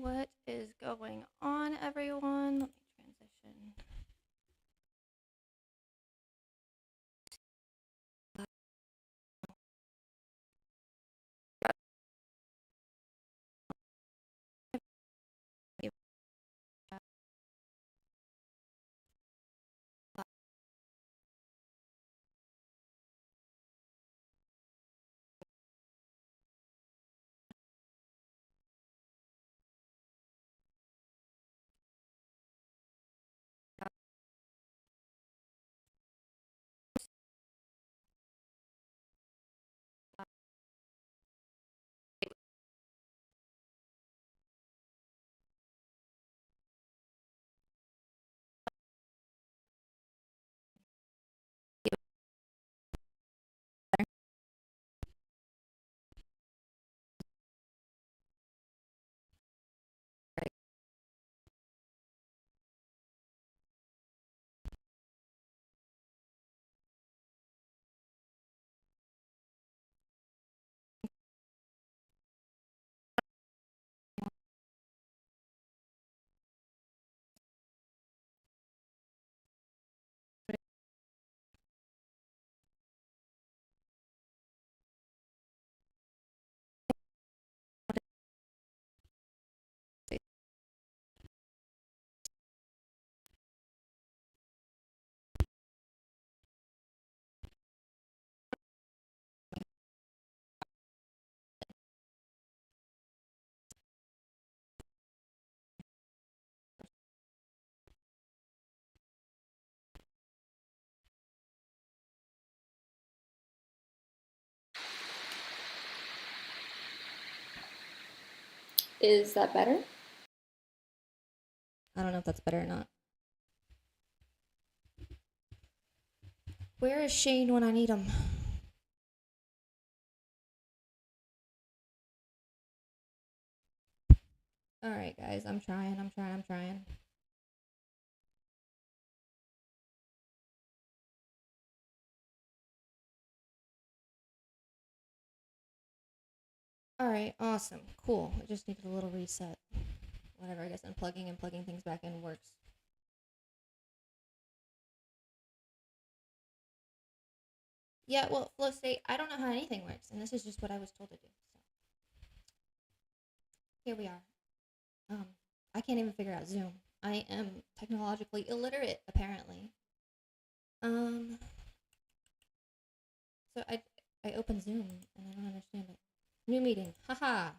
What is going on, everyone? Let me transition. Is that better? I don't know if that's better or not. Where is Shane when I need him? Alright, guys, I'm trying. Alright, awesome. Cool. I just needed a little reset. Whatever, I guess unplugging and plugging things back in works. Yeah, well, flow state, I don't know how anything works, and this is just what I was told to do. So here we are. I can't even figure out Zoom. I am technologically illiterate, apparently. So I open Zoom and I don't understand it. New meeting. Haha.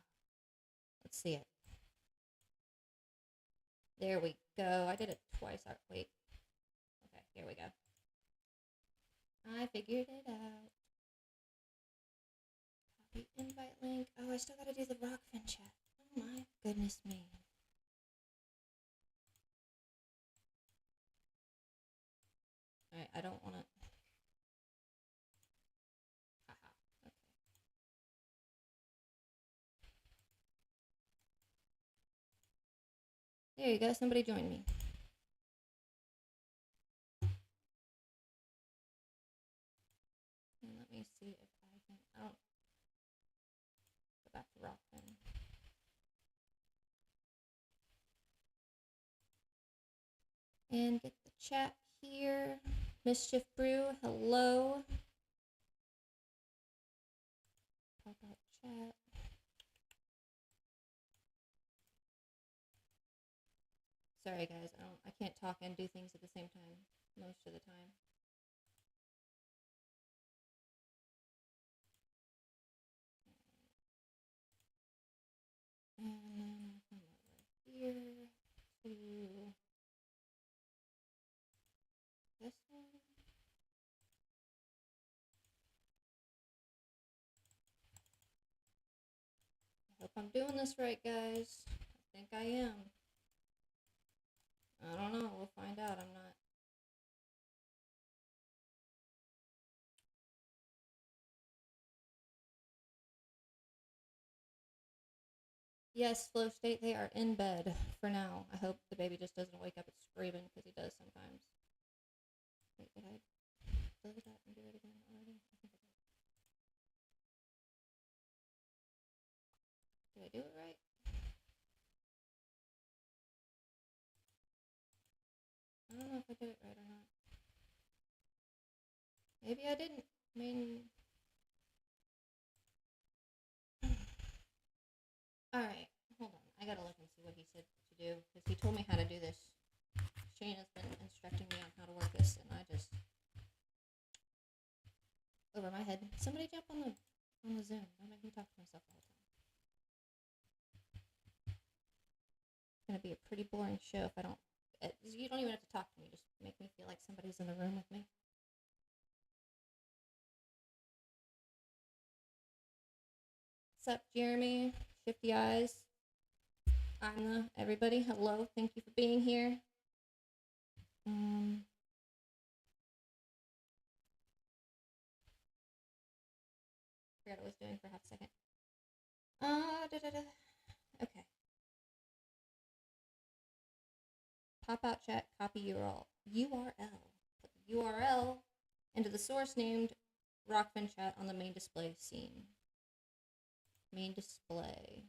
Let's see it. There we go. I did it twice. Wait. Okay, here we go. I figured it out. Copy invite link. Oh, I still gotta do the Rockfin chat. Oh my goodness me. Alright, I don't wanna. Haha. Okay. There you go. Somebody join me. And let me see if I can. Oh. Go back to Rockfin. And get the chat here. Mischief Brew, hello. Pop out chat. Sorry guys, I can't talk and do things at the same time most of the time. And then come over here to this one. I hope I'm doing this right, guys. I think I am. I don't know. We'll find out. I'm not. Yes, flow state, they are in bed for now. I hope the baby just doesn't wake up and screaming because he does sometimes. Wait, did I delete that and do it again already? I think I did. Did I do it right? I don't know if I did it right or not. Maybe I didn't. I mean... Alright, hold on. I gotta look and see what he said to do, because he told me how to do this. Shane has been instructing me on how to work this, and I just... Over my head. Somebody jump on the Zoom. Don't make me talk to myself all the time. It's gonna be a pretty boring show if I don't... You don't even have to talk to me. Just make me feel like somebody's in the room with me. What's up, Jeremy? 50 Eyes. I'm everybody. Hello. Thank you for being here. Forgot what I was doing for half a second. Okay. Pop out chat, copy URL. Put the URL into the source named Rockfin chat on the main display scene. Main display.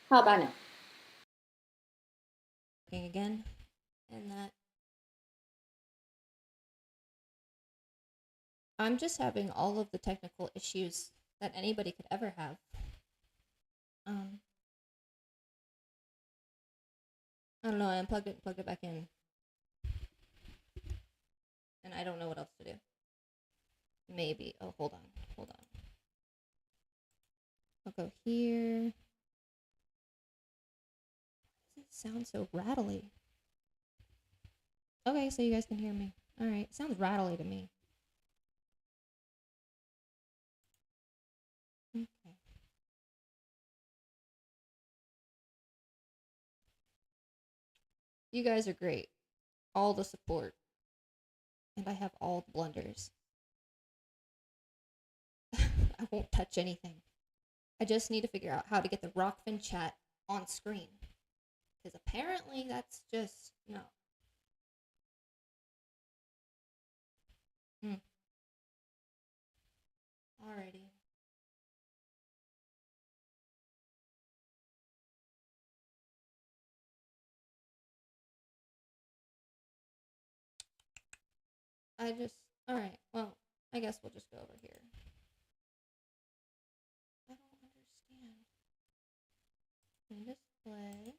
How about now? Again, and that I'm just having all of the technical issues that anybody could ever have. I don't know, I unplugged it and plugged it back in. And I don't know what else to do. Maybe. Oh, hold on. I'll go here. Why does it sound so rattly? Okay, so you guys can hear me. Alright, it sounds rattly to me. Okay. You guys are great. All the support. And I have all the blunders. I won't touch anything. I just need to figure out how to get the Rockfin chat on screen. Because apparently that's just, no. Alrighty. Alright, well, I guess we'll just go over here. I don't understand. In display.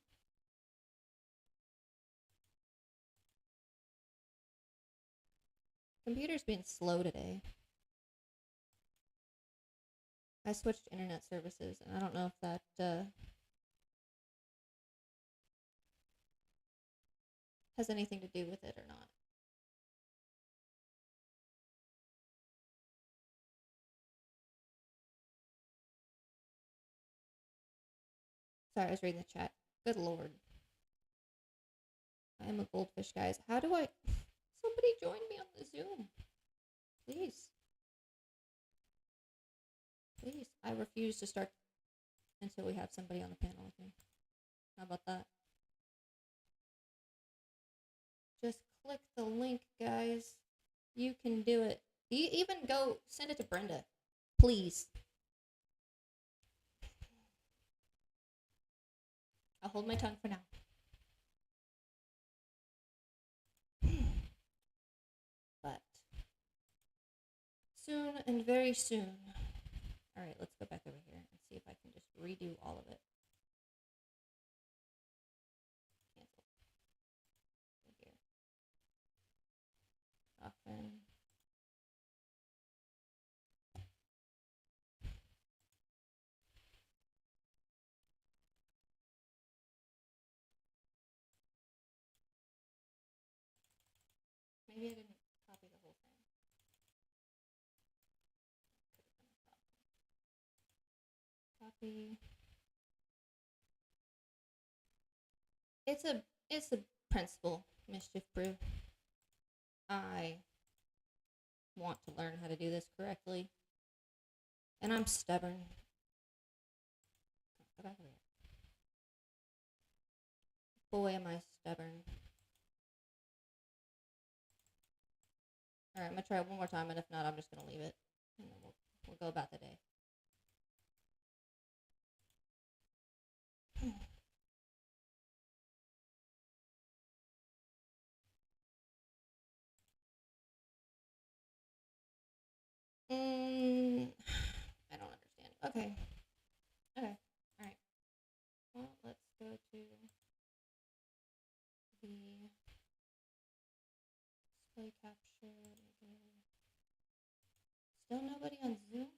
Computer's being slow today. I switched internet services, and I don't know if that has anything to do with it or not. Sorry, I was reading the chat. Good lord. I am a goldfish, guys. How do I... Somebody join me on the Zoom. Please. Please. I refuse to start until we have somebody on the panel with me. How about that? Just click the link, guys. You can do it. You even go send it to Brenda. Please. I'll hold my tongue for now. But soon and very soon. Alright, let's go back over here and see if I can just redo all of it. Cancel. Here. Often. Maybe I didn't copy the whole thing. Copy. It's a principle, Mischief Brew. I want to learn how to do this correctly. And I'm stubborn. Get out of here. Boy, am I stubborn. Alright, I'm gonna try it one more time, and if not, I'm just gonna leave it. And then we'll go about the day. I don't understand. Okay. Okay. Alright. Well, let's go to the display capture. Still nobody on Zoom?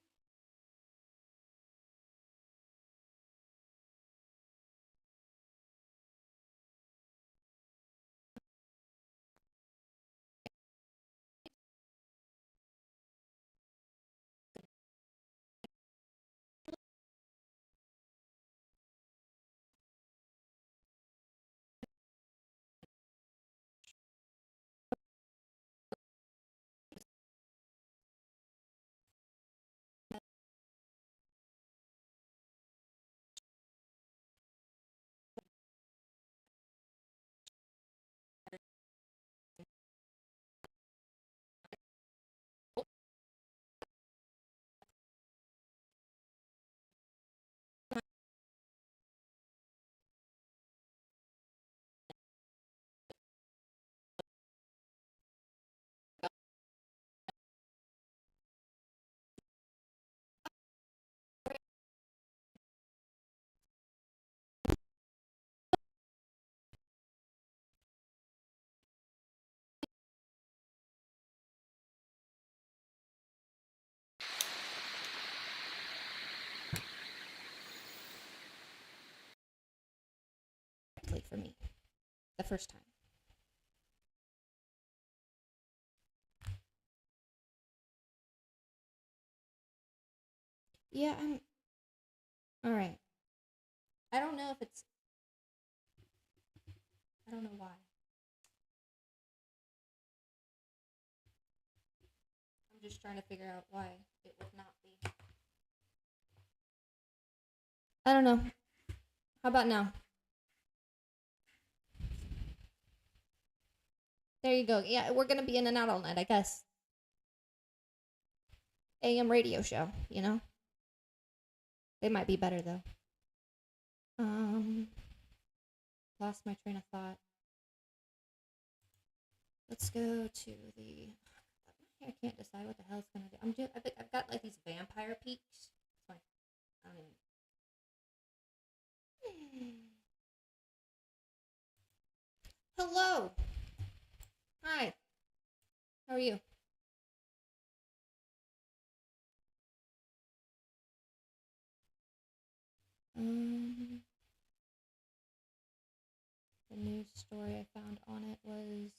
For me. The first time. Yeah, I'm... Alright. I don't know if it's... I don't know why. I'm just trying to figure out why it would not be. I don't know. How about now? There you go. Yeah, we're gonna be in and out all night, I guess. AM radio show, you know? They might be better, though. Lost my train of thought. Let's go to the... I can't decide what the hell it's gonna do. I've got like these vampire peaks. It's like, I don't even... Hello! Hi. How are you? The news story I found on it was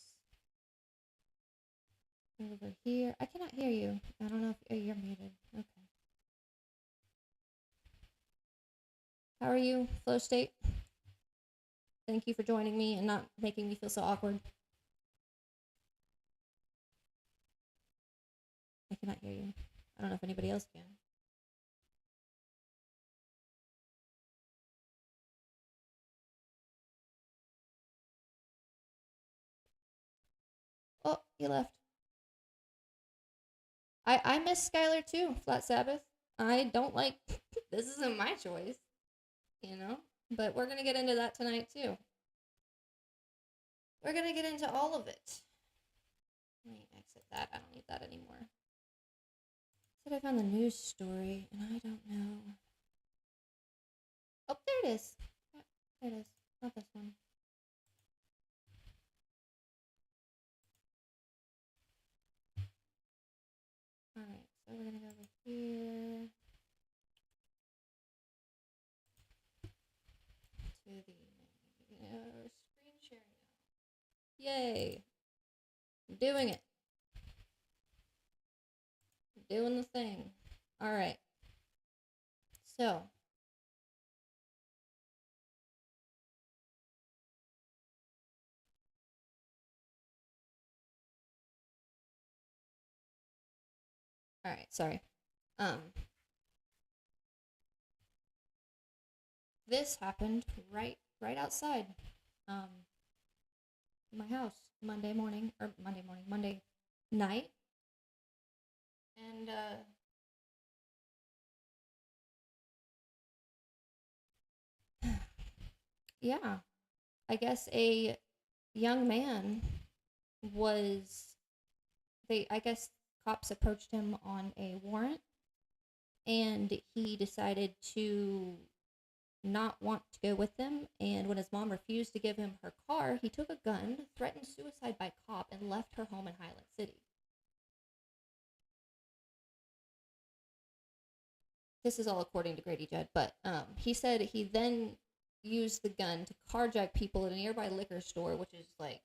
over here. I cannot hear you. I don't know if you're muted. Okay. How are you, Flow State? Thank you for joining me and not making me feel so awkward. I cannot hear you. I don't know if anybody else can. Oh, you left. I miss Skyler too, Flat Sabbath. I don't like this isn't my choice, you know? But we're gonna get into that tonight too. We're gonna get into all of it. Let me exit that. I don't need that anymore. Said I found the news story and I don't know. Oh, there it is. Yeah, there it is. Not this one. Alright, so we're gonna go over here to the screen sharing now. Yay! I'm doing it. I'm doing the thing. Alright. So alright, sorry. This happened right outside my house Monday night. And yeah, I guess a young man I guess cops approached him on a warrant and he decided to not want to go with them. And when his mom refused to give him her car, he took a gun, threatened suicide by cop, and left her home in Highland City. This is all according to Grady Judd, but he said he then used the gun to carjack people at a nearby liquor store, which is like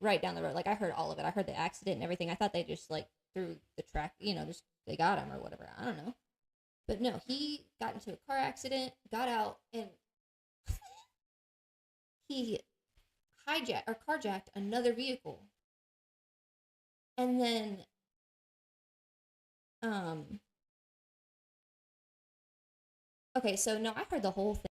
right down the road. Like I heard all of it. I heard the accident and everything. I thought they just like threw the track, just they got him or whatever. I don't know. But no, he got into a car accident, got out, and he hijacked or carjacked another vehicle. And then okay, so no, I heard the whole thing.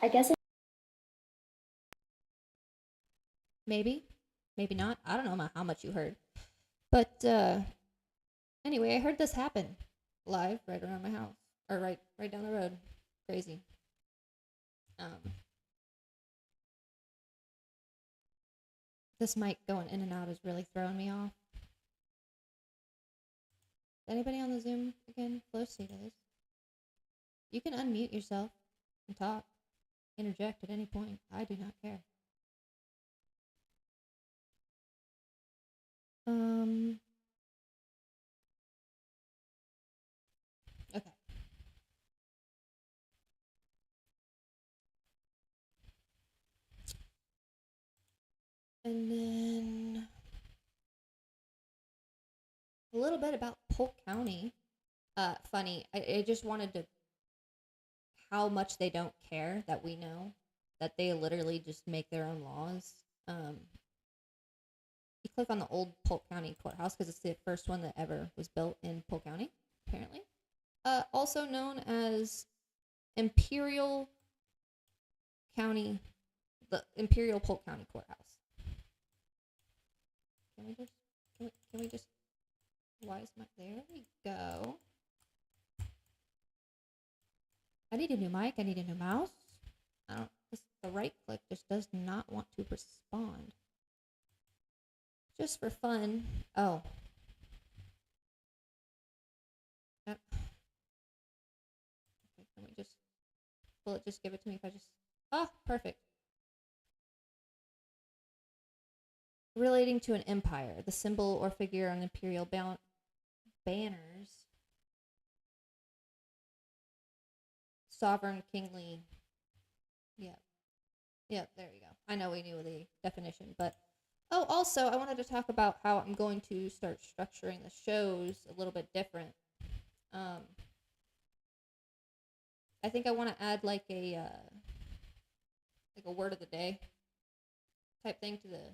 I guess Maybe, maybe not. I don't know how much you heard. But anyway, I heard this happen live right around my house or right down the road. Crazy. This mic going in and out is really throwing me off. Anybody on the Zoom again? Flow state is. You can unmute yourself and talk. Interject at any point. I do not care. Okay. And then a little bit about Polk County. Funny. I just wanted to how much they don't care that we know that they literally just make their own laws. You click on the old Polk County courthouse because it's the first one that ever was built in Polk County, apparently. Also known as Imperial County, the Imperial Polk County Courthouse. Can we just, why is my, there we go. I need a new mic, I need a new mouse. The right click just does not want to respond. Just for fun. Oh. Yep. Okay, can we just, will it just give it to me if I just, perfect. Relating to an empire, the symbol or figure on imperial banners. Sovereign, kingly. Yep, there you go. I know we knew the definition, but also I wanted to talk about how I'm going to start structuring the shows a little bit different. I think I want to add like a word of the day type thing to the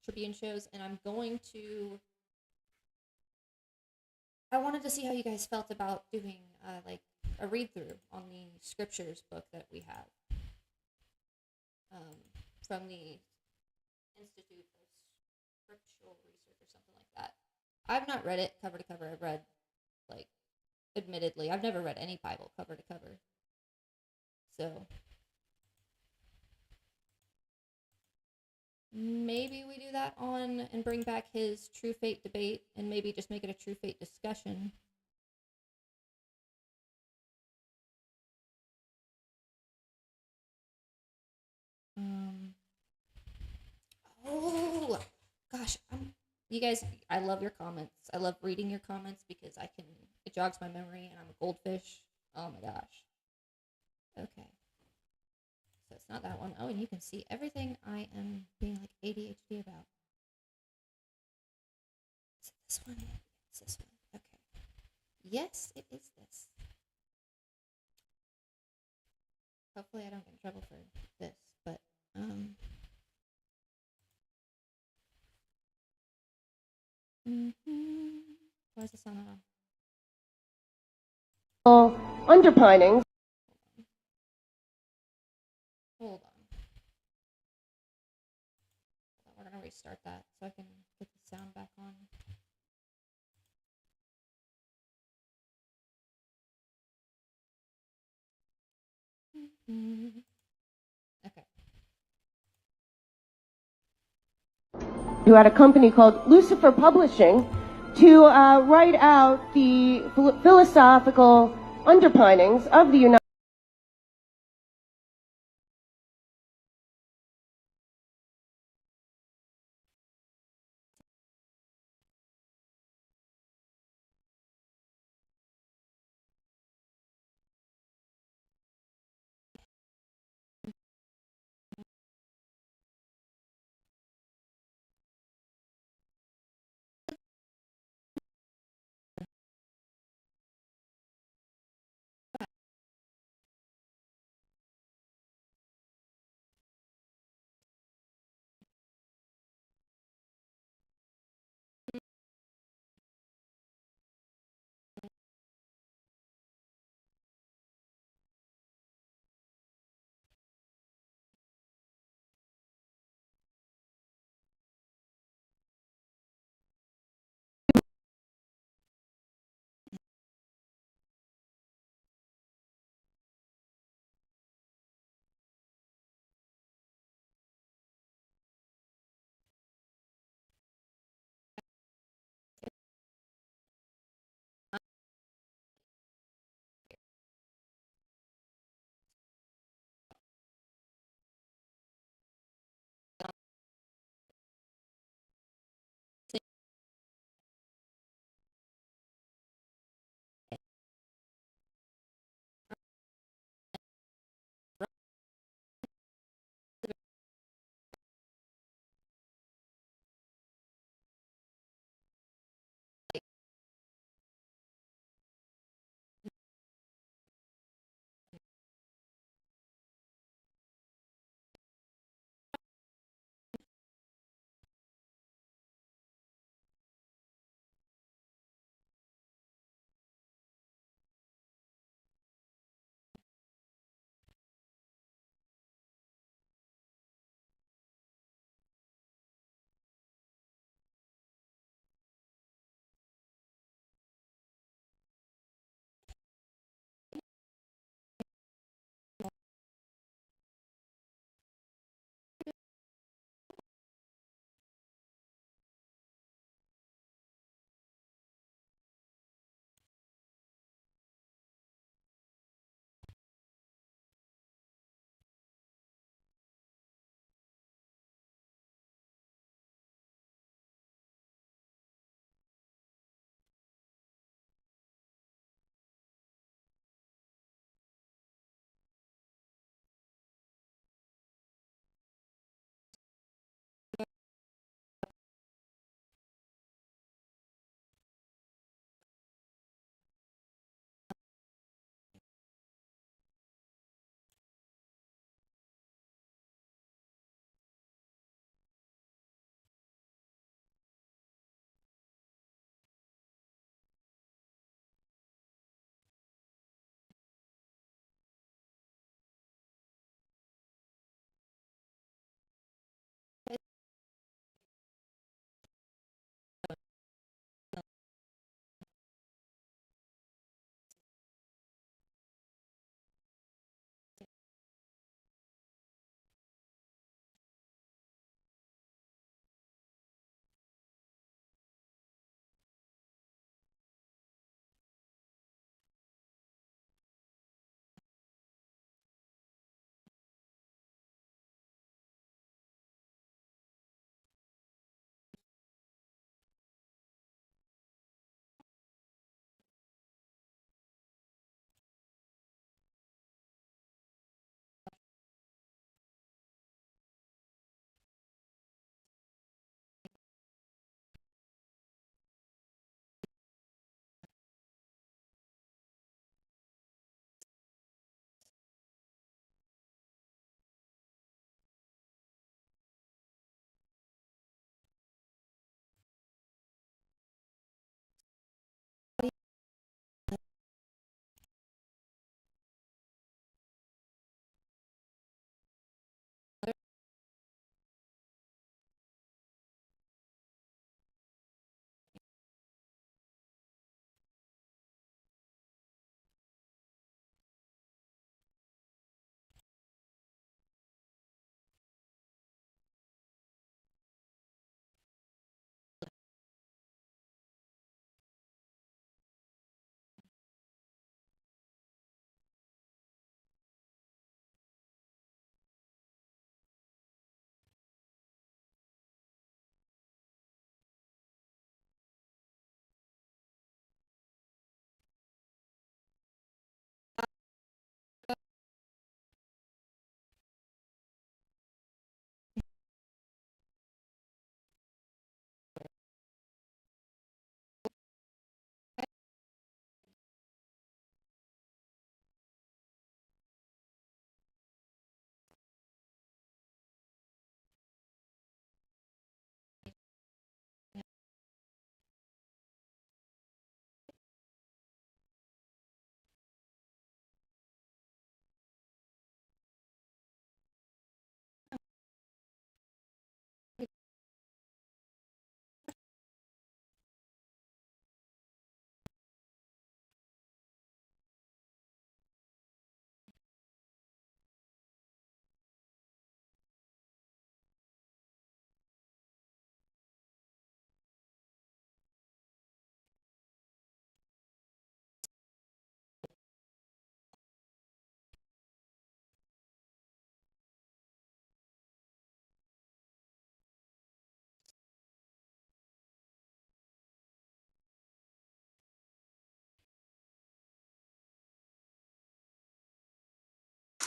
Tribune shows, and I'm going to. I wanted to see how you guys felt about doing like a read through on the scriptures book that we have from the Institute of Scriptural Research or something like that. I've not read it cover to cover. I've read, like, admittedly, I've never read any Bible cover to cover. So maybe we do that on and bring back his True Fate debate and maybe just make it a True Fate discussion. Oh gosh, you guys, I love your comments. I love reading your comments because it jogs my memory, and I'm a goldfish. Oh my gosh. Okay. So it's not that one. Oh, and you can see everything I am being like ADHD about. Is it this one? It's this one. Okay. Yes, it is this. Hopefully I don't get in trouble for this, but why is this on that on? Underpinnings. Hold on. We're gonna restart that so I can get the sound back on. Okay. Who had a company called Lucifer Publishing to write out the philosophical underpinnings of the United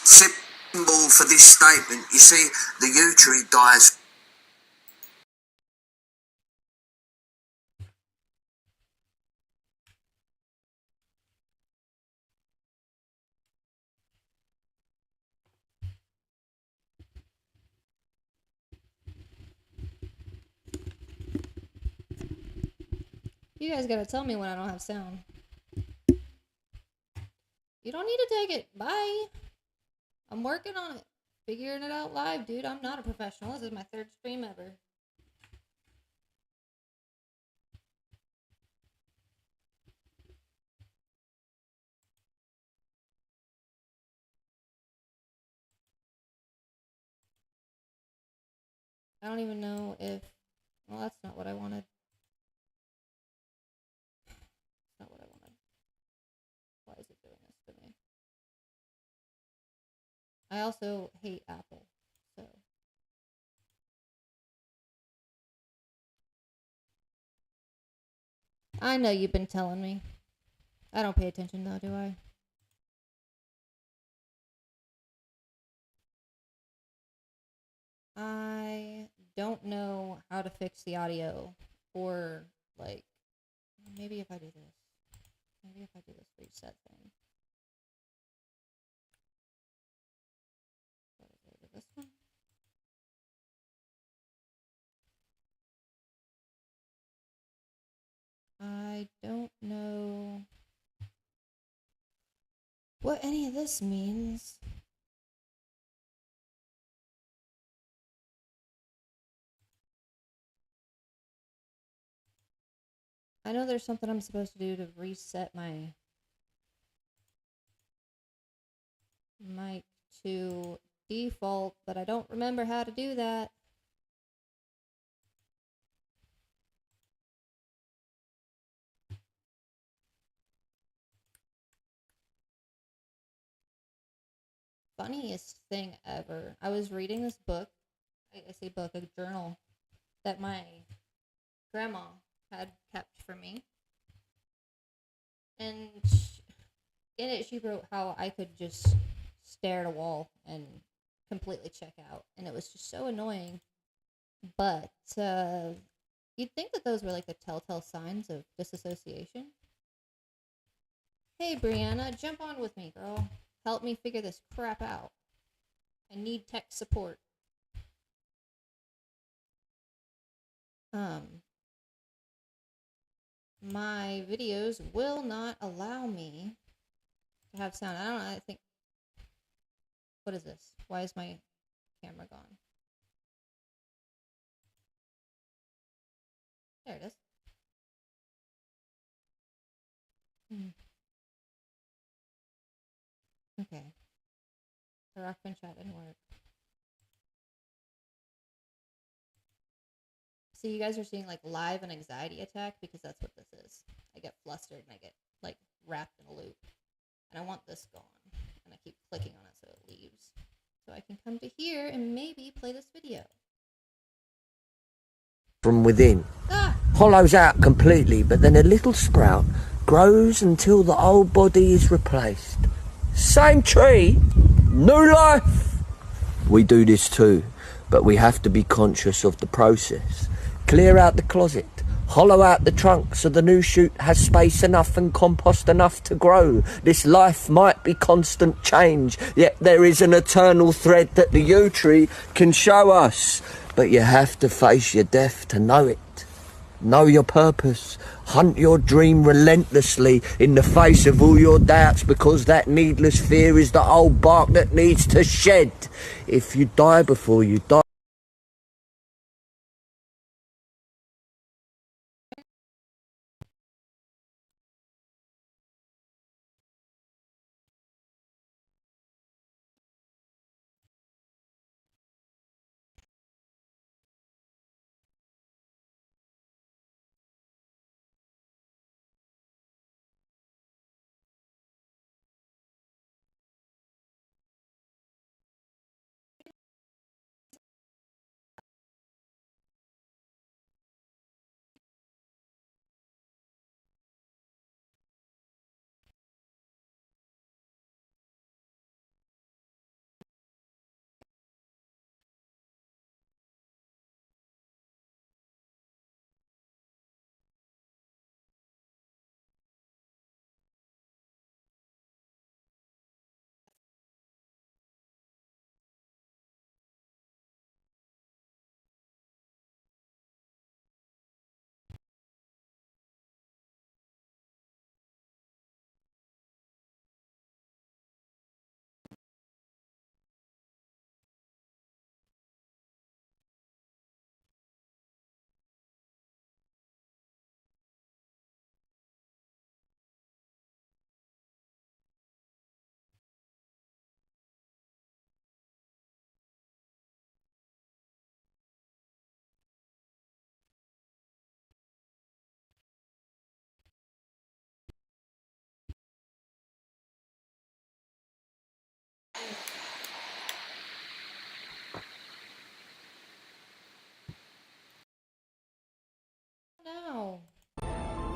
Symbol for this statement, you see, the yew tree dies. You guys gotta tell me when I don't have sound. You don't need to take it. Bye. I'm working on it. Figuring it out live, dude. I'm not a professional. This is my 3rd stream ever. I don't even know if... Well, that's not what I wanted. That's not what I wanted. Why is it doing this to me? I also hate Apple, so... I know you've been telling me. I don't pay attention though, do I? I don't know how to fix the audio, or like, maybe if I do this. Maybe if I do this reset thing. What is it? This one? I don't know what any of this means. I know there's something I'm supposed to do to reset my mic to default, but I don't remember how to do that. Funniest thing ever. I was reading this book. I say book, a journal that my grandma had kept for me. And in it, she wrote how I could just stare at a wall and completely check out. And it was just so annoying. But you'd think that those were like the telltale signs of disassociation. Hey, Brianna, jump on with me, girl. Help me figure this crap out. I need tech support. My videos will not allow me to have sound. I don't know, I think... What is this? Why is my camera gone? There it is. Okay. The rock bench chat didn't work. So you guys are seeing like live an anxiety attack because that's what this is. I get flustered and I get like wrapped in a loop. And I want this gone. And I keep clicking on it so it leaves. So I can come to here and maybe play this video. From within. Ah! Hollows out completely, but then a little sprout grows until the old body is replaced. Same tree, new life. We do this too, but we have to be conscious of the process. Clear out the closet, hollow out the trunk so the new shoot has space enough and compost enough to grow. This life might be constant change, yet there is an eternal thread that the yew tree can show us. But you have to face your death to know it. Know your purpose. Hunt your dream relentlessly in the face of all your doubts, because that needless fear is the old bark that needs to shed. If you die before you die...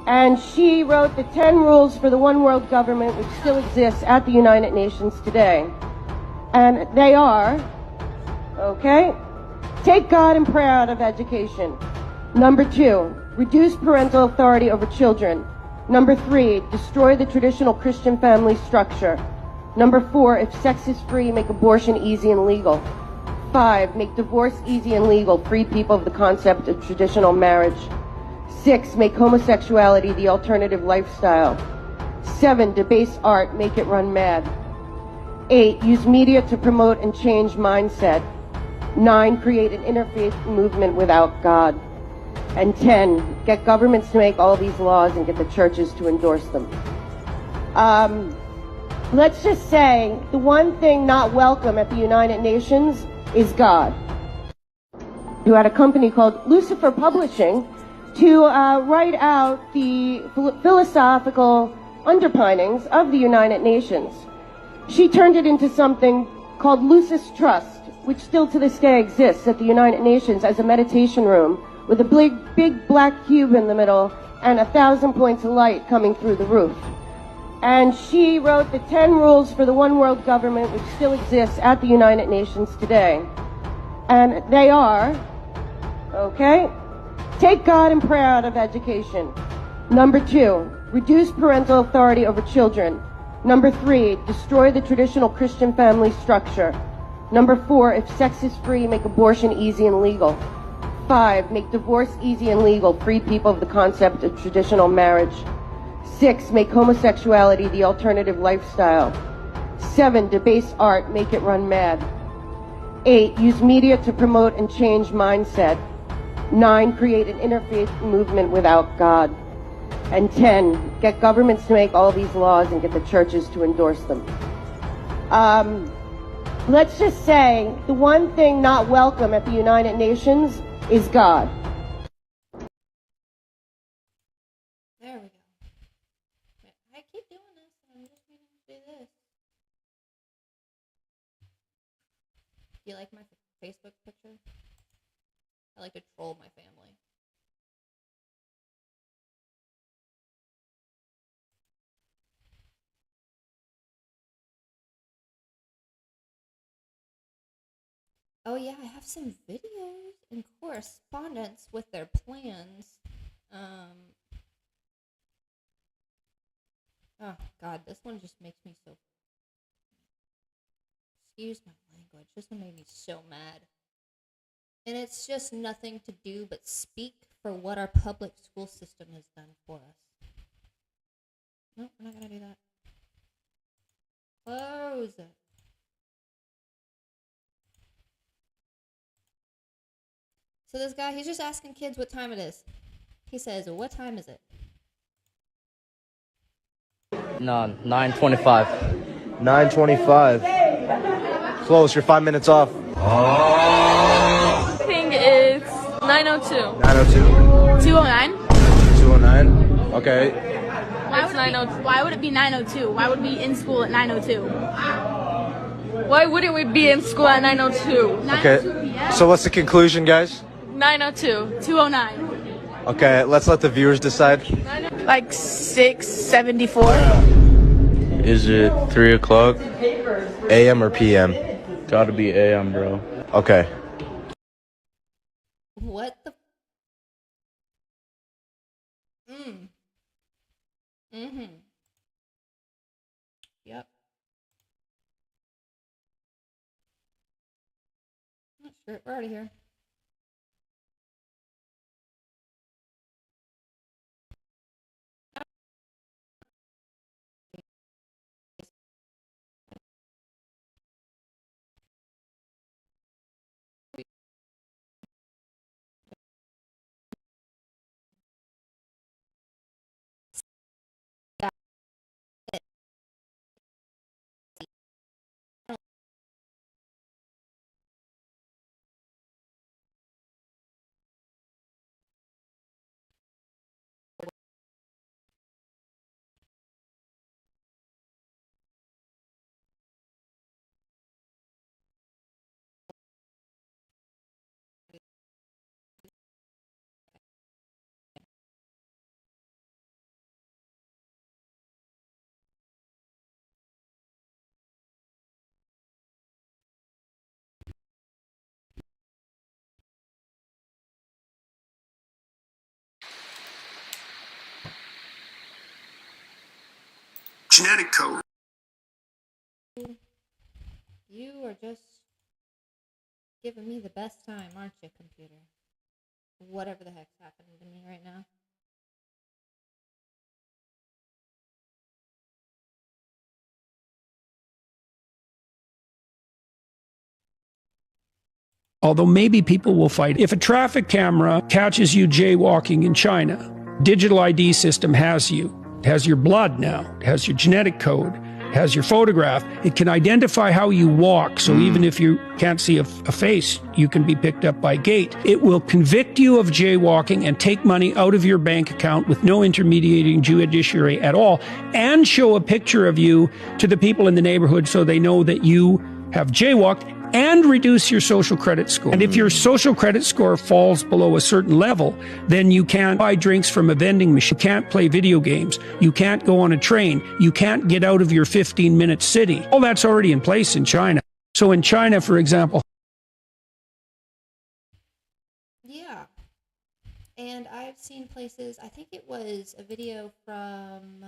And she wrote the 10 rules for the one world government, which still exists at the United Nations today. And they are, okay, take God and prayer out of education. Number 2, reduce parental authority over children. Number 3, destroy the traditional Christian family structure. Number 4, if sex is free, make abortion easy and legal. 5, make divorce easy and legal, free people of the concept of traditional marriage. 6, make homosexuality the alternative lifestyle. 7, debase art, make it run mad. 8, use media to promote and change mindset. 9, create an interfaith movement without God. And 10, get governments to make all these laws and get the churches to endorse them. Let's just say the one thing not welcome at the United Nations is God. You had a company called Lucifer Publishing to write out the philosophical underpinnings of the United Nations. She turned it into something called Lucis Trust, which still to this day exists at the United Nations as a meditation room with a big black cube in the middle and 1,000 points of light coming through the roof. And she wrote the 10 rules for the one world government, which still exists at the United Nations today. And they are, okay, take God and prayer out of education. Number 2, reduce parental authority over children. Number 3, destroy the traditional Christian family structure. Number 4, if sex is free, make abortion easy and legal. 5, make divorce easy and legal, free people of the concept of traditional marriage. 6, make homosexuality the alternative lifestyle. 7, debase art, make it run mad. 8, use media to promote and change mindset. 9, create an interfaith movement without God. And 10, get governments to make all these laws and get the churches to endorse them. Let's just say the one thing not welcome at the United Nations is God. There we go. I keep doing this, and I'm just going to do this. Do you like my Facebook picture? I like to troll my family. Oh yeah, I have some videos and correspondence with their plans. Oh god, this one just makes me so... Excuse my language, this one made me so mad. And it's just nothing to do but speak for what our public school system has done for us. No, we're not gonna do that. Close it. So this guy, he's just asking kids what time it is. He says, what time is it? No, 9:25. 9:25. Close, you're 5 minutes off. I think it's 9:02. 9:02. 2:09? 2:09. Okay. Why would it be 9:02? Why would we be in school at 9:02? Why wouldn't we be in school at 9:02? 9:02 p.m. So what's the conclusion, guys? 9:02. 2:09. Okay, let's let the viewers decide. Like 6:74. Is it 3 o'clock? AM or PM? Gotta be AM, bro. Okay. What the... Yep. Not sure. We're already here. genetic code. You are just giving me the best time, aren't you, computer? Whatever the heck's happening to me right now. Although maybe people will fight. If a traffic camera catches you jaywalking in China, digital ID system has you. It has your blood now. It has your genetic code. It has your photograph. It can identify how you walk. So even if you can't see a face, you can be picked up by gait. It will convict you of jaywalking and take money out of your bank account with no intermediating judiciary at all, and show a picture of you to the people in the neighborhood so they know that you have jaywalked, and reduce your social credit score. And if your social credit score falls below a certain level, then you can't buy drinks from a vending machine, you can't play video games, you can't go on a train, you can't get out of your 15-minute city. All that's already in place in China. So in China, for example. Yeah. And I've seen places, I think it was a video from,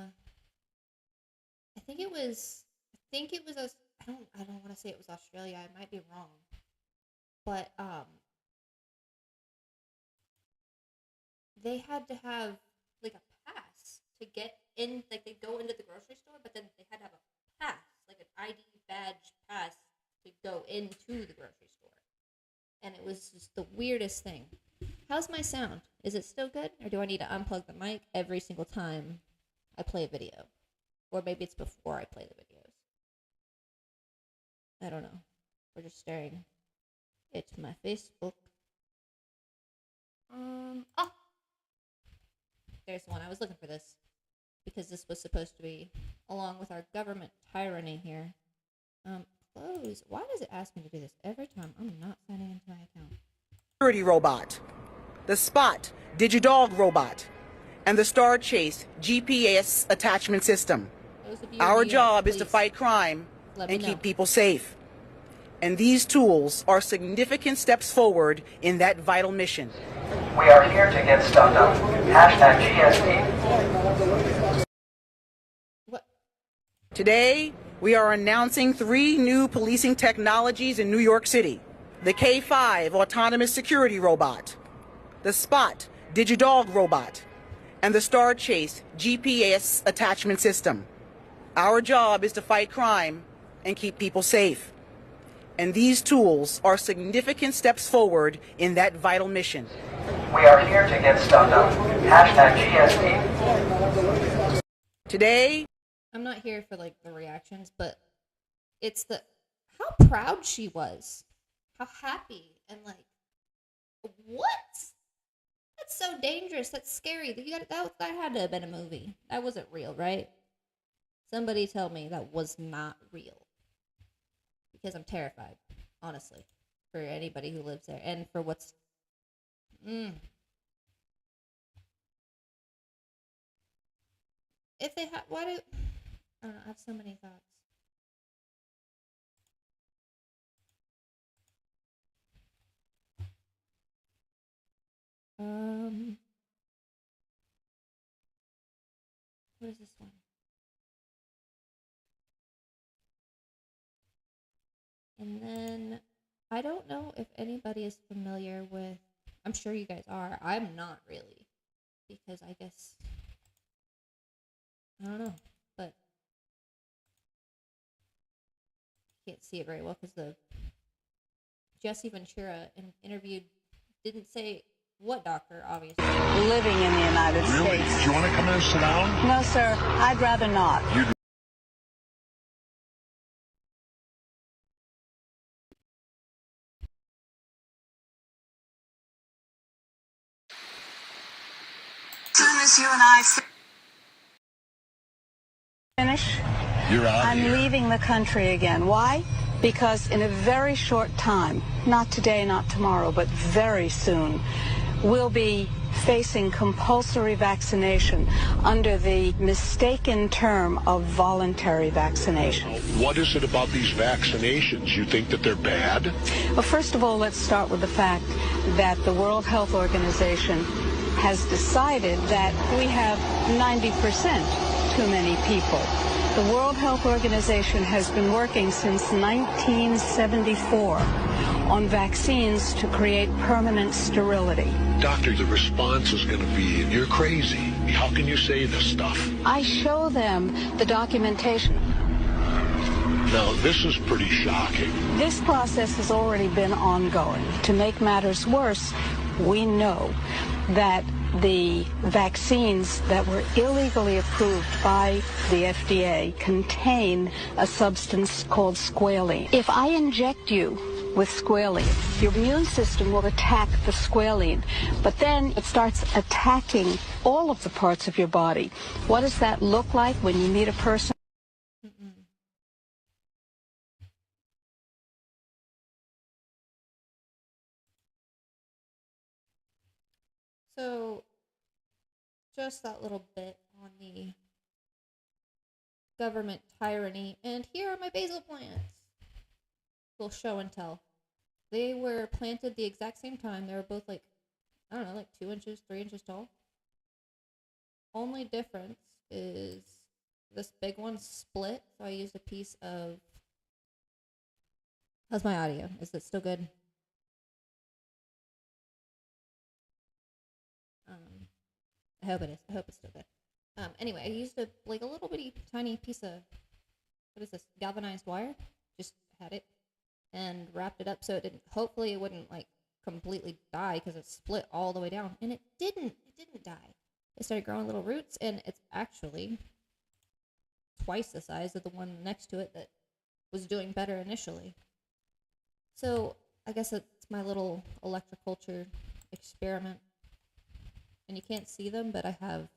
I think it was I don't want to say it was Australia. I might be wrong, but they had to have like a pass to get in. Like they go into the grocery store, but then they had to have a pass, like an ID badge pass, to go into the grocery store. And it was just the weirdest thing. How's my sound? Is it still good, or do I need to unplug the mic every single time I play a video, or maybe it's before I play the videos? I don't know. We're just staring at my Facebook. Oh! There's the one. I was looking for this because this was supposed to be along with our government tyranny here. Close. Why does it ask me to do this every time I'm not signing into my account? Security robot, the Spot Digidog robot, and the Star Chase GPS attachment system. Our job is to fight crime and keep people safe. And these tools are significant steps forward in that vital mission. We are here to get stuck up. #GSP. What? Today, we are announcing 3 new policing technologies in New York City. The K5 autonomous security robot, the Spot Digidog robot, and the Star Chase GPS attachment system. Our job is to fight crime and keep people safe. And these tools are significant steps forward in that vital mission. We are here to get stuck up. #GSP. Today, I'm not here for like the reactions, but it's how proud she was, how happy, and like, what? That's so dangerous. That's scary. That had to have been a movie. That wasn't real, right? Somebody tell me that was not real. Because I'm terrified, honestly, for anybody who lives there, and for what's... If they have... Why do... I don't know, I have so many thoughts. What is this one? And then, I don't know if anybody is familiar with, I'm sure you guys are, I'm not really, because I guess, I don't know, but, can't see it very well, because Jesse Ventura interviewed, didn't say what doctor, obviously. Living in the United States. Really? Do you want to come in and sit down? No, sir, I'd rather not. As soon as you and I Finish, You're out I'm here. leaving the country again. Why? Because in a very short time, not today, not tomorrow, but very soon, we'll be facing compulsory vaccination under the mistaken term of voluntary vaccination. What is it about these vaccinations? You think that they're bad? Well, first of all, let's start with the fact that the World Health Organization has decided that we have 90% too many people. The World Health Organization has been working since 1974 on vaccines to create permanent sterility. Doctor, the response is going to be, you're crazy. How can you say this stuff? I show them the documentation. Now, this is pretty shocking. This process has already been ongoing. To make matters worse, we know that the vaccines that were illegally approved by the FDA contain a substance called squalene. If I inject you with squalene, your immune system will attack the squalene, but then it starts attacking all of the parts of your body. What does that look like when you meet a person? So, just that little bit on the government tyranny. And here are my basil plants. Little show and tell. They were planted the exact same time. They were both like, I don't know, like 2 inches, 3 inches tall. Only difference is this big one split, so I used a piece of... How's my audio? Is it still good? I hope it is. I hope it's still good. Anyway, I used a little bitty tiny piece of, what is this, galvanized wire? Just had it and wrapped it up so it didn't, hopefully it wouldn't like completely die because it split all the way down. And it didn't die. It started growing little roots, and it's actually twice the size of the one next to it that was doing better initially. So I guess it's my little electroculture experiment. And you can't see them, but I have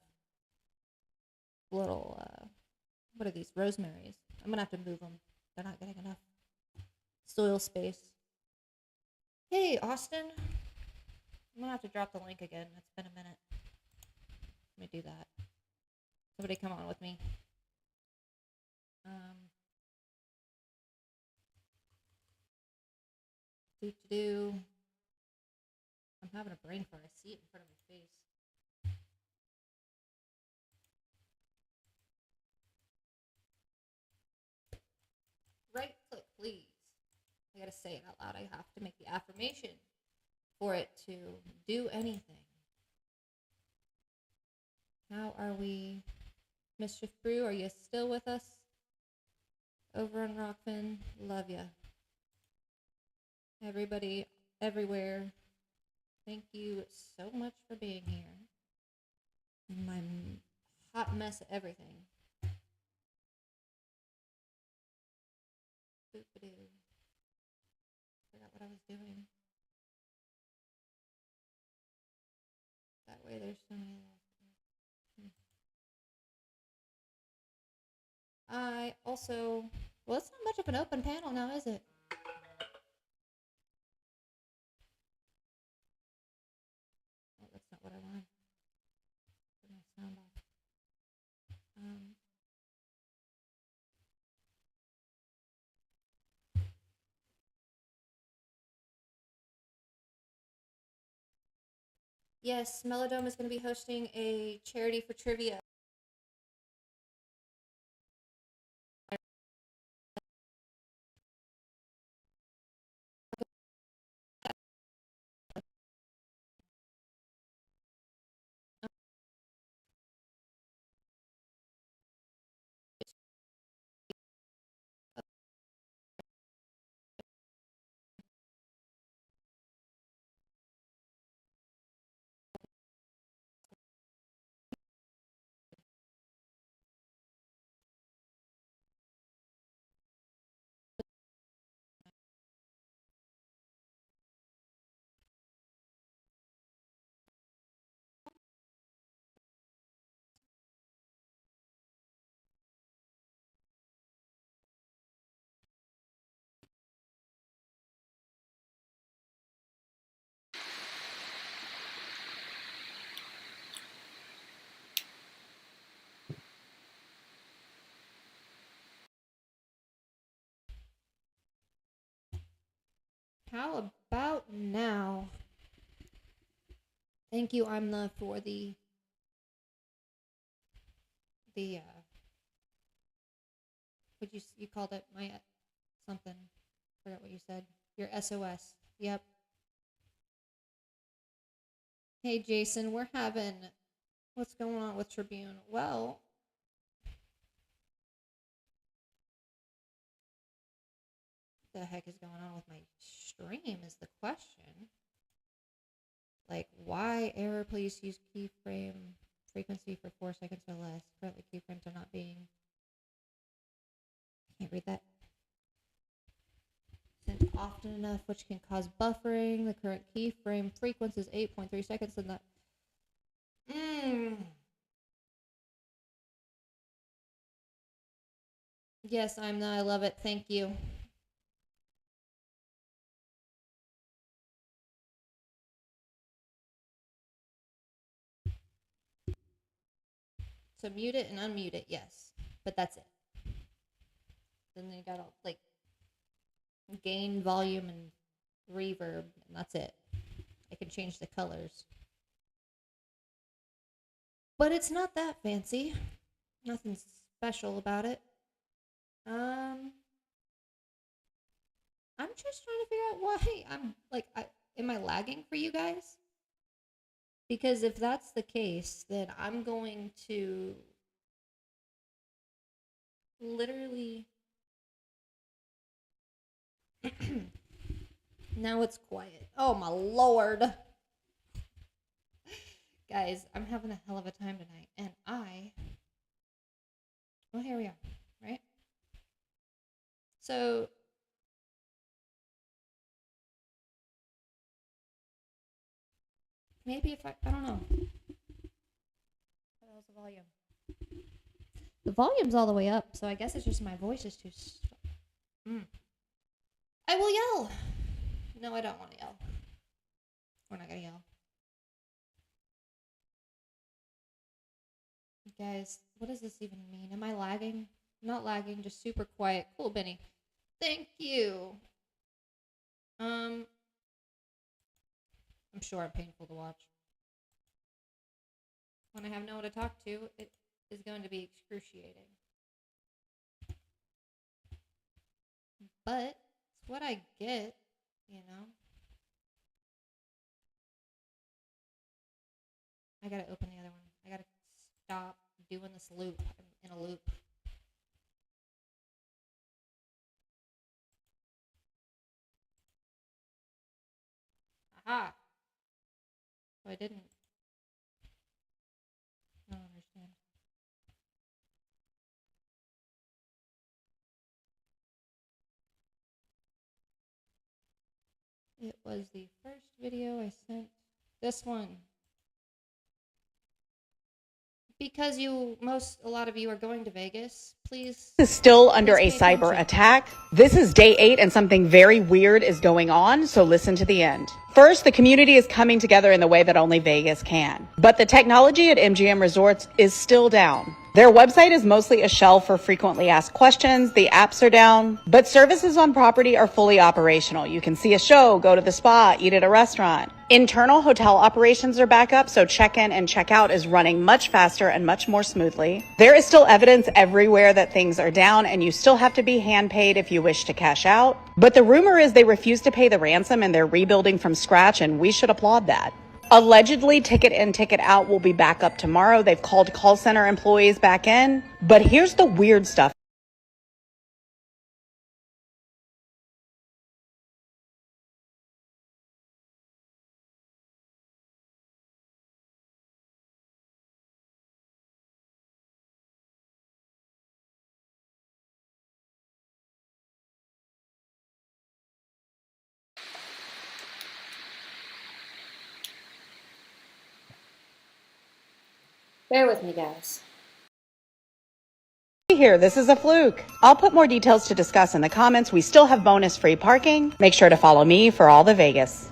little, what are these, rosemaries. I'm going to have to move them. They're not getting enough soil space. Hey, Austin. I'm going to have to drop the link again. It's been a minute. Let me do that. Somebody come on with me. I'm having a brain fart. I see it in front of my face. Right click, please. I gotta say it out loud. I have to make the affirmation for it to do anything. How are we? Mischief Brew, are you still with us? Over in Rockfin, love ya. Everybody, everywhere, thank you so much for being here. And my hot mess of everything. Boop-a-doo. Forgot what I was doing. That way there's so many. I also, well, it's not much of an open panel now, is it? Oh, that's not what I want. Turn my sound off. Yes, Melodome is going to be hosting a charity for trivia. How about now? Thank you, I'm the for the What you called it? My something. Forgot what you said. Your SOS. Yep. Hey Jason, we're having. What's going on with Tribune? Well, what the heck is going on with my stream is the question. Like, why error? Please use keyframe frequency for 4 seconds or less. Currently, keyframes are not being. Can't read that. Sent often enough, which can cause buffering. The current keyframe frequency is 8.3 seconds, and that. Yes, I love it. Thank you. So mute it and unmute it, yes. But that's it. Then they got all, like, gain, volume, and reverb, and that's it. I can change the colors. But it's not that fancy. Nothing special about it. I'm just trying to figure out why I'm, like, am I lagging for you guys? Because if that's the case, then I'm going to literally... Now it's quiet. Oh my lord. Guys, I'm having a hell of a time tonight. And well, here we are, right? So... Maybe if I don't know. What else the volume? The volume's all the way up, so I guess it's just my voice is too... I will yell! No, I don't want to yell. We're not going to yell. Guys, what does this even mean? Am I lagging? Not lagging, just super quiet. Cool, Benny. Thank you. I'm sure I'm painful to watch. When I have no one to talk to, it is going to be excruciating. But it's what I get, you know. I gotta open the other one. I gotta stop doing this loop. I'm in a loop. Aha! So I didn't. I don't understand. It was the first video I sent. This one. Because a lot of you are going to Vegas, please. This is still under a cyber attack. This is day 8 and something very weird is going on, so listen to the end. First, the community is coming together in the way that only Vegas can. But the technology at MGM Resorts is still down. Their website is mostly a shell for frequently asked questions. The apps are down, but services on property are fully operational. You can see a show, go to the spa, eat at a restaurant. Internal hotel operations are back up, so check-in and check-out is running much faster and much more smoothly. There is still evidence everywhere that things are down, and you still have to be hand paid if you wish to cash out. But the rumor is they refuse to pay the ransom and they're rebuilding from scratch, and we should applaud that. Allegedly, ticket in, ticket out will be back up tomorrow. They've called call center employees back in. But here's the weird stuff. Bear with me, guys. Here, this is a fluke. I'll put more details to discuss in the comments. We still have bonus free parking. Make sure to follow me for all the Vegas.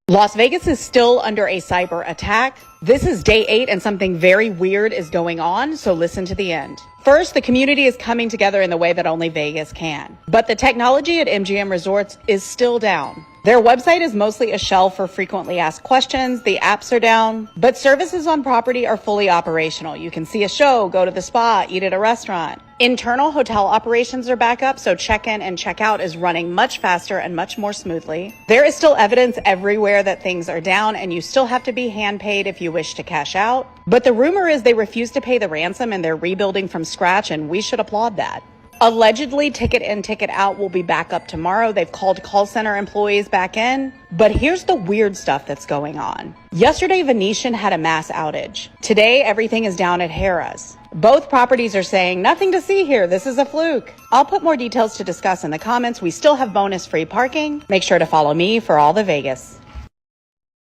Las Vegas is still under a cyber attack. This is day 8 and something very weird is going on, so listen to the end. First, the community is coming together in the way that only Vegas can. But the technology at MGM Resorts is still down. Their website is mostly a shell for frequently asked questions. The apps are down, but services on property are fully operational. You can see a show, go to the spa, eat at a restaurant. Internal hotel operations are back up, so check-in and check-out is running much faster and much more smoothly. There is still evidence everywhere that things are down, and you still have to be hand paid if you wish to cash out. But the rumor is they refuse to pay the ransom and they're rebuilding from scratch, and we should applaud that. Allegedly, ticket in, ticket out will be back up tomorrow. They've called call center employees back in. But here's the weird stuff that's going on. Yesterday, Venetian had a mass outage. Today, everything is down at Harrah's. Both properties are saying, nothing to see here, this is a fluke. I'll put more details to discuss in the comments. We still have bonus free parking. Make sure to follow me for all the Vegas.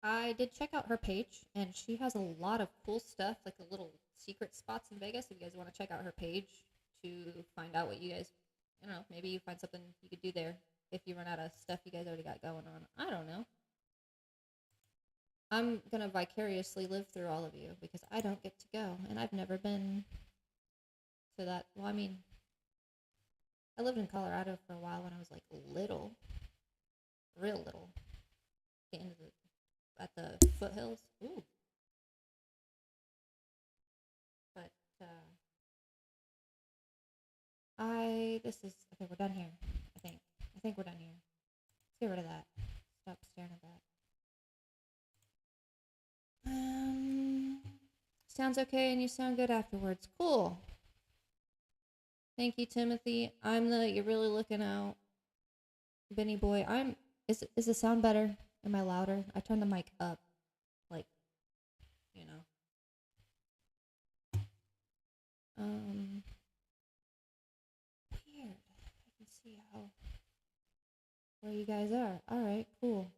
I did check out her page, and she has a lot of cool stuff, like a little secret spots in Vegas. If you guys want to check out her page to find out what you guys, I don't know, maybe you find something you could do there if you run out of stuff you guys already got going on. I don't know. I'm going to vicariously live through all of you because I don't get to go, and I've never been to that. Well, I mean, I lived in Colorado for a while when I was like little, real little, at the foothills. Ooh. But, this is, okay, we're done here, I think we're done here. Let's get rid of that. Stop staring at that. Sounds okay and you sound good afterwards. Cool. Thank you, Timothy. I'm the, you're really looking out. Benny boy, is the sound better? Am I louder? I turned the mic up, like, you know. Weird. I can see where you guys are. All right, cool.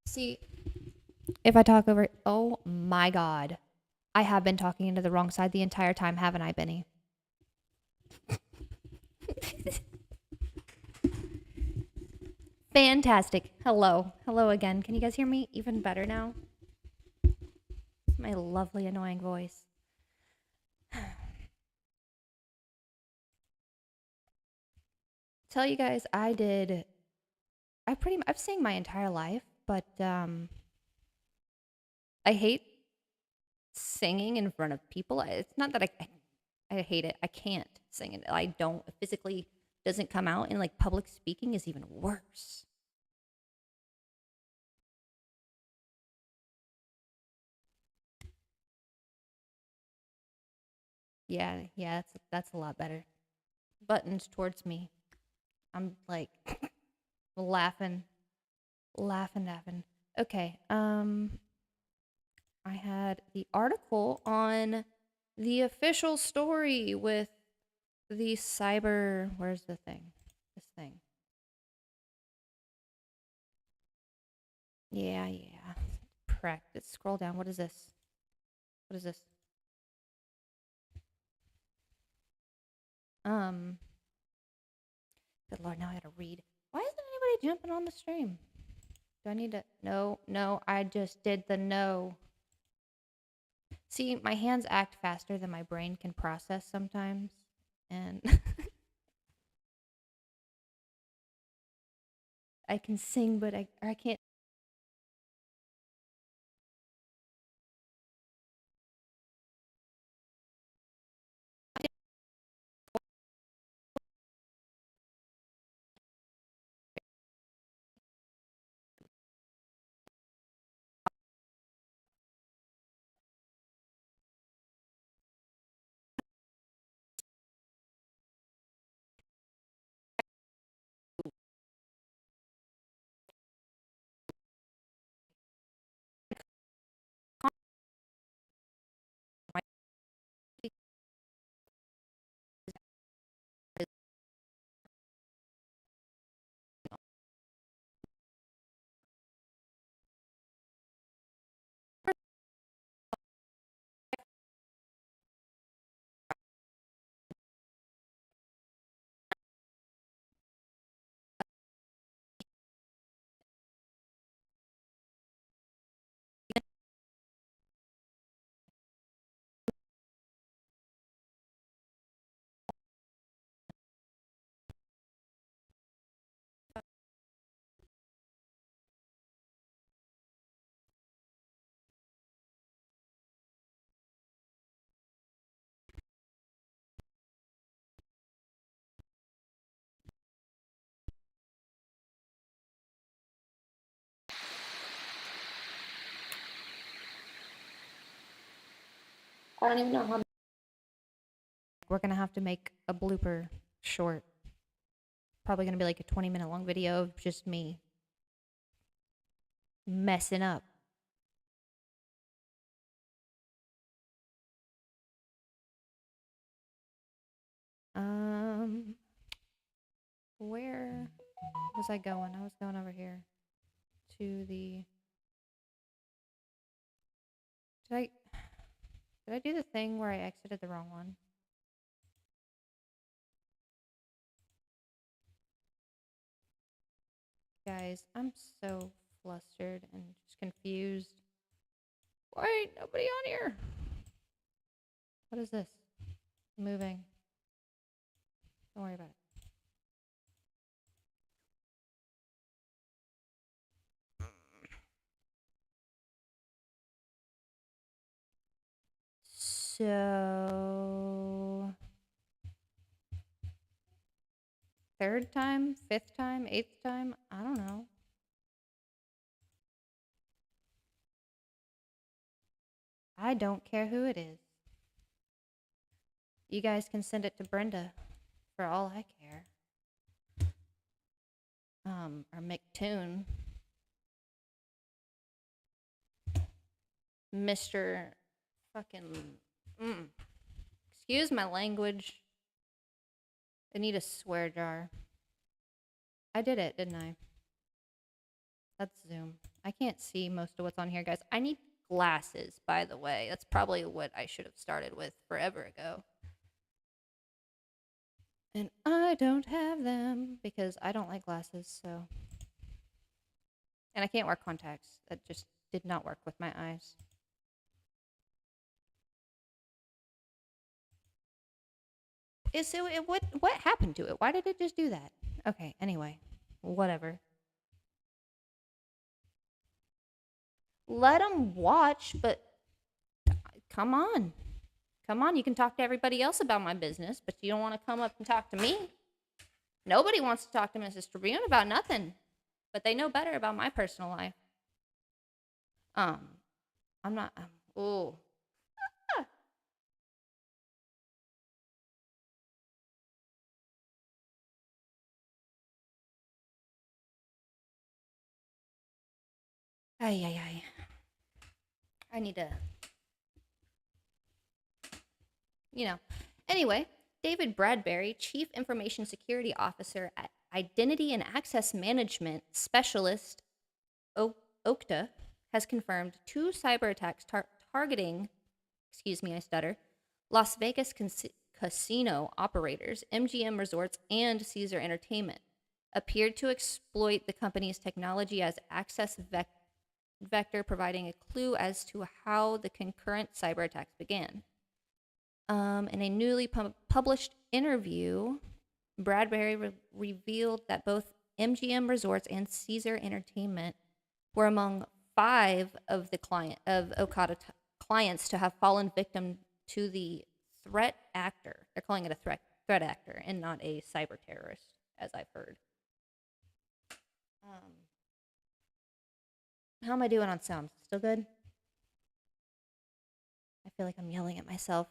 See, if I talk over, oh my God, I have been talking into the wrong side the entire time, haven't I, Benny? Fantastic. Hello again. Can you guys hear me even better now? My lovely annoying voice. Tell you guys, I've sang my entire life, but I hate singing in front of people. It's not that I hate it. I can't sing it. I don't, it physically doesn't come out, and like public speaking is even worse. Yeah, that's a lot better. Buttons towards me. I'm like laughing. Okay, I had the article on the official story with the cyber, where's the thing? This thing. Yeah. Practice. Scroll down. What is this? Good Lord, now I gotta read. Why isn't anybody jumping on the stream? Do I need to? No, I just did the no. See, my hands act faster than my brain can process sometimes. And I can sing, but I can't. I don't even know how. We're gonna have to make a blooper short. Probably gonna be like a 20-minute long video of just me messing up. Where was I going? I was going over here to the. Did I do the thing where I exited the wrong one? Guys, I'm so flustered and just confused. Why ain't nobody on here? What is this? Moving. Don't worry about it. So, third time, fifth time, eighth time? I don't know. I don't care who it is. You guys can send it to Brenda for all I care. Or McToon. Mr. fucking... Excuse my language. I need a swear jar. I did it, didn't I? Let's zoom. I can't see most of what's on here, guys. I need glasses, by the way. That's probably what I should have started with forever ago. And I don't have them because I don't like glasses, so. And I can't wear contacts. That just did not work with my eyes. What happened to it? Why did it just do that? Okay, anyway. Whatever. Let them watch, but come on. Come on, you can talk to everybody else about my business, but you don't want to come up and talk to me. Nobody wants to talk to Mrs. Tribune about nothing, but they know better about my personal life. I'm not, oh. Ay. I need to, Anyway, David Bradbury, Chief Information Security Officer at Identity and Access Management Specialist, OCTA, has confirmed 2 cyber attacks targeting, Las Vegas casino operators, MGM Resorts, and Caesar Entertainment, appeared to exploit the company's technology as access vector, providing a clue as to how the concurrent cyber attacks began. In a newly published interview, Bradbury revealed that both MGM Resorts and Caesar Entertainment were among 5 of the Okada clients to have fallen victim to the threat actor. They're calling it a threat actor and not a cyber terrorist, as I've heard. How am I doing on sound? Still good? I feel like I'm yelling at myself.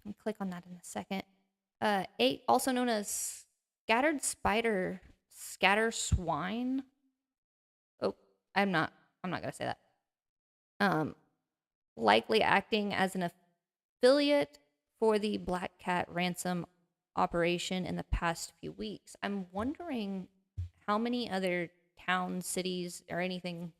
I'll click on that in a second. 8, also known as scatter swine. Oh, I'm not gonna say that. Likely acting as an affiliate for the Black Cat ransom operation in the past few weeks. I'm wondering how many other towns, cities, or anything,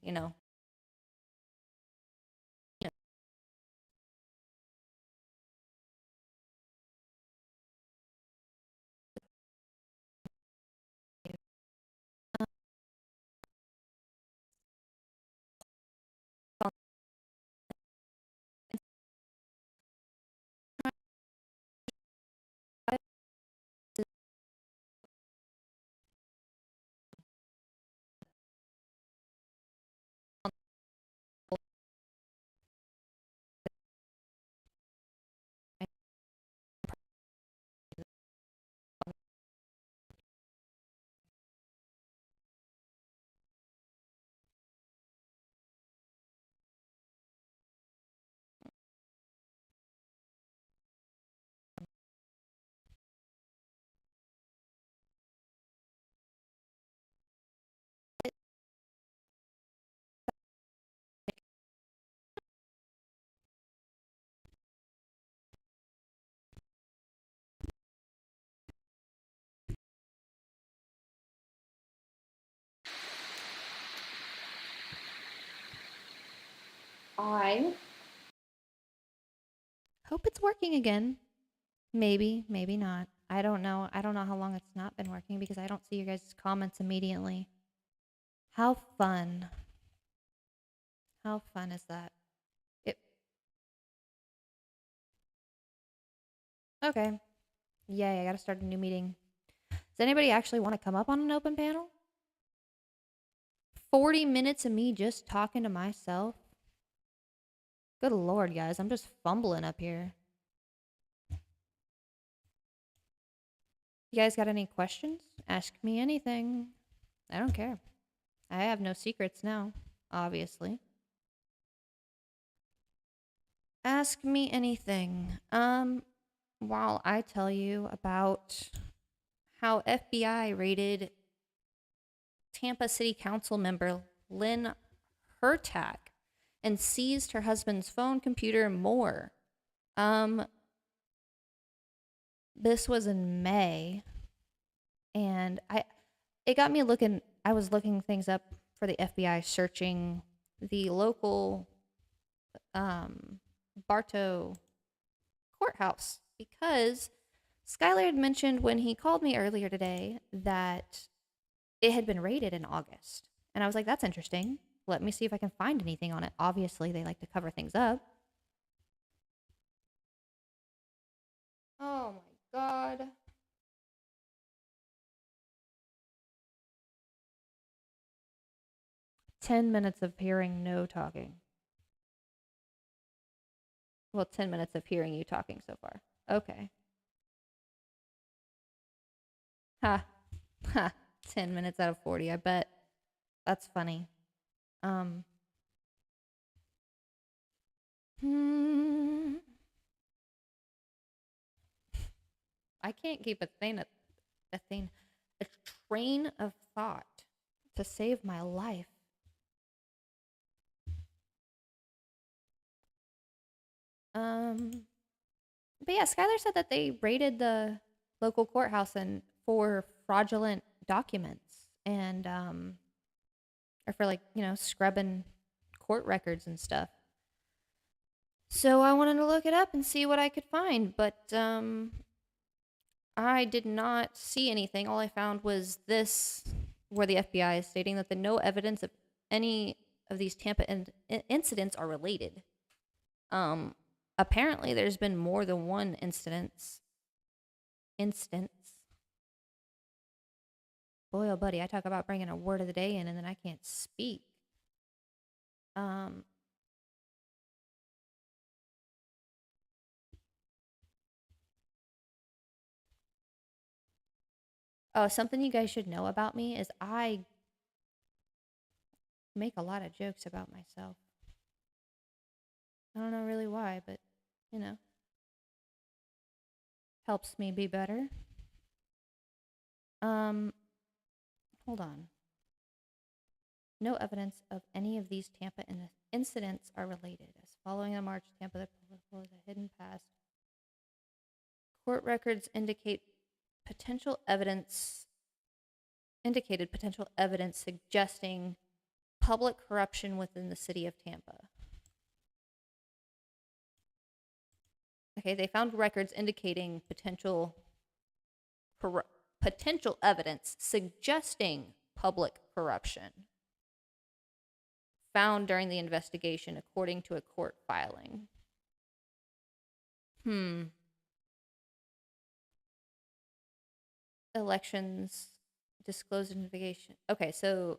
I hope it's working again. Maybe, maybe not. I don't know. I don't know how long it's not been working because I don't see your guys' comments immediately. How fun. How fun is that? Okay. Yay, I gotta start a new meeting. Does anybody actually want to come up on an open panel? 40 minutes of me just talking to myself? Good lord, guys. I'm just fumbling up here. You guys got any questions? Ask me anything. I don't care. I have no secrets now, obviously. Ask me anything. While I tell you about how FBI raided Tampa City Council member Lynn Hertag and seized her husband's phone, computer, and more. This was in May, and it got me looking. I was looking things up for the FBI, searching the local Bartow courthouse because Skyler had mentioned when he called me earlier today that it had been raided in August. And I was like, that's interesting. Let me see if I can find anything on it. Obviously, they like to cover things up. Oh my god. "10 minutes of hearing no talking." Well, 10 minutes of hearing you talking so far. Okay. Ha. Ha. 10 minutes out of 40, I bet. That's funny. I can't keep a train of thought to save my life. But yeah, Skyler said that they raided the local courthouse and for fraudulent documents and or for, like, you know, scrubbing court records and stuff. So I wanted to look it up and see what I could find, but I did not see anything. All I found was this, where the FBI is stating that no evidence of any of these Tampa incidents are related. Apparently there's been more than one instance. Boy, oh buddy, I talk about bringing a word of the day in and then I can't speak. Oh, something you guys should know about me is I make a lot of jokes about myself. I don't know really why, but, you know, helps me be better. Hold on. No evidence of any of these Tampa incidents are related. As following a march, Tampa, the political is a hidden past. Court records indicated potential evidence suggesting public corruption within the city of Tampa. Okay, they found records indicating potential evidence suggesting public corruption found during the investigation, according to a court filing. Elections disclosed investigation. Okay, so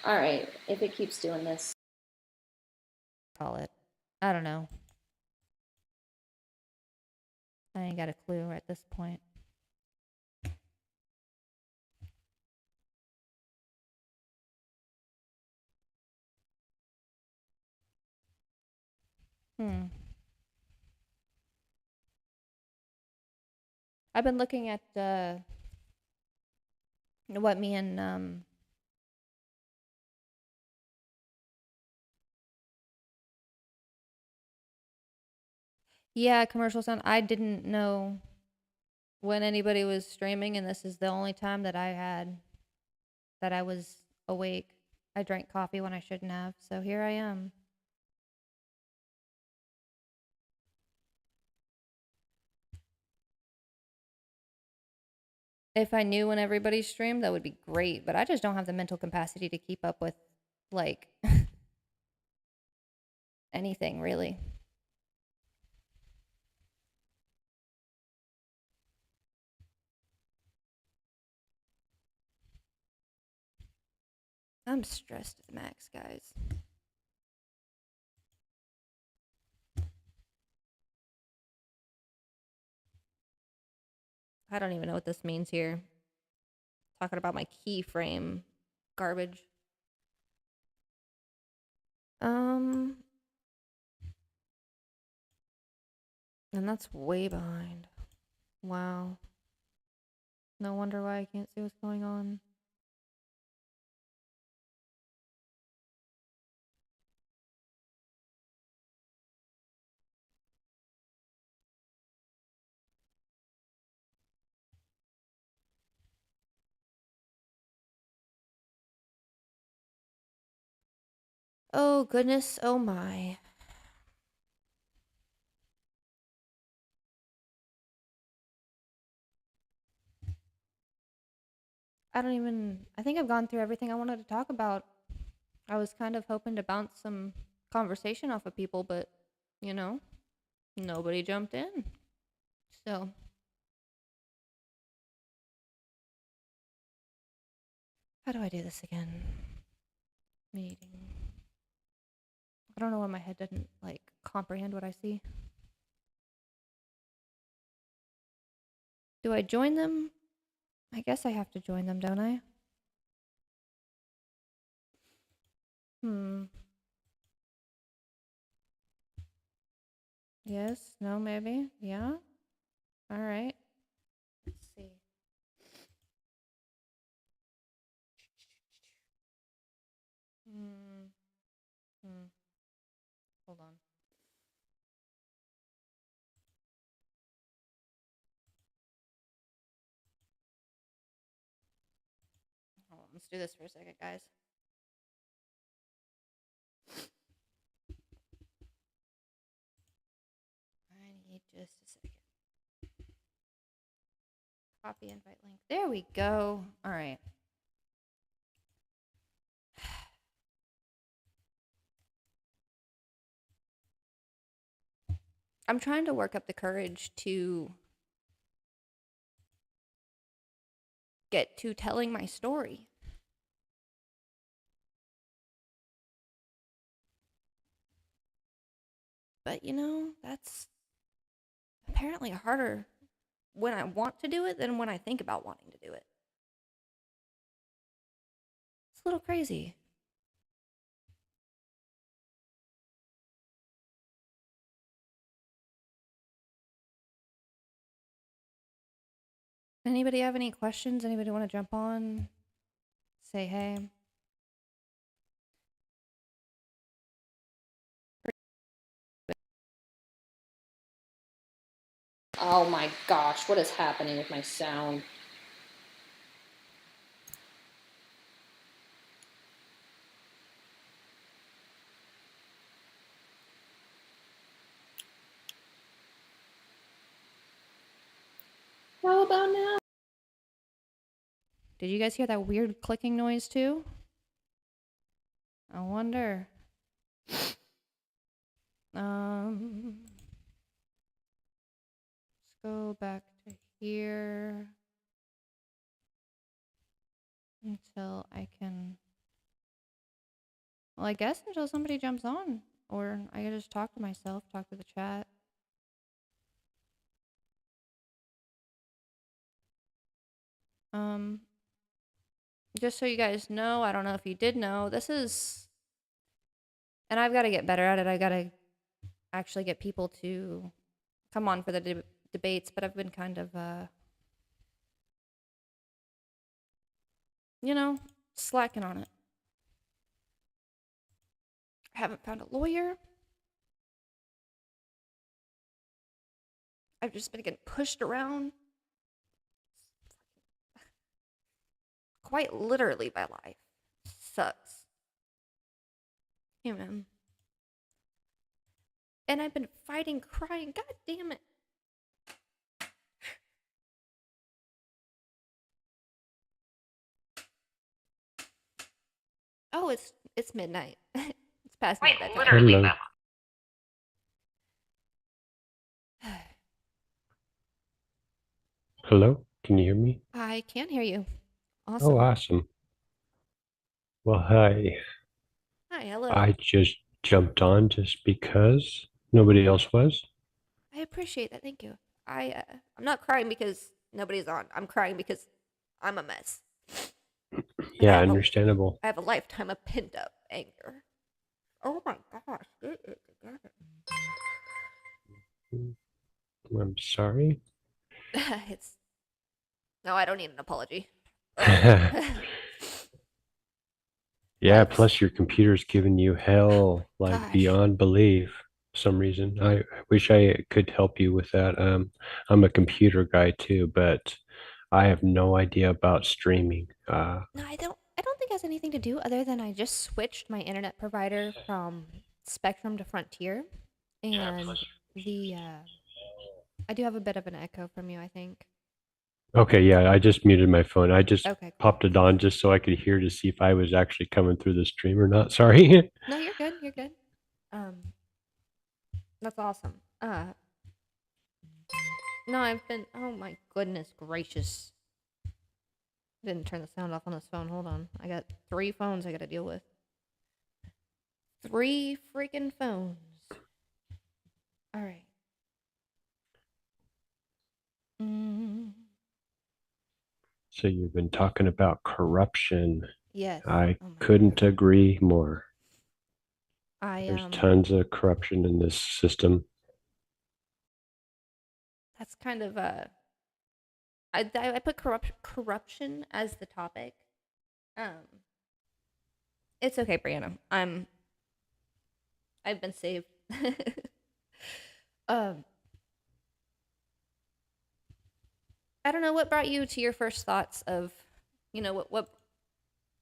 Alright, if it keeps doing this. Call it. I don't know. I ain't got a clue at this point. I've been looking at what me and yeah, commercial sound. I didn't know when anybody was streaming, and this is the only time that I was awake. I drank coffee when I shouldn't have, so here I am. If I knew when everybody streamed, that would be great, but I just don't have the mental capacity to keep up with, like, anything, really. I'm stressed to the max, guys. I don't even know what this means here. Talking about my keyframe garbage. And that's way behind. Wow. No wonder why I can't see what's going on. Oh, goodness. Oh, my. I think I've gone through everything I wanted to talk about. I was kind of hoping to bounce some conversation off of people, but, you know, nobody jumped in. So, how do I do this again? Meeting. I don't know why my head didn't, like, comprehend what I see. Do I join them? I guess I have to join them, don't I? Yes, no, maybe. Yeah. All right. Let's see. Hold on. Hold on. Let's do this for a second, guys. I need just a second. Copy invite link. There we go. All right. I'm trying to work up the courage to get to telling my story. But, you know, that's apparently harder when I want to do it than when I think about wanting to do it. It's a little crazy. Anybody have any questions? Anybody want to jump on? Say hey. Oh my gosh, what is happening with my sound? How about now? Did you guys hear that weird clicking noise too? I wonder. Let's go back to here until I can Well, I guess until somebody jumps on. Or I can just talk to myself, talk to the chat. Just so you guys know, I don't know if you did know, this is... And I've got to get better at it. I got to actually get people to come on for the debates, but I've been kind of, you know, slacking on it. I haven't found a lawyer. I've just been getting pushed around. Quite literally by life. Sucks. Hey, man. And I've been fighting, crying. God damn it. Oh, it's midnight. It's past my bedtime. Hello. Hello? Can you hear me? I can hear you. Awesome. Oh, awesome. Well, hi. Hi, hello. I just jumped on just because nobody else was. I appreciate that. Thank you. I'm not crying because nobody's on. I'm crying because I'm a mess. Yeah, understandable. I have a lifetime of pent up anger. Oh my gosh. Get it together. I'm sorry. No, I don't need an apology. Yeah, plus your computer's giving you hell like Gosh. beyond belief for some reason. I wish I could help you with that. I'm a computer guy too, but I have no idea about streaming. No, I don't think it has anything to do other than I just switched my internet provider from Spectrum to Frontier. And I do have a bit of an echo from you, I think. Okay, yeah, I just muted my phone. I just Okay, cool. popped it on just so I could hear to see if I was actually coming through the stream or not. Sorry. No, you're good. You're good. That's awesome. No, I've been. Oh my goodness gracious! Didn't turn the sound off on this phone. Hold on. I got 3 phones I got to deal with. 3 freaking phones. All right. So you've been talking about corruption. Yes. I couldn't agree more. There's tons of corruption in this system. That's kind of I put corruption as the topic. It's okay, Brianna. I've been saved. I don't know what brought you to your first thoughts of, what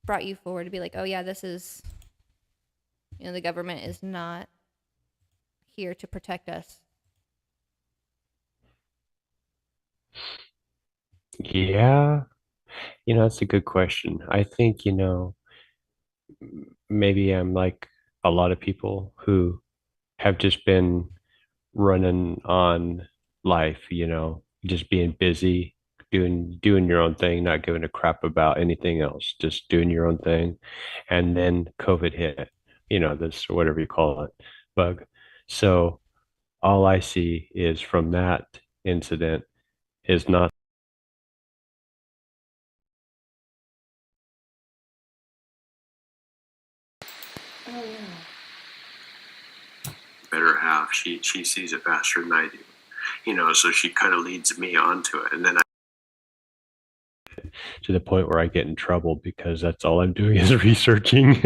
brought you forward to be like, oh yeah, this is, the government is not here to protect us. Yeah, that's a good question. I think, maybe I'm like a lot of people who have just been running on life, just being busy, doing your own thing, not giving a crap about anything else, just doing your own thing. And then COVID hit, this, whatever you call it, bug. So all I see is from that incident is not better half. She sees it faster than I do, so she kind of leads me onto it, and then to the point where I get in trouble because that's all I'm doing is researching.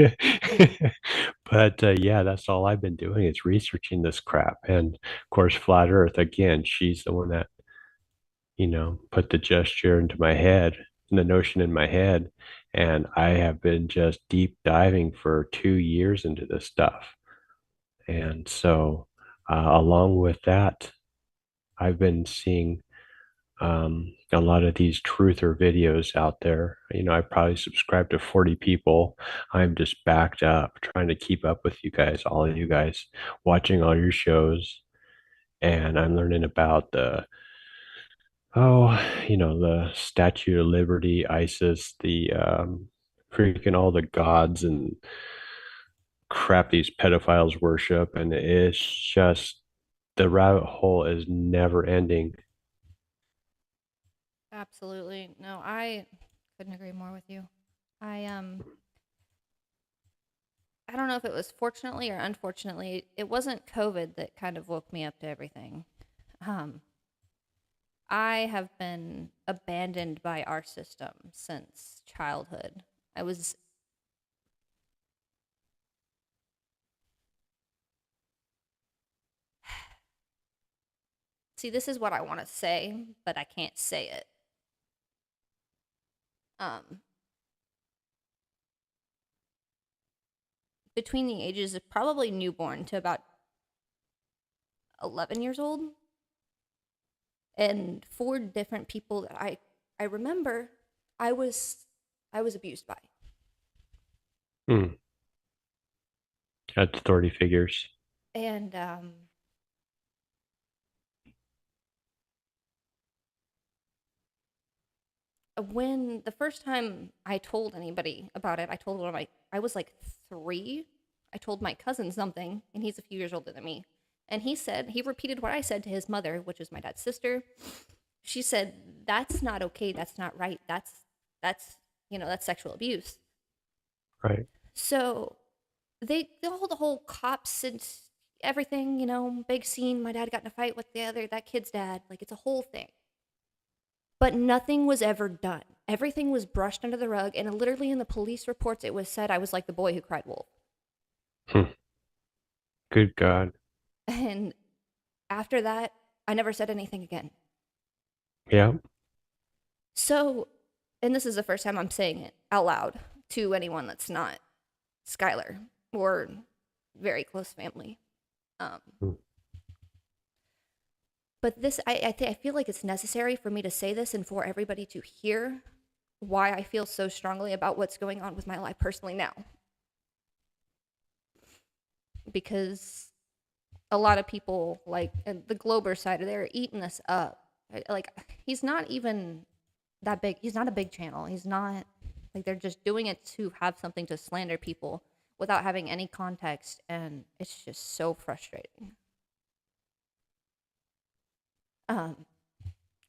But yeah, that's all I've been doing is researching this crap. And of course, Flat Earth, again, she's the one that, put the gesture into my head, the notion in my head. And I have been just deep diving for 2 years into this stuff. And so, along with that, I've been seeing a lot of these truther videos out there. I probably subscribe to 40 people. I'm just backed up trying to keep up with you guys, all of you guys, watching all your shows. And I'm learning about the Statue of Liberty, ISIS, the freaking all the gods and crap these pedophiles worship, and it's just the rabbit hole is never ending. Absolutely. No, I couldn't agree more with you. I don't know if it was fortunately or unfortunately, it wasn't COVID that kind of woke me up to everything. I have been abandoned by our system since childhood. See, this is what I want to say, but I can't say it. Between the ages of probably newborn to about 11 years old, and 4 different people that I remember I was abused by. That's authority figures. And when the first time I told anybody about it, I was like 3. I told my cousin something, and he's a few years older than me. And he repeated what I said to his mother, which is my dad's sister. She said, "That's not okay. That's not right. That's sexual abuse." Right. So the whole cops and everything, big scene. My dad got in a fight with that kid's dad. Like, it's a whole thing. But nothing was ever done. Everything was brushed under the rug, and literally in the police reports, it was said I was like the boy who cried wolf. Good God. And after that, I never said anything again. Yeah. So, and this is the first time I'm saying it out loud to anyone that's not Skyler or very close family. But this, I feel like it's necessary for me to say this and for everybody to hear why I feel so strongly about what's going on with my life personally now. Because a lot of people, like the Glober side, they're eating this up. Like, he's not even that big. He's not a big channel. He's not, like, they're just doing it to have something to slander people without having any context, and it's just so frustrating. And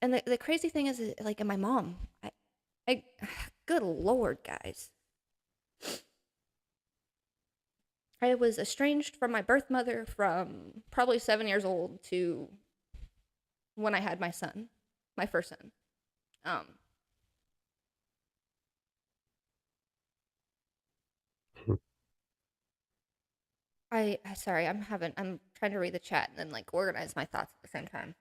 the crazy thing is, like, and my mom, I good Lord, guys. I was estranged from my birth mother from probably 7 years old to when I had my son, my first son. Sorry, I'm trying to read the chat and then, like, organize my thoughts at the same time.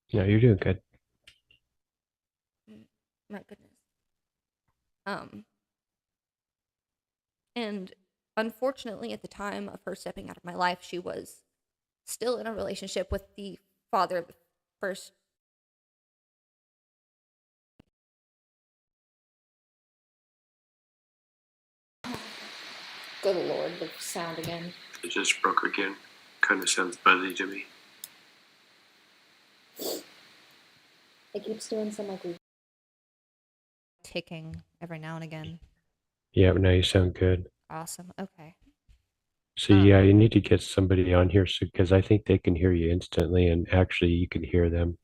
Yeah, you're doing good. My goodness. And unfortunately, at the time of her stepping out of my life, she was still in a relationship with the father of the first. Good Lord, the sound again. It just broke again. Kind of sounds buzzy to me. It keeps doing some, like, ticking every now and again. Yeah, but now you sound good. Awesome. Okay. So yeah, you need to get somebody on here because I think they can hear you instantly, and actually you can hear them.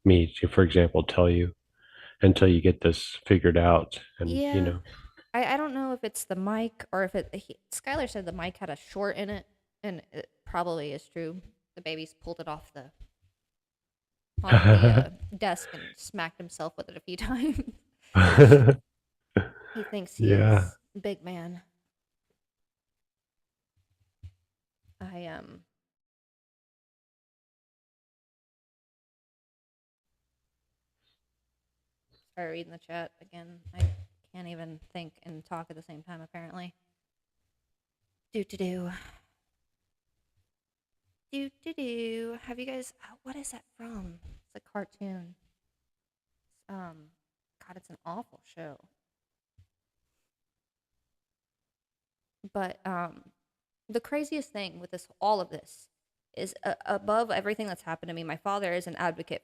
Me, for example, tell you until you get this figured out, and Yeah. I don't know if it's the mic or if Skyler said the mic had a short in it, and it probably is true. The baby's pulled it off the desk and smacked himself with it a few times. He thinks he is big man. Sorry, reading the chat again. I can't even think and talk at the same time, apparently. Do. Have you guys... what is that from? It's a cartoon. God, it's an awful show. But the craziest thing with all of this is above everything that's happened to me, my father is an advocate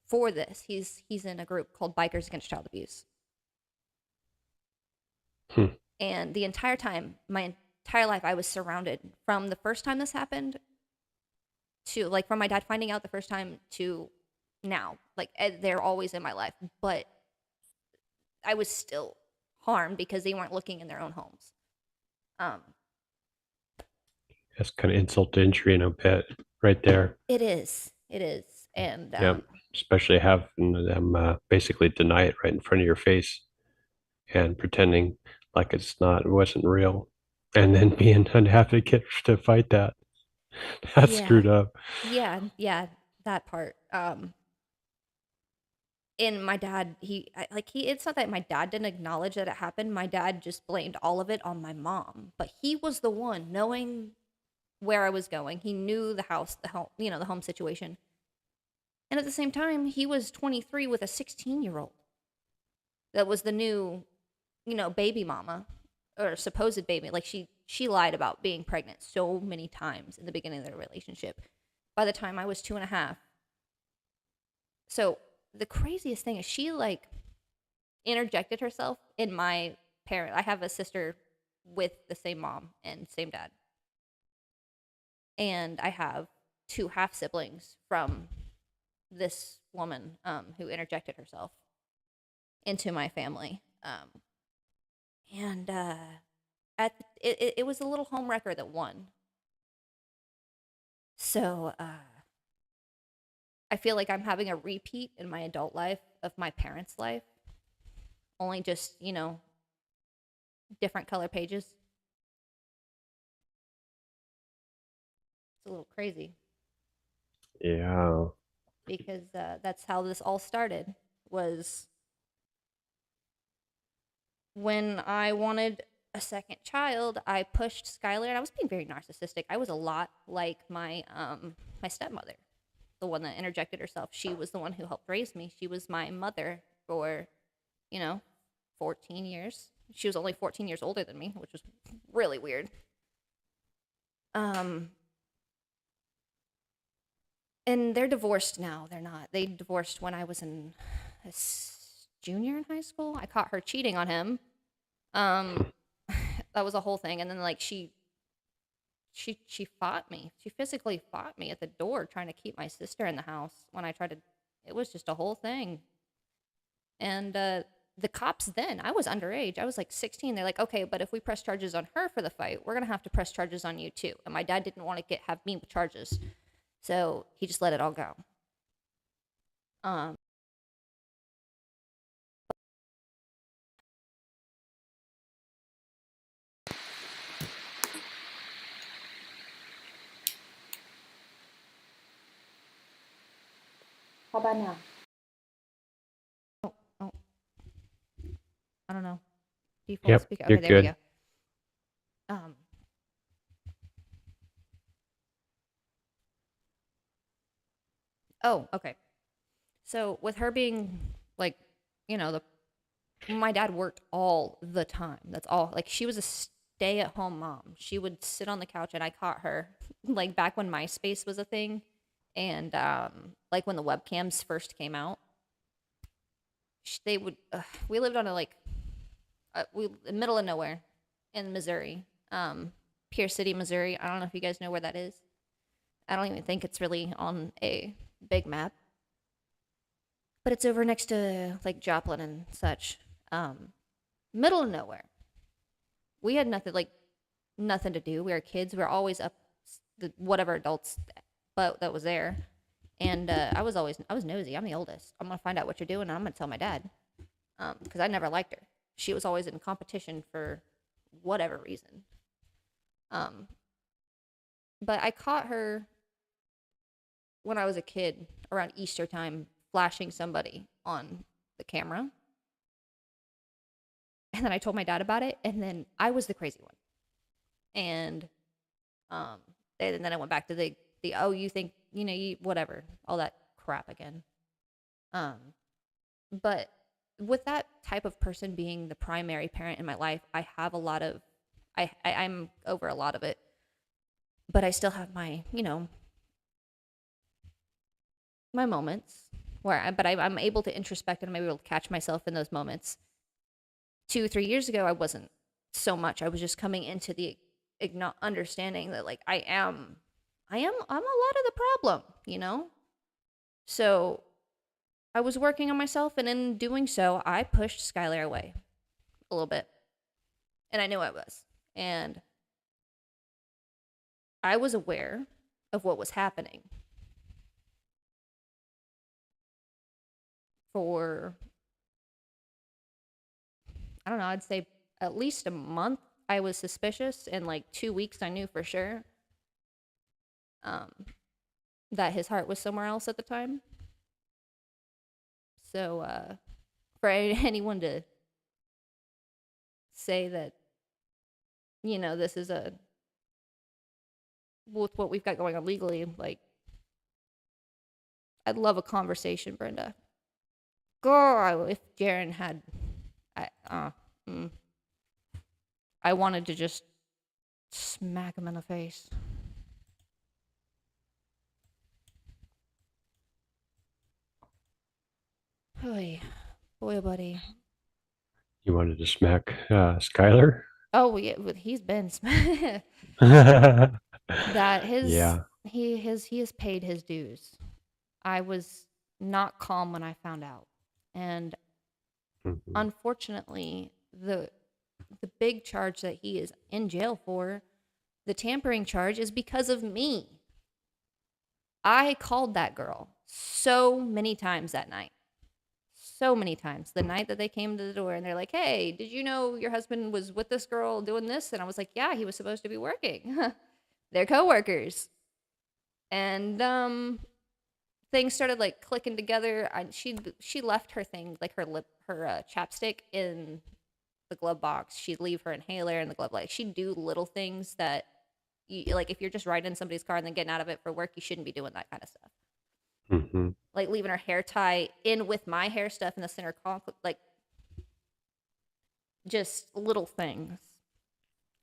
for this. He's in a group called Bikers Against Child Abuse. And the entire time, my entire life, I was surrounded from the first time this happened to, like, from my dad finding out the first time to now. Like, they're always in my life. But I was still harmed because they weren't looking in their own homes. That's kind of insult to injury in a bit right there. It is. It is. And Yeah, especially having them basically deny it right in front of your face and pretending like it wasn't real, and then being having to get to fight that. That's screwed up. Yeah, that part. And my dad, it's not that my dad didn't acknowledge that it happened. My dad just blamed all of it on my mom. But he was the one knowing where I was going. He knew the house, the home, the home situation. And at the same time, he was 23 with a 16-year-old. That was the new, baby mama, or supposed baby. Like, she lied about being pregnant so many times in the beginning of their relationship. By the time I was 2.5. So the craziest thing is she, like, interjected herself in my parent. I have a sister with the same mom and same dad. And I have 2 half siblings from this woman who interjected herself into my family. It was a little home wrecker that won. So I feel like I'm having a repeat in my adult life of my parents' life. Only just, different color pages. It's a little crazy. Yeah. Because that's how this all started, was when I wanted a second child, I pushed Skyler, and I was being very narcissistic. I was a lot like my my stepmother, the one that interjected herself. She was the one who helped raise me. She was my mother for, 14 years. She was only 14 years older than me, which was really weird. And they're divorced now. They're not. They divorced when I was in a junior in high school. I caught her cheating on him. That was a whole thing. And then, like, she fought me. She physically fought me at the door trying to keep my sister in the house when I tried to. It was just a whole thing. And the cops then, I was underage. I was like 16. They're like, okay, but if we press charges on her for the fight, we're going to have to press charges on you too. And my dad didn't want to have me with charges. So he just let it all go. How about now? Oh. I don't know. Default Yep, speaker. you're Okay, there we good. go. Oh, okay. So with her being, like, my dad worked all the time. That's all. Like, she was a stay-at-home mom. She would sit on the couch, and I caught her, like, back when MySpace was a thing, and like when the webcams first came out. They would. We lived on a middle of nowhere in Missouri, Pierce City, Missouri. I don't know if you guys know where that is. I don't even think it's really on a big map, but it's over next to, like, Joplin and such. Middle of nowhere. We had nothing to do. We were kids. We were always up whatever adults but that was there. And I was nosy. I'm the oldest. I'm gonna find out what you're doing, and I'm gonna tell my dad, because I never liked her. She was always in competition for whatever reason. But I caught her when I was a kid around Easter time, flashing somebody on the camera. And then I told my dad about it, and then I was the crazy one. And then I went back to the oh, you think, you whatever, all that crap again. But with that type of person being the primary parent in my life, I have a lot of, I'm over a lot of it. But I still have my, my moments where I'm able to introspect, and I'm able to catch myself in those moments. 2-3 years ago, I wasn't so much. I was just coming into the understanding that like I'm a lot of the problem, you know? So I was working on myself, and in doing so, I pushed Skyler away a little bit. And I knew I was. And I was aware of what was happening for, I don't know, I'd say at least a month. I was suspicious, and like 2 weeks I knew for sure that his heart was somewhere else at the time. So for anyone to say that, you know, this is with what we've got going on legally, like, I'd love a conversation, Brenda. Girl, if Jaren had, I wanted to just smack him in the face. Boy, buddy. You wanted to smack Skyler? Oh yeah, but he's been that his Yeah. he has paid his dues. I was not calm when I found out, and unfortunately, the big charge that he is in jail for, the tampering charge, is because of me. I called that girl so many times that night. So many times. The night that they came to the door and they're like, hey, did you know your husband was with this girl doing this? And I was like, yeah, he was supposed to be working. They're coworkers. And things started like clicking together. She left her thing, like her chapstick in the glove box. She'd leave her inhaler in the glove. Like, she'd do little things that, like, if you're just riding in somebody's car and then getting out of it for work, you shouldn't be doing that kind of stuff. Like leaving her hair tie in with my hair stuff in the center console, like just little things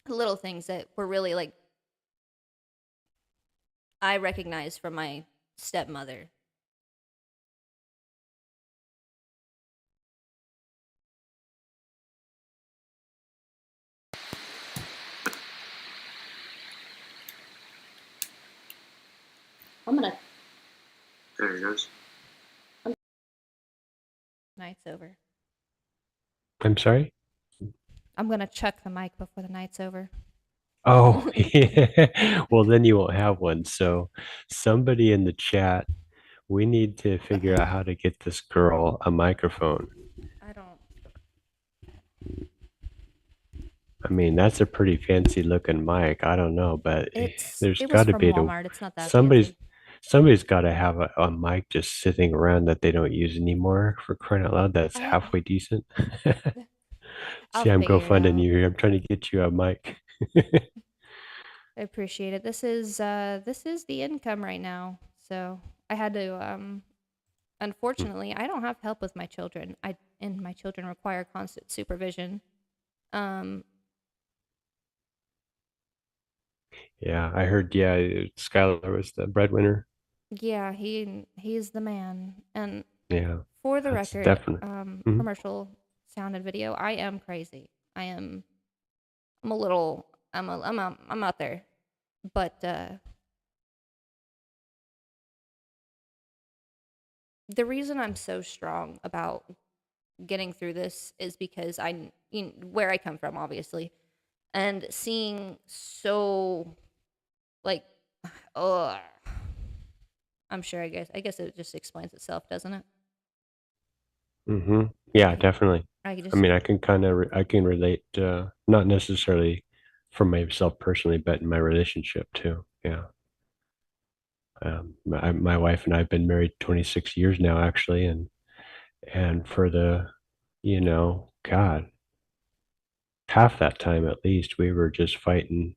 that were really like I recognized from my stepmother. There he goes. Night's over. I'm sorry? I'm gonna chuck the mic before the night's over. Oh, yeah. Well, then you won't have one. So somebody in the chat, we need to figure out how to get this girl a microphone. I mean, that's a pretty fancy looking mic. I don't know, but there's got to be Walmart. It's not that somebody's got to have a mic just sitting around that they don't use anymore, for crying out loud. That's halfway decent. See, I'm GoFunding you here. I'm trying to get you a mic. I appreciate it. This is the income right now. So I had to unfortunately, I don't have help with my children. And my children require constant supervision. Yeah, I heard. Yeah, Skyler was the breadwinner. Yeah, he's the man. And yeah, for the record, definitely. Commercial sound and video, I am crazy. I'm out there. But the reason I'm so strong about getting through this is because where I come from, obviously, and seeing so, like, I'm sure. I guess it just explains itself, doesn't it? Yeah, definitely. I mean, I can relate, not necessarily for myself personally, but in my relationship too. Yeah. My wife and I have been married 26 years now, actually, and for the, God, half that time at least, we were just fighting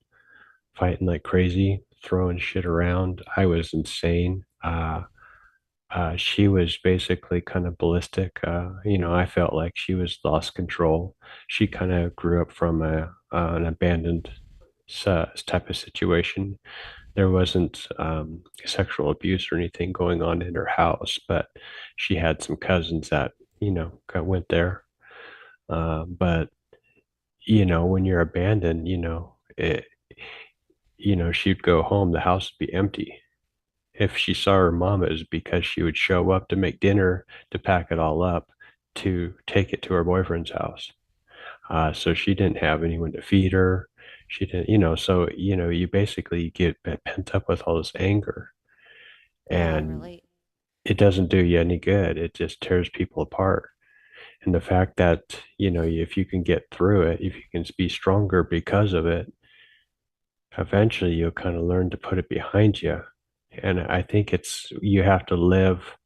like crazy, throwing shit around. I was insane. She was basically kind of ballistic. I felt like she was lost control. She kind of grew up from an abandoned type of situation. There wasn't sexual abuse or anything going on in her house, but she had some cousins that, went there. But when you're abandoned, she'd go home, the house would be empty. If she saw her mom, it was because she would show up to make dinner, to pack it all up, to take it to her boyfriend's house. So she didn't have anyone to feed her. She didn't, so, you basically get pent up with all this anger, Yeah, I and relate. it doesn't do you any good. It just tears people apart. And the fact that, if you can get through it, if you can be stronger because of it, eventually you'll kind of learn to put it behind you. And I think you have to live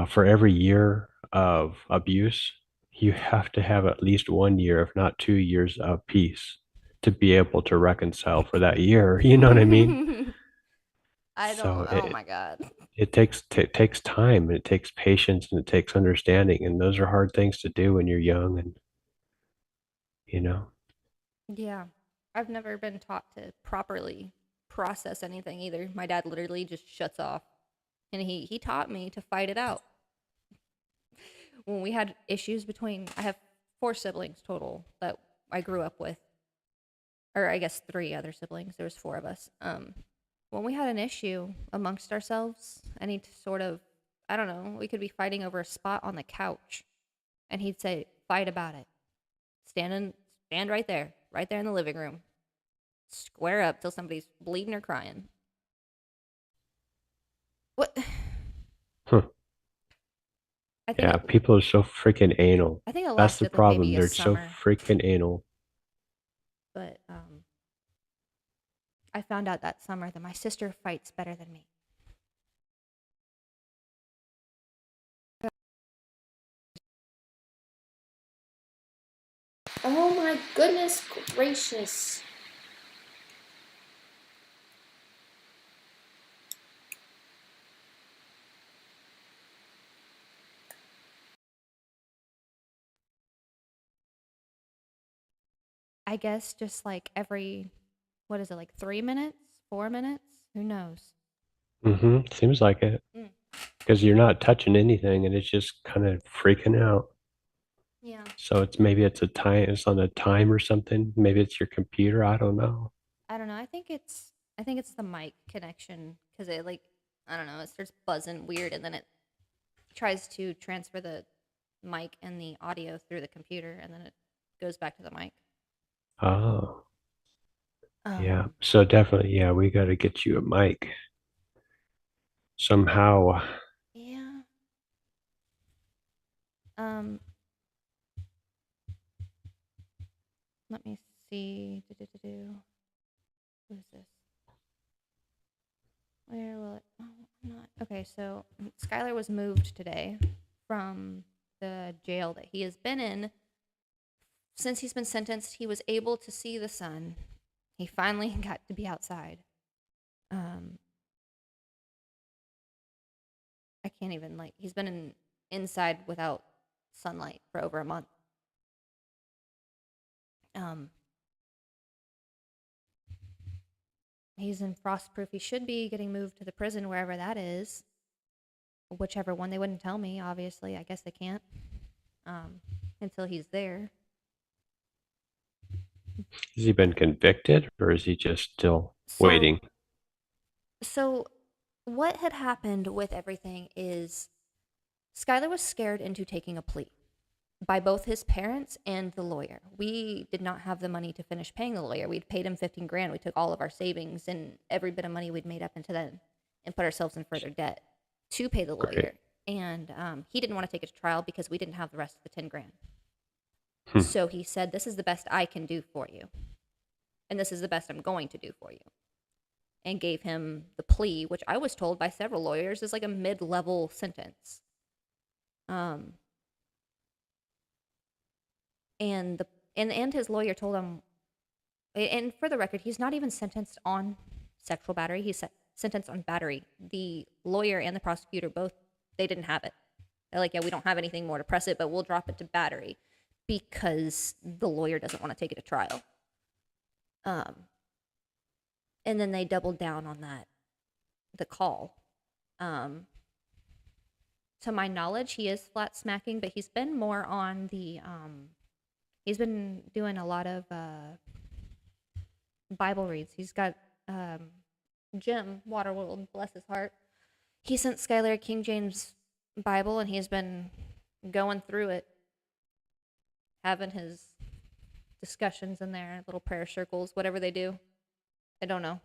for every year of abuse, you have to have at least 1 year, if not 2 years of peace to be able to reconcile for that year. You know what I mean? I So don't. Oh my god. it takes time, and it takes patience, and it takes understanding. And those are hard things to do when you're young, and you know. Yeah. I've never been taught to properly process anything either. My dad literally just shuts off. And he taught me to fight it out. When we had issues between, I have 4 siblings total that I grew up with. Or I guess 3 other siblings. There was 4 of us. When we had an issue amongst ourselves, any sort of, I don't know, we could be fighting over a spot on the couch. And he'd say, fight about it. Stand right there in the living room. Square up till somebody's bleeding or crying. What? Huh. I think Yeah, people are so freaking anal. I think it That's the lasted like problem. maybe a They're so summer, freaking anal. but I found out that summer that my sister fights better than me. Oh my goodness gracious. I guess just like every, what is it, like 3 minutes, 4 minutes? Who knows? Mm-hmm. Seems like it. Mm. Because you're not touching anything, and it's just kind of freaking out. Yeah. So maybe it's a time, it's on a time or something. Maybe it's your computer. I don't know. I don't know. I think it's the mic connection because it like, I don't know, it starts buzzing weird and then it tries to transfer the mic and the audio through the computer and then it goes back to the mic. Oh, yeah. So definitely, yeah, we got to get you a mic somehow. Yeah. Let me see. Who is this? Where will it? Oh, not okay. So Skyler was moved today from the jail that he has been in since he's been sentenced. He was able to see the sun. He finally got to be outside. I can't even like. He's been inside without sunlight for over a month. He's in frostproof. He should be getting moved to the prison wherever that is. Whichever one. They wouldn't tell me, obviously. I guess they can't. Until he's there. Has he been convicted, or is he just still waiting? So what had happened with everything is Skyler was scared into taking a plea by both his parents and the lawyer. We did not have the money to finish paying the lawyer. We'd paid him $15,000. We took all of our savings and every bit of money we'd made up into then and put ourselves in further debt to pay the lawyer. And he didn't want to take it to trial because we didn't have the rest of the $10,000. So he said, this is the best I can do for you. And this is the best I'm going to do for you. And gave him the plea, which I was told by several lawyers is like a mid-level sentence. And his lawyer told him, and for the record, he's not even sentenced on sexual battery. He's sentenced on battery. The lawyer and the prosecutor both, they didn't have it. They're like, yeah, we don't have anything more to press it, but we'll drop it to battery because the lawyer doesn't want to take it to trial. And then they doubled down on that, the call. To my knowledge, he is flat smacking, but he's been more on the He's been doing a lot of Bible reads. He's got Jim Waterworld, bless his heart. He sent Skyler a King James Bible, and he's been going through it, having his discussions in there, little prayer circles, whatever they do. I don't know.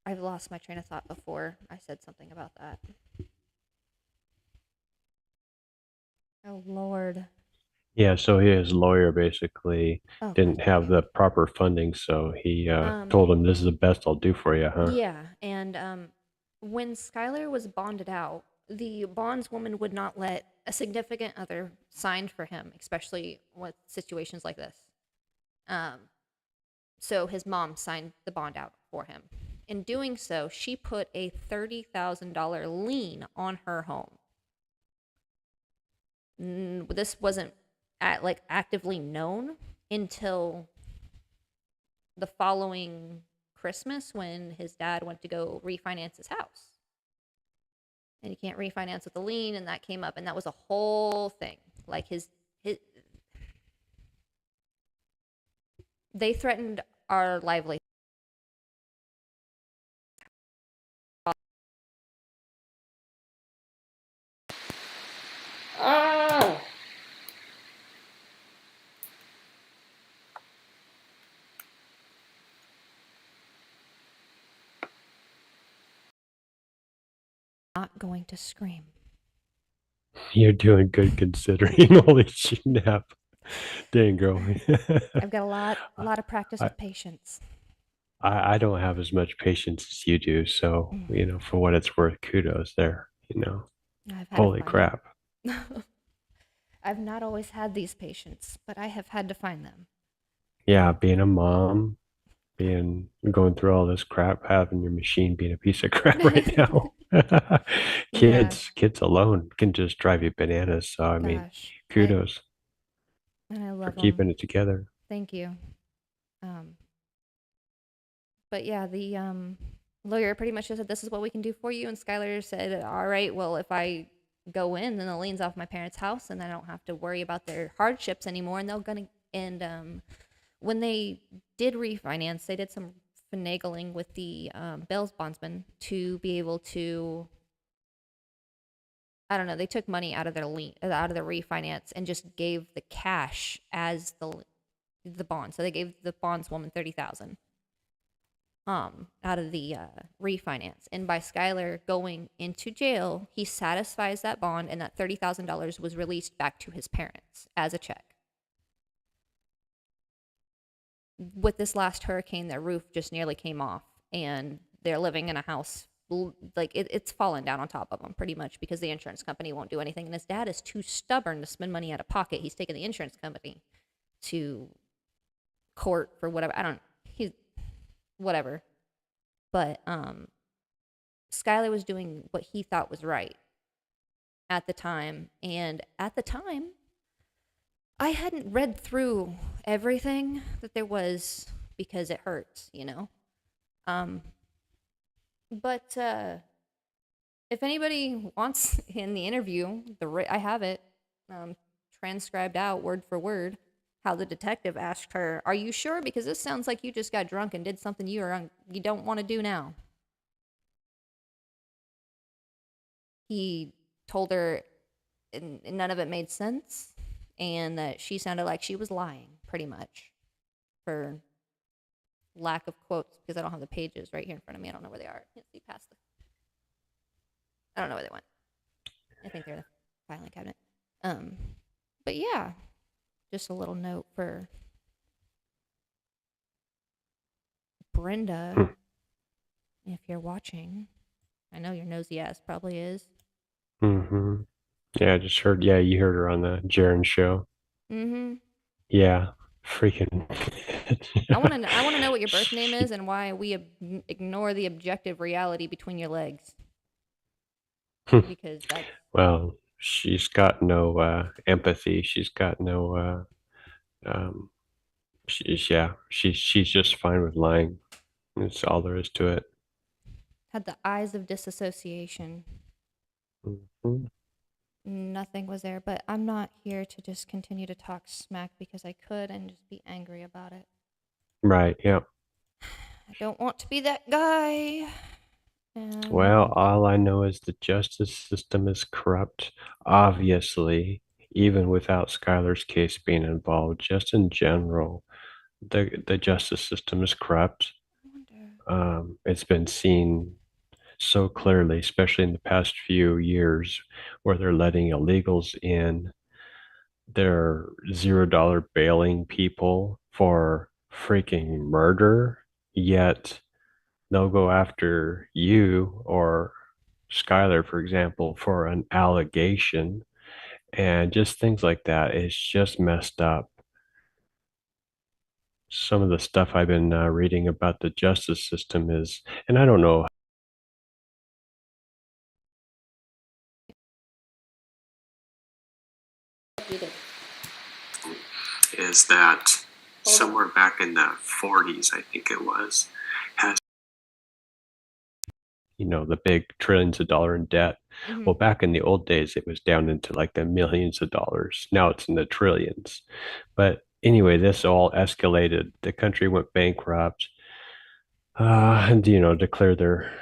I've lost my train of thought before I said something about that. Oh, Lord. Yeah, so his lawyer basically Oh, didn't have the proper funding, so he told him, "This is the best I'll do for you, huh?" Yeah, and when Skyler was bonded out, the bondswoman would not let a significant other sign for him, especially with situations like this. So his mom signed the bond out for him. In doing so, she put a $30,000 lien on her home. This wasn't actively known until the following Christmas when his dad went to go refinance his house. And he can't refinance with the lien, and that came up, and that was a whole thing. Like they threatened our livelihood. Ah! Not going to scream. You're doing good considering. Holy snap. Dang, girl. I've got a lot of practice with patience. I don't have as much patience as you do, so, for what it's worth, kudos there, Holy crap. I've not always had these patience, but I have had to find them. Yeah, being a mom, going through all this crap, having your machine being a piece of crap right now. Kids alone can just drive you bananas. So I mean, kudos. And I love for keeping it together. Thank you. But yeah, the lawyer pretty much just said, "This is what we can do for you." And Skyler said, "All right, well, if I go in, then the lien's off my parents' house, and I don't have to worry about their hardships anymore." And when they did refinance, they did some finagling with the bail bondsman to be able to, I don't know, they took money out of their out of the refinance and just gave the cash as the bond. So they gave the bondswoman $30,000 out of the refinance. And by Skyler going into jail, he satisfies that bond, and that $30,000 was released back to his parents as a check. With this last hurricane, their roof just nearly came off, and they're living in a house like it's fallen down on top of them pretty much because the insurance company won't do anything, and his dad is too stubborn to spend money out of pocket. He's taken the insurance company to court for whatever. Whatever. But Skyler was doing what he thought was right at the time, and at the time I hadn't read through everything that there was because it hurts, But if anybody wants in the interview, I have it transcribed out word for word, how the detective asked her, "Are you sure? Because this sounds like you just got drunk and did something you don't want to do now." He told her and none of it made sense, and that she sounded like she was lying, pretty much, for lack of quotes, because I don't have the pages right here in front of me. I don't know where they are. I can't see past I don't know where they went. I think they're the filing cabinet. But yeah, just a little note for Brenda, if you're watching. I know your nosy ass probably is. Mm-hmm. Yeah, I just heard. Yeah, you heard her on the Jaron show. Mm-hmm. Yeah, freaking. I want to know what your birth name is and why we ignore the objective reality between your legs. Because that's... Well, she's got no empathy. She's got no. She's just fine with lying. That's all there is to it. had the eyes of disassociation. Mhm. Nothing was there, but I'm not here to just continue to talk smack because I could and just be angry about it. Right, yeah. I don't want to be that guy. And Well, all I know is the justice system is corrupt, obviously, even without Skyler's case being involved, just in general. The justice system is corrupt. It's been seen so clearly, especially in the past few years, where they're letting illegals in. They're $0 bailing people for freaking murder, yet they'll go after you or Skyler, for example, for an allegation, and just things like that. It's just messed up. Some of the stuff I've been reading about the justice system is, and I don't know. Is that somewhere back in the 40s, I think it was, has The big trillions of dollars in debt. Well, back in the old days, it was down into like the millions of dollars. Now it's in the trillions. But anyway, this all escalated. The country went bankrupt, and declared their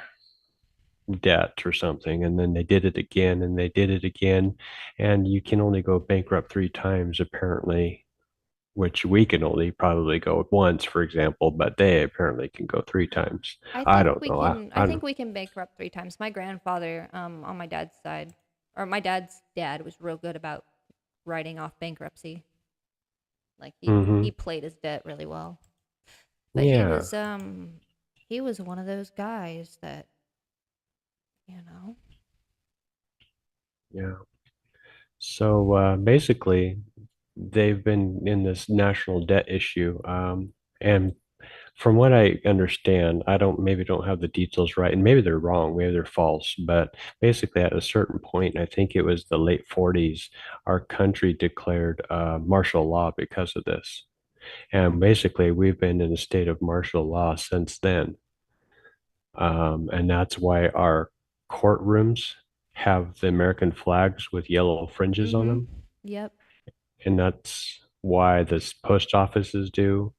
debt or something, and then they did it again, and they did it again, and you can only go bankrupt 3 times apparently, which we can only probably go once, for example, but they apparently can go 3 times. I don't know. I think we can bankrupt 3 times. My grandfather, on my dad's side, or my dad's dad, was real good about writing off bankruptcy. Like he played his debt really well. But Yeah. he was one of those guys that, Yeah. So basically, they've been in this national debt issue, and from what I understand, I maybe don't have the details right, and maybe they're wrong, maybe they're false, but basically at a certain point, I think it was the late 40s, our country declared martial law because of this. And basically, we've been in a state of martial law since then. And that's why our courtrooms have the American flags with yellow fringes on them. Yep. And that's why this post offices do.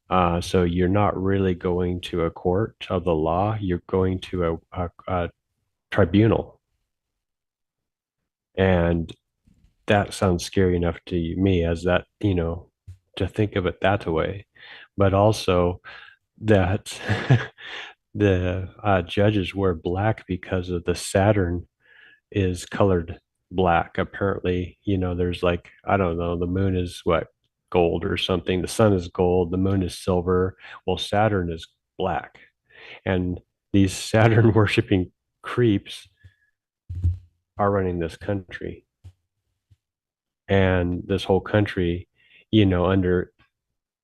So you're not really going to a court of the law, you're going to a tribunal. And that sounds scary enough to me as that, to think of it that way. But also that the judges wear black because of the Saturn is colored black. Apparently, there's like, I don't know, the moon is what, gold or something. The sun is gold, the moon is silver. Well, Saturn is black. And these Saturn worshiping creeps are running this country. And this whole country, under,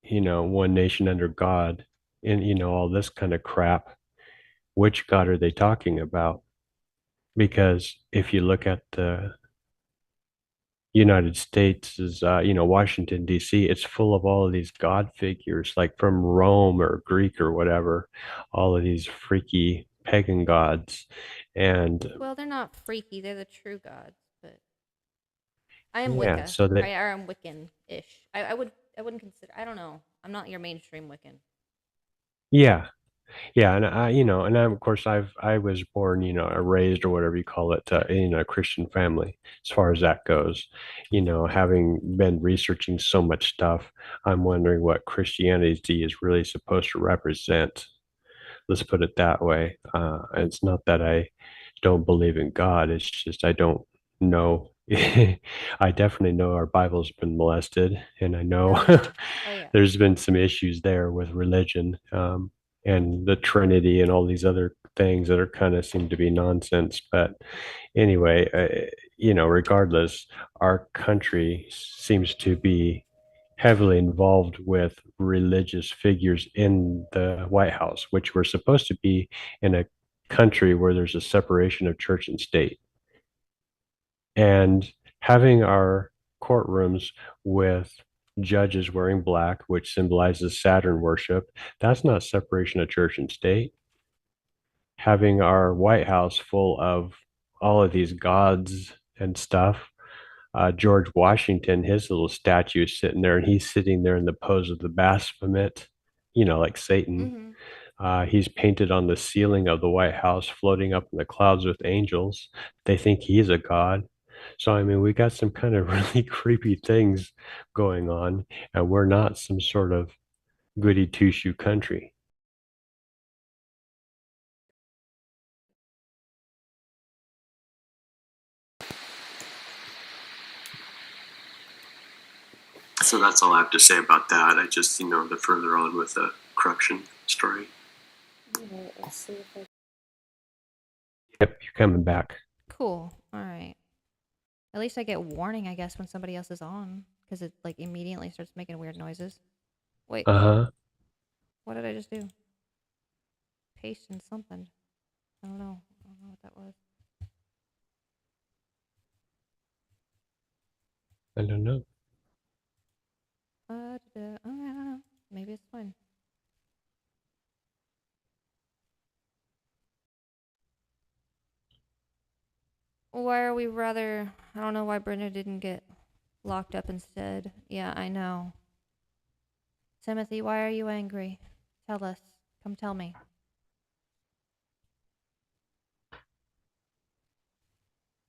one nation under God, and, all this kind of crap. Which God are they talking about? Because if you look at the United States is, Washington, D.C., it's full of all of these God figures, like from Rome or Greek or whatever, all of these freaky pagan gods. And well, they're not freaky, they're the true gods, but I am yeah, Wicca. so that, I am Wiccan-ish. I wouldn't consider, I don't know. I'm not your mainstream Wiccan. yeah. Yeah, and of course I was born, raised or whatever you call it, in a Christian family. As far as that goes, having been researching so much stuff, I'm wondering what Christianity is really supposed to represent. Let's put it that way. It's not that I don't believe in God. It's just I don't know. I definitely know our Bible's been molested, and I know there's been some issues there with religion. And the Trinity and all these other things that are kind of seem to be nonsense. But anyway, regardless, our country seems to be heavily involved with religious figures in the White House, which we're supposed to be in a country where there's a separation of church and state. And having our courtrooms with judges wearing black, which symbolizes Saturn worship, that's not separation of church and state. having our White House full of all of these gods and stuff. George Washington, his little statue is sitting there, and he's sitting there in the pose of the Baphomet, like Satan. He's painted on the ceiling of the White House, floating up in the clouds with angels. They think he's a god. So, I mean, we got some kind of really creepy things going on, and we're not some sort of goody two-shoe country. So that's all I have to say about that. I just, the further on with the corruption story. Let's see if I... Yep, you're coming back. Cool. All right. At least I get warning, I guess, when somebody else is on, because it like immediately starts making weird noises. Wait. What did I just do? Paste in something. I don't know what that was. I don't know. I don't know. Maybe it's fine. Why are we rather... I don't know why Brenda didn't get locked up instead. Yeah, I know. Timothy, why are you angry? Tell us. Come tell me.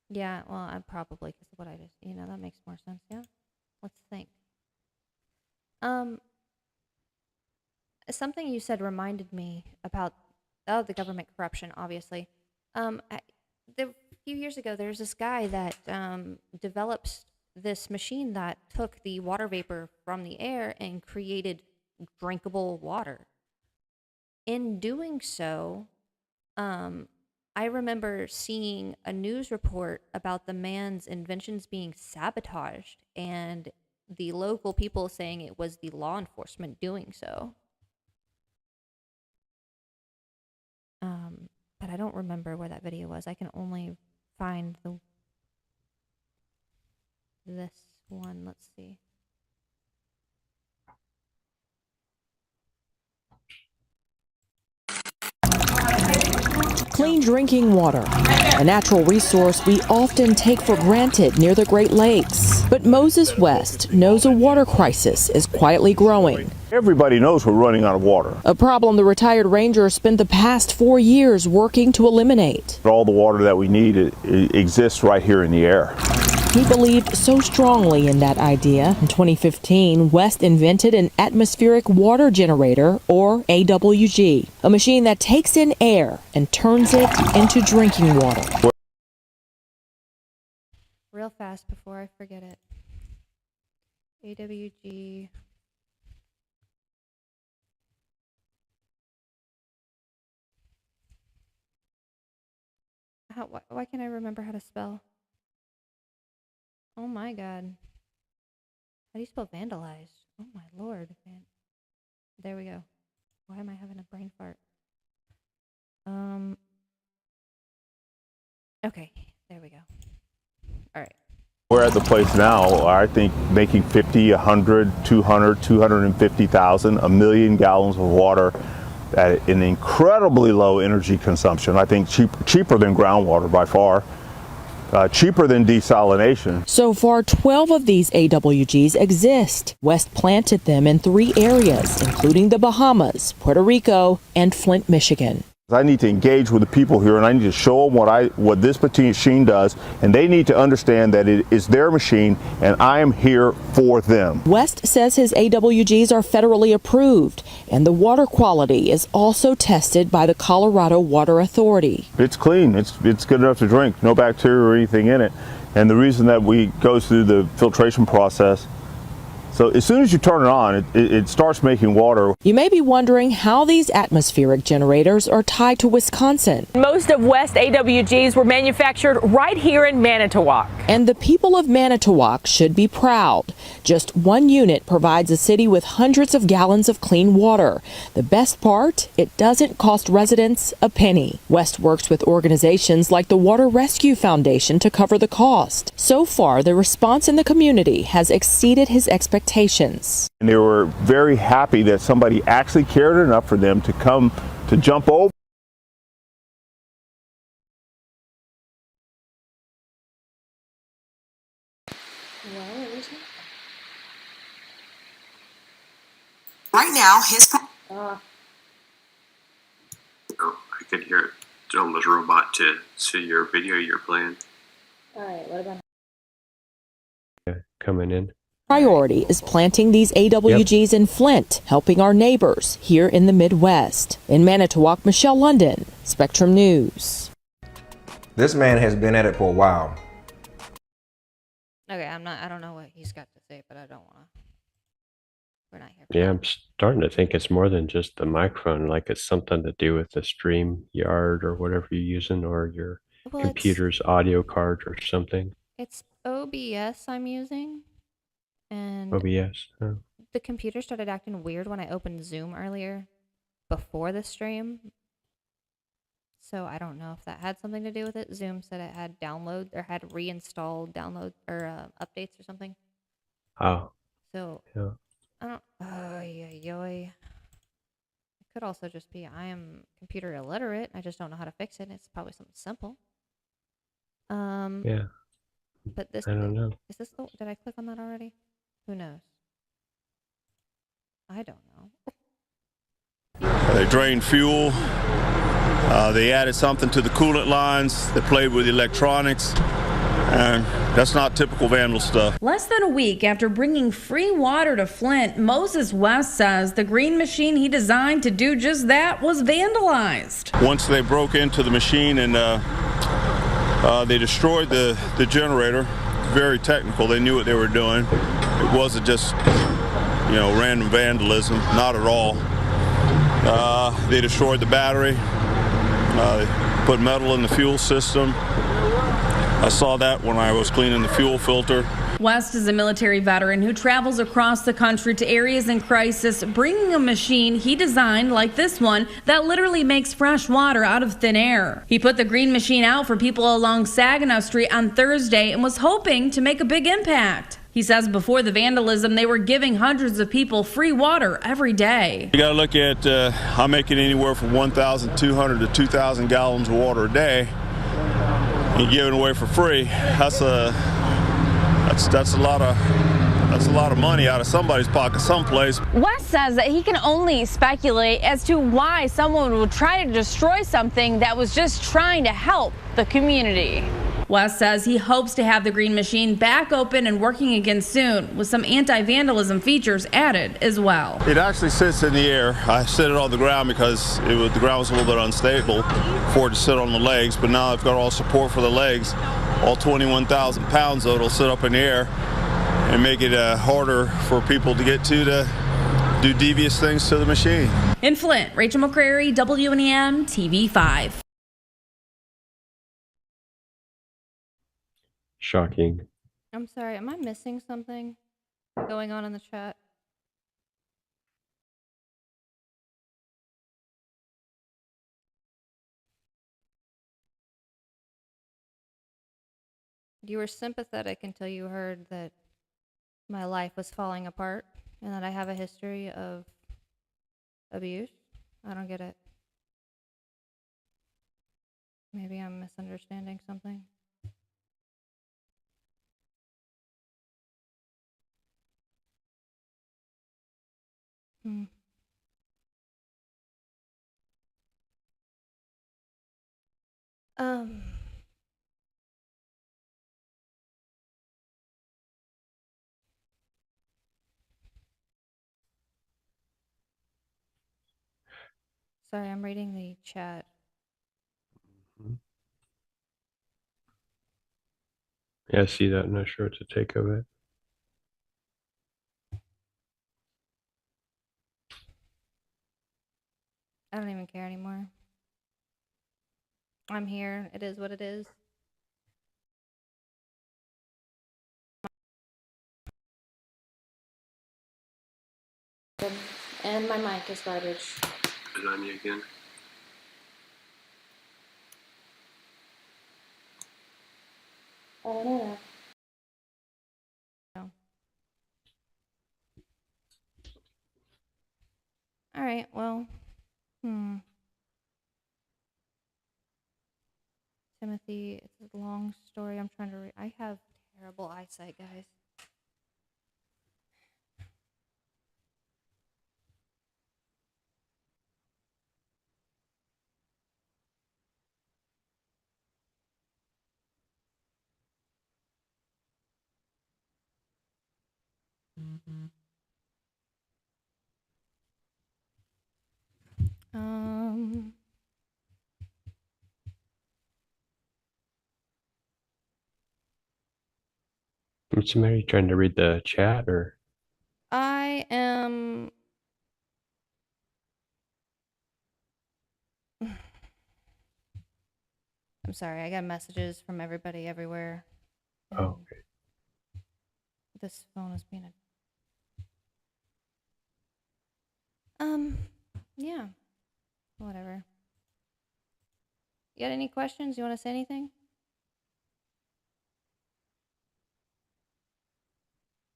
Yeah, well, I probably, because of what I just... that makes more sense, yeah? Let's think. Something you said reminded me about the government corruption, obviously. A few years ago, there was this guy that developed this machine that took the water vapor from the air and created drinkable water. In doing so, I remember seeing a news report about the man's inventions being sabotaged and the local people saying it was the law enforcement doing so. But I don't remember where that video was. I can only find this one. Let's see. Clean drinking water, a natural resource we often take for granted near the Great Lakes. But Moses West knows a water crisis is quietly growing. Everybody knows we're running out of water. A problem the retired ranger spent the past 4 years working to eliminate. All the water that we need it exists right here in the air. He believed so strongly in that idea. In 2015, West invented an atmospheric water generator, or AWG, a machine that takes in air and turns it into drinking water. Real fast before I forget it. AWG. Why can't I remember how to spell? Oh my god. How do you spell vandalize? Oh my lord. There we go. Why am I having a brain fart? Okay, there we go. All right. We're at the place now, I think, making 50, 100, 200, 250,000, a million gallons of water at an incredibly low energy consumption. I think cheaper than groundwater by far. Cheaper than desalination. So far, 12 of these AWGs exist. West planted them in 3 areas, including the Bahamas, Puerto Rico, and Flint, Michigan. I need to engage with the people here, and I need to show them what this machine does, and they need to understand that it is their machine, and I am here for them. West says his AWGs are federally approved, and the water quality is also tested by the Colorado Water Authority. It's clean. It's good enough to drink. No bacteria or anything in it. And the reason that we go through the filtration process, so as soon as you turn it on, it starts making water. You may be wondering how these atmospheric generators are tied to Wisconsin. Most of West AWGs were manufactured right here in Manitowoc. And the people of Manitowoc should be proud. Just one unit provides a city with hundreds of gallons of clean water. The best part, it doesn't cost residents a penny. West works with organizations like the Water Rescue Foundation to cover the cost. So far, the response in the community has exceeded his expectations. And they were very happy that somebody actually cared enough for them to come to jump over Right now, his Oh, I could hear it almost robot to your video you're playing. Alright, what about Coming in. priority is planting these AWGs in Flint, helping our neighbors here in the Midwest. In Manitowoc, Michelle London, Spectrum News. This man has been at it for a while. Okay, I don't know what he's got to say, but I don't want to. We're not here. Yeah, I'm starting to think it's more than just the microphone. Like it's something to do with the stream yard or whatever you're using, or your Well, computer's audio card or something. It's OBS I'm using, and OBS. Oh. the computer started acting weird when I opened Zoom earlier before the stream. So I don't know if that had something to do with it. Zoom said it had download or had reinstalled download or updates or something. Oh. So yeah. I don't. Oh yeah. It could also just be I am computer illiterate. I just don't know how to fix it. It's probably something simple. Yeah. But this. I don't know. Is this the? Did I click on that already? Who knows? I don't know. They drained fuel. They added something to the coolant lines. They played with electronics. And that's not typical vandal stuff. Less than a week after bringing free water to Flint, Moses West says the green machine he designed to do just that was vandalized. Once they broke into the machine and they destroyed the generator, very technical, they knew what they were doing. It wasn't just, random vandalism, not at all. They destroyed the battery. They put metal in the fuel system. I saw that when I was cleaning the fuel filter. West is a military veteran who travels across the country to areas in crisis, bringing a machine he designed like this one that literally makes fresh water out of thin air. He put the green machine out for people along Saginaw Street on Thursday and was hoping to make a big impact. He says before the vandalism, they were giving hundreds of people free water every day. You got to look at, I'm making anywhere from 1,200 to 2,000 gallons of water a day. And giving away for free. That's a lot of money out of somebody's pocket someplace. West says that he can only speculate as to why someone would try to destroy something that was just trying to help the community. West says he hopes to have the green machine back open and working again soon, with some anti-vandalism features added as well. It actually sits in the air. I set it on the ground because the ground was a little bit unstable for it to sit on the legs, but now I've got all support for the legs. All 21,000 pounds of it will sit up in the air and make it harder for people to get to do devious things to the machine. In Flint, Rachel McCrary, WNEM TV5. Shocking. I'm sorry. Am I missing something going on in the chat? You were sympathetic until you heard that my life was falling apart and that I have a history of abuse. I don't get it. Maybe I'm misunderstanding something. Sorry, I'm reading the chat. Yeah, I see that. I'm not sure what to take of it. I don't even care anymore. I'm here. It is what it is. And my mic is garbage. Is it on you again? I don't know. All right, well, Timothy, it's a long story. I'm trying to read. I have terrible eyesight, guys. Is somebody trying to read the chat or? I am. I'm sorry, I got messages from everybody everywhere. Oh, okay. This phone is being a. Yeah. Whatever. You got any questions? You want to say anything?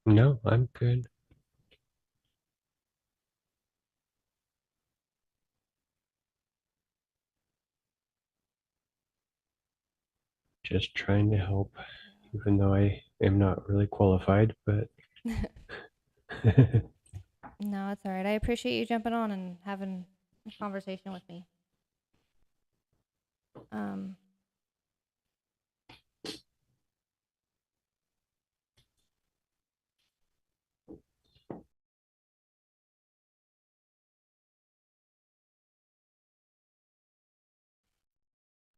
No, I'm good. Just trying to help, even though I am not really qualified, but. No, it's all right. I appreciate you jumping on and having a conversation with me.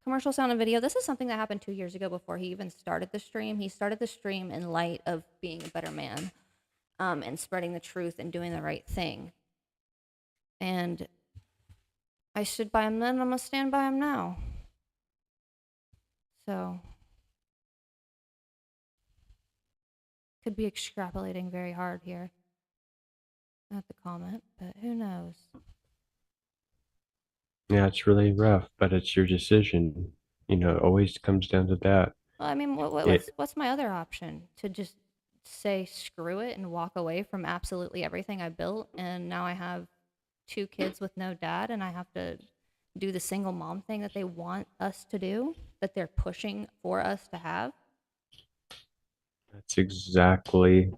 Commercial sound and video. This is something that happened 2 years ago before he even started the stream. He started the stream in light of being a better man, and spreading the truth and doing the right thing. And I stood by him then, and I'm gonna stand by him now. So, could be extrapolating very hard here at the comment, but who knows? Yeah, it's really rough, but it's your decision. You know, it always comes down to that. Well, I mean, what's my other option? To just say screw it and walk away from absolutely everything I built, and now I have 2 kids with no dad, and I have to do the single mom thing that they want us to do, that they're pushing for us to have. That's exactly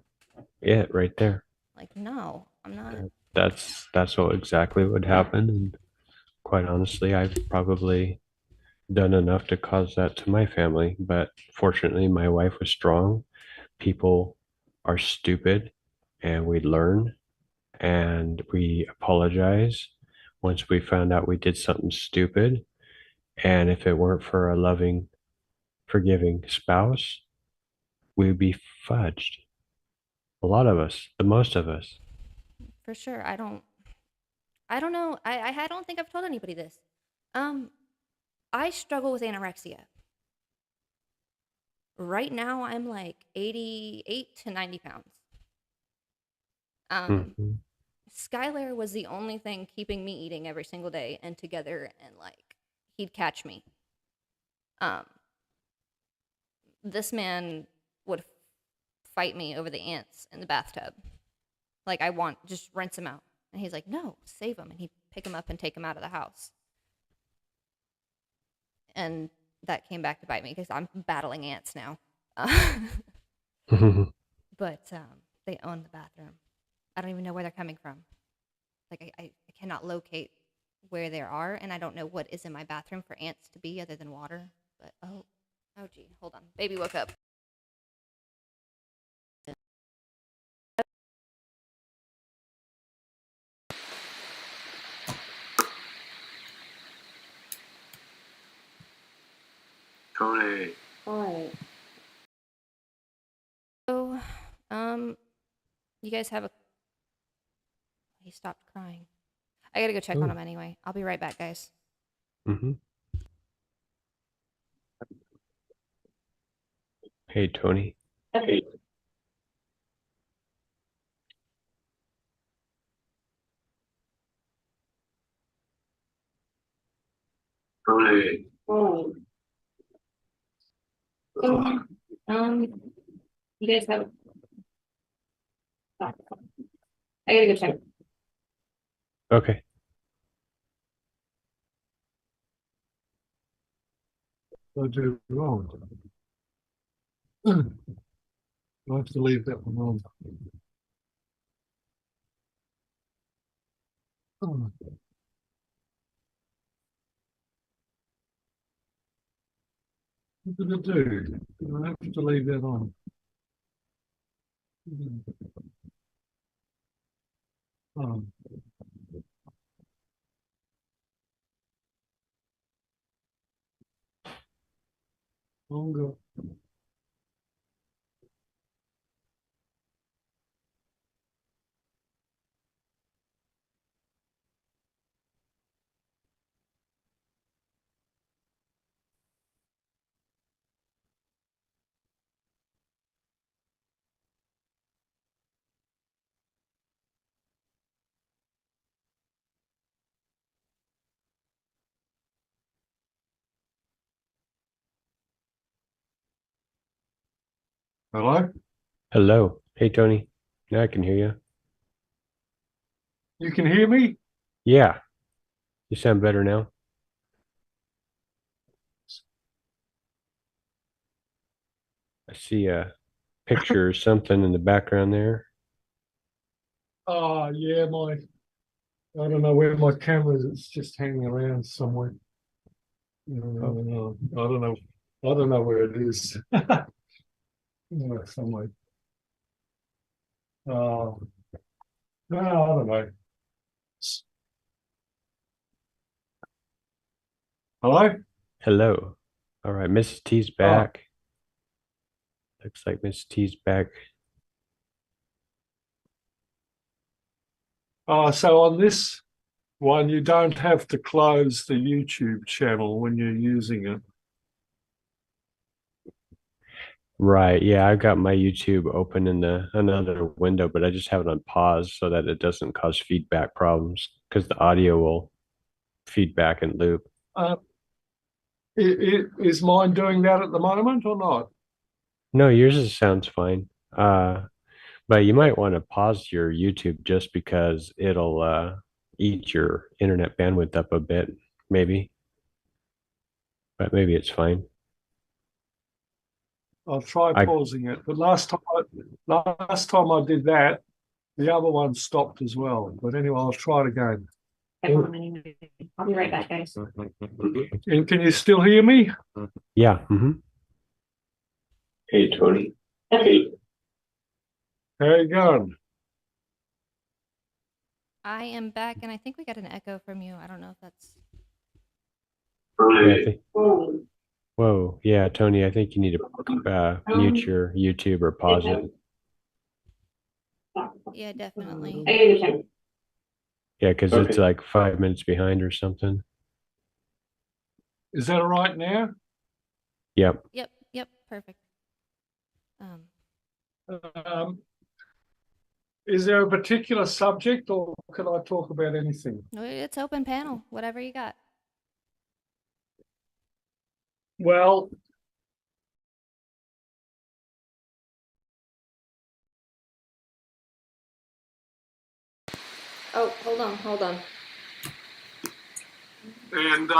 it right there. Like, no, I'm not. That's what exactly would happen. And quite honestly, I've probably done enough to cause that to my family. But fortunately, my wife was strong. People are stupid, and we learn and we apologize once we found out we did something stupid. And if it weren't for a loving, forgiving spouse, we'd be fudged. A lot of us, the most of us. For sure. I don't know. I don't think I've told anybody this. I struggle with anorexia. Right now, I'm like 88 to 90 pounds. Skyler was the only thing keeping me eating every single day and together, and like he'd catch me. This man would fight me over the ants in the bathtub. Like, just rinse him out. And he's like, no, save him. And he'd pick him up and take him out of the house. And that came back to bite me because I'm battling ants now. But they own the bathroom. I don't even know where they're coming from. Like, I cannot locate where they are, and I don't know what is in my bathroom for ants to be other than water. But, oh gee, hold on. Baby woke up. Tony. Hi. So, you guys have a... He stopped crying. I gotta go check on him anyway. I'll be right back, guys. Hey, Tony. Hey. Tony. Oh. You guys have... I gotta go check. Okay. What did I do wrong? I'll have to leave that one on. Oh. What did I do? I have to leave that on. Oh. Longer. Hello? Hello. Hey, Tony. Now I can hear you. You can hear me? Yeah. You sound better now. I see a picture or something in the background there. Oh, yeah, I don't know where my camera is. It's just hanging around somewhere. I don't know where it is. Somewhere. Oh, no, I don't know. Hello? Hello. All right, Mrs. T's back. Looks like Mrs. T's back. So on this one, you don't have to close the YouTube channel when you're using it. Right. Yeah, I've got my YouTube open in another window, but I just have it on pause so that it doesn't cause feedback problems because the audio will feedback and loop. Is mine doing that at the moment or not? No, sounds fine. But you might want to pause your YouTube just because it'll eat your internet bandwidth up a bit, maybe. But maybe it's fine. I'll try pausing it. But last time I did that, the other one stopped as well. But anyway, I'll try it again. I'll be right back, guys. And can you still hear me? Yeah. Mm-hmm. Hey, Tony. Hey. How you going? I am back, and I think we got an echo from you. I don't know if that's. Yeah, whoa. Yeah, Tony, I think you need to mute your YouTube or pause it. Yeah, definitely. Yeah, because it's like 5 minutes behind or something. Is that all right now? Yep. Yep, perfect. Is there a particular subject, or can I talk about anything? No, it's open panel. Whatever you got. Well, Oh, hold on. And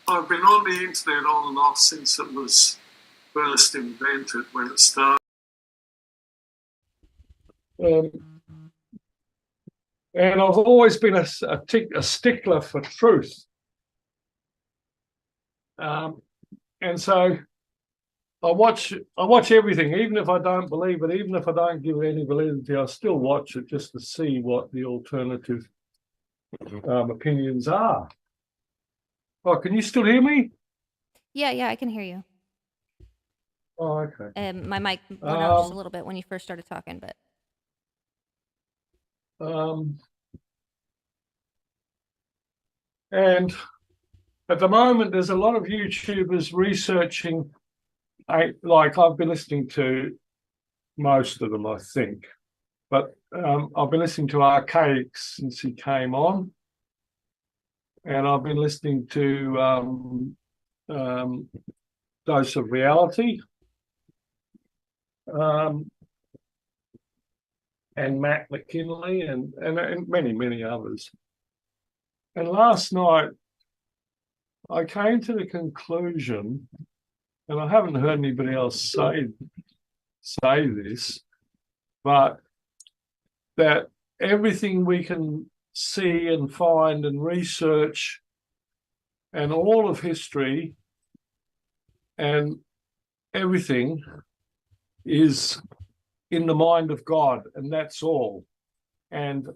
I've been on the internet on and off since it was first invented, when it started. And I've always been a stickler for truth. And so I watch everything, even if I don't believe it, even if I don't give it any validity, I still watch it just to see what the alternative opinions are. Oh, can you still hear me? Yeah, I can hear you. Oh, okay. My mic went out just a little bit when you first started talking, but. And at the moment, there's a lot of YouTubers researching. Like I've been listening to most of them, I think, but I've been listening to Archaic since he came on, and I've been listening to Dose of Reality, and Matt McKinley, and many others. And last night, I came to the conclusion, and I haven't heard anybody else say this, but that everything we can see and find and research, and all of history and everything is in the mind of God, and that's all. And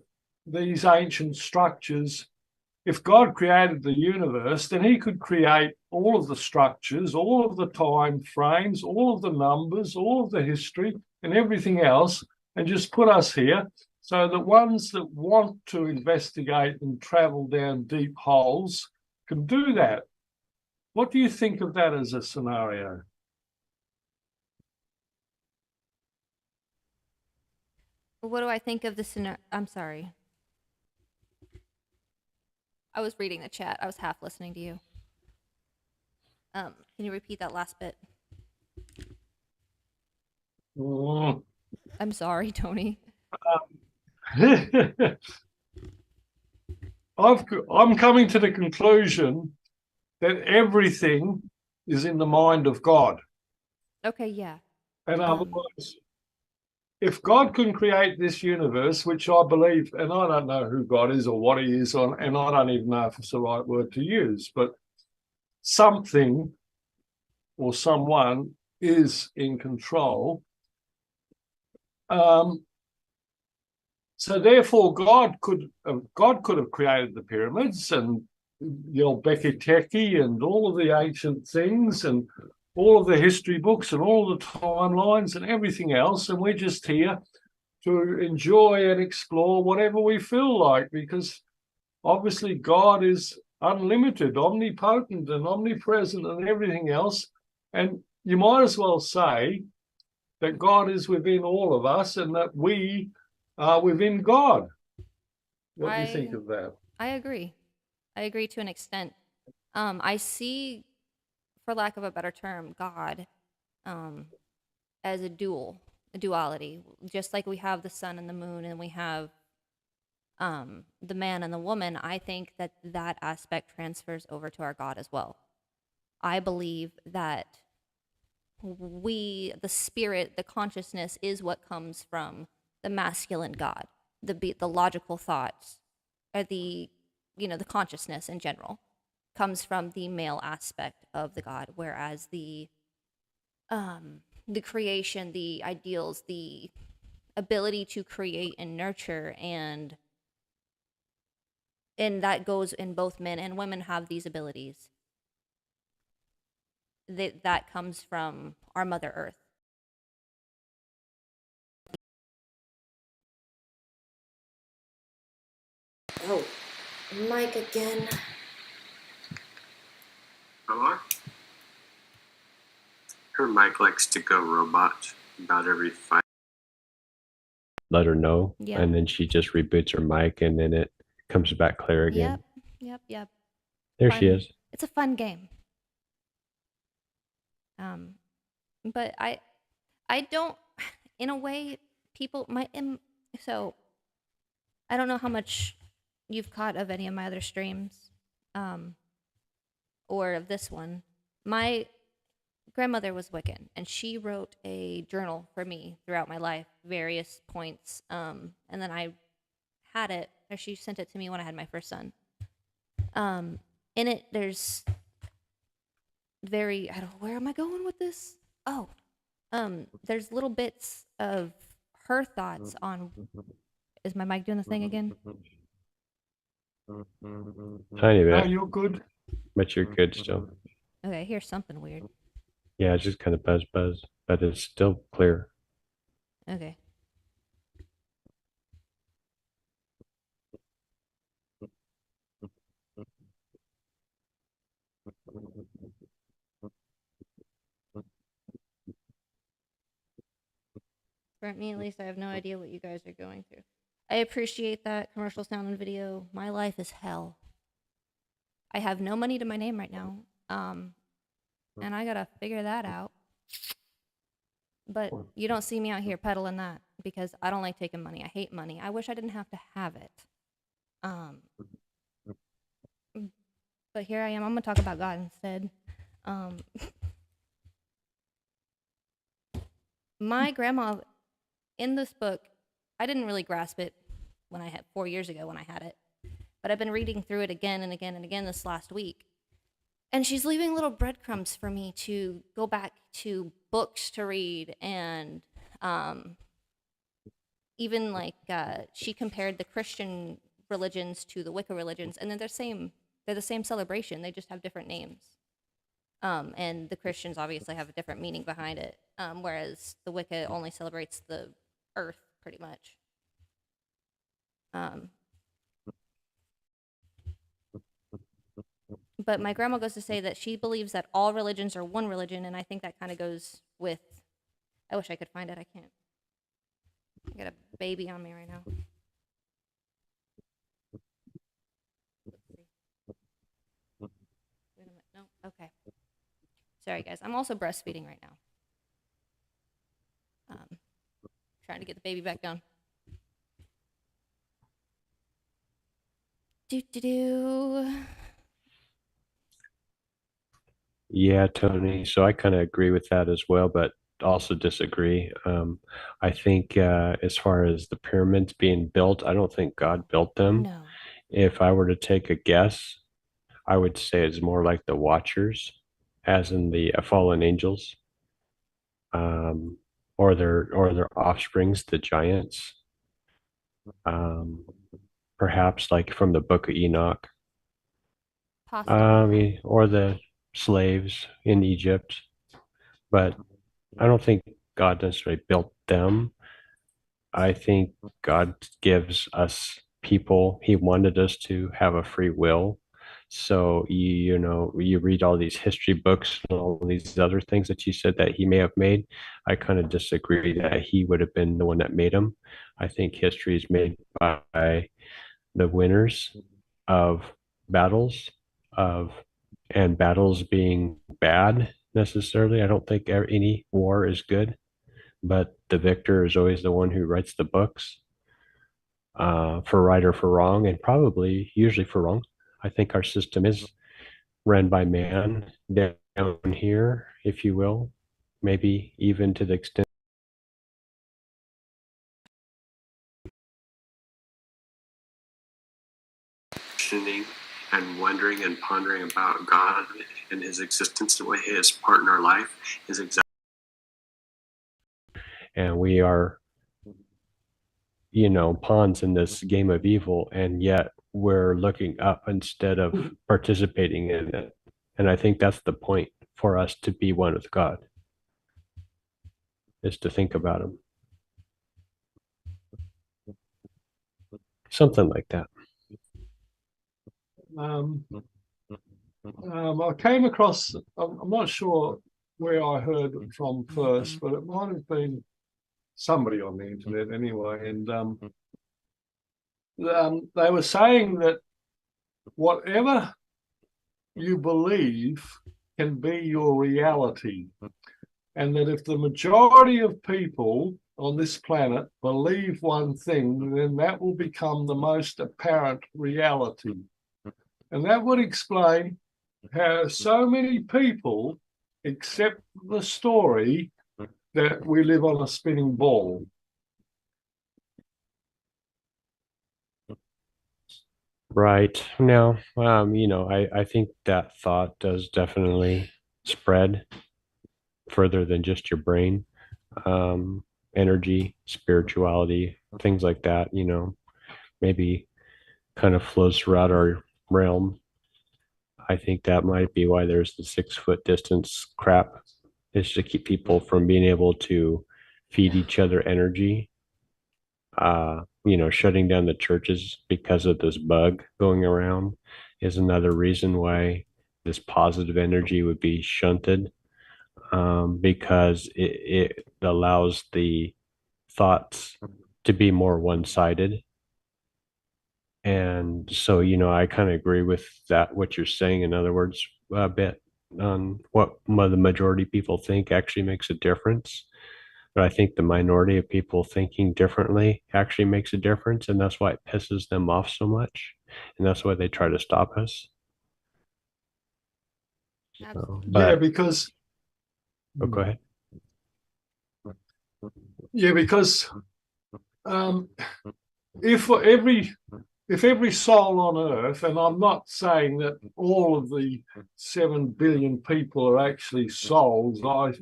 these ancient structures, if God created the universe, then he could create all of the structures, all of the time frames, all of the numbers, all of the history and everything else, and just put us here so that ones that want to investigate and travel down deep holes can do that. What do you think of that as a scenario? What do I think of the scenario? I'm sorry. I was reading the chat. I was half listening to you. Can you repeat that last bit? I'm sorry, Tony. I'm coming to the conclusion that everything is in the mind of God. Okay, yeah. And otherwise, if God can create this universe, which I believe, and I don't know who God is or what he is, and I don't even know if it's the right word to use, but something or someone is in control. So therefore, God could have created the pyramids and Göbekli Tepe and all of the ancient things and all of the history books and all the timelines and everything else, and we're just here to enjoy and explore whatever we feel like, because obviously God is unlimited, omnipotent and omnipresent and everything else, and you might as well say that God is within all of us and that we are within God. What do you think of that? I agree. I agree to an extent. I see, for lack of a better term, God as a duality. Just like we have the sun and the moon and we have the man and the woman, I think that that aspect transfers over to our God as well. I believe that the spirit, the consciousness is what comes from the masculine God, the logical thoughts, or the consciousness in general comes from the male aspect of the God, whereas the creation, the ideals, the ability to create and nurture, and that goes in both men and women have these abilities. That comes from our Mother Earth. Oh, Mike again. Hello? Her mic likes to go robot about every 5. Let her know, Yeah. and then she just reboots her mic, and then it comes back clear again. Yep. There Fun. she is. It's a fun game. But I don't, in a way, people might. So, I don't know how much you've caught of any of my other streams, or of this one. My grandmother was Wiccan, and she wrote a journal for me throughout my life, various points. And then I had it, or she sent it to me when I had my first son. In it, there's where am I going with this? Oh, there's little bits of her thoughts on. Is my mic doing the thing again? Tiny bit. No, you're good. But you're good still. Okay, here's something weird. Yeah, it's just kind of buzz, but it's still clear. Okay. For me, at least, I have no idea what you guys are going through. I appreciate that commercial sound and video. My life is hell. I have no money to my name right now, and I gotta figure that out. But you don't see me out here peddling that because I don't like taking money. I hate money. I wish I didn't have to have it. But here I am. I'm gonna talk about God instead. My grandma, in this book, I didn't really grasp it when I had 4 years ago when I had it, but I've been reading through it again and again and again this last week. And she's leaving little breadcrumbs for me to go back to books to read and even like she compared the Christian religions to the Wicca religions, and they're the same. They're the same celebration. They just have different names. And the Christians obviously have a different meaning behind it, whereas the Wicca only celebrates the earth, pretty much. But my grandma goes to say that she believes that all religions are one religion, and I think that kind of goes with. I wish I could find it. I can't. I got a baby on me right now. Wait a minute. No. Okay. Sorry, guys. I'm also breastfeeding right now. Trying to get the baby back down. Do. Yeah, Tony. So I kind of agree with that as well, but also disagree. I think as far as the pyramids being built, I don't think God built them. No. If I were to take a guess, I would say it's more like the Watchers, as in the fallen angels, or their offsprings, the giants. Perhaps like from the Book of Enoch. Possibly. Or the slaves in Egypt, but I don't think God necessarily built them. I think God gives us people. He wanted us to have a free will. So you know, you read all these history books and all these other things that you said that he may have made. I kind of disagree that he would have been the one that made them. I think history is made by the winners of battles and battles being bad necessarily. I don't think any war is good, but the victor is always the one who writes the books, for right or for wrong, and probably usually for wrong. I think our system is run by man down here, if you will, maybe even to the extent questioning and wondering and pondering about God and his existence and what his part in our life is exactly. and we are, you know, pawns in this game of evil, and yet we're looking up instead of participating in it. And I think that's the point for us to be one with God, is to think about him. Something like that. I came across, I'm not sure where I heard it from first, but it might have been somebody on the internet anyway. And they were saying that whatever you believe can be your reality. And that if the majority of people on this planet believe one thing, then that will become the most apparent reality. And that would explain how so many people accept the story that we live on a spinning ball. Right. Now, you know, I think that thought does definitely spread further than just your brain. Energy, spirituality, things like that, you know, maybe kind of flows throughout our realm. I think that might be why there's the 6 foot distance crap, is to keep people from being able to feed each other energy. You know, shutting down the churches because of this bug going around is another reason why this positive energy would be shunted, because it allows the thoughts to be more one-sided. And so, you know, I kind of agree with that, what you're saying. In other words, a bit on what the majority of people think actually makes a difference. But I think the minority of people thinking differently actually makes a difference. And that's why it pisses them off so much. And that's why they try to stop us. So, Yeah, because... Oh, go ahead. Yeah, because if every soul on earth, and I'm not saying that all of the 7 billion people are actually souls, I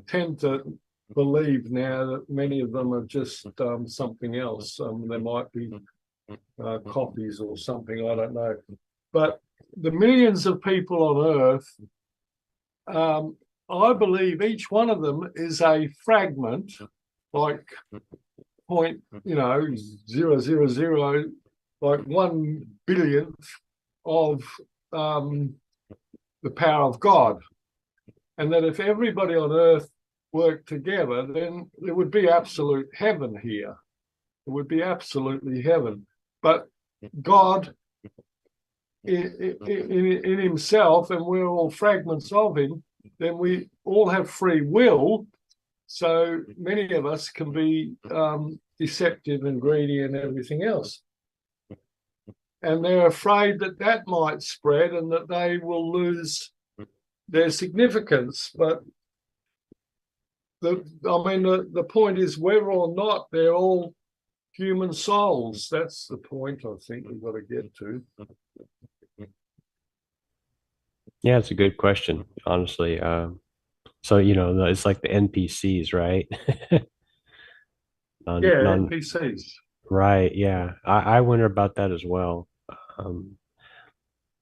tend to believe now that many of them are just something else. They might be copies or something, I don't know. But the millions of people on Earth, I believe each one of them is a fragment, like point, 0.000, like 1 billionth of the power of God. And that if everybody on Earth worked together, then there would be absolute heaven here. It would be absolutely heaven. But God in himself, and we're all fragments of him, then we all have free will. So many of us can be deceptive and greedy and everything else. And they're afraid that that might spread and that they will lose their significance. But the point is, whether or not they're all human souls. That's the point I think we've got to get to. Yeah, it's a good question, honestly. So, it's like the NPCs, right? NPCs. Right, yeah. I wonder about that as well.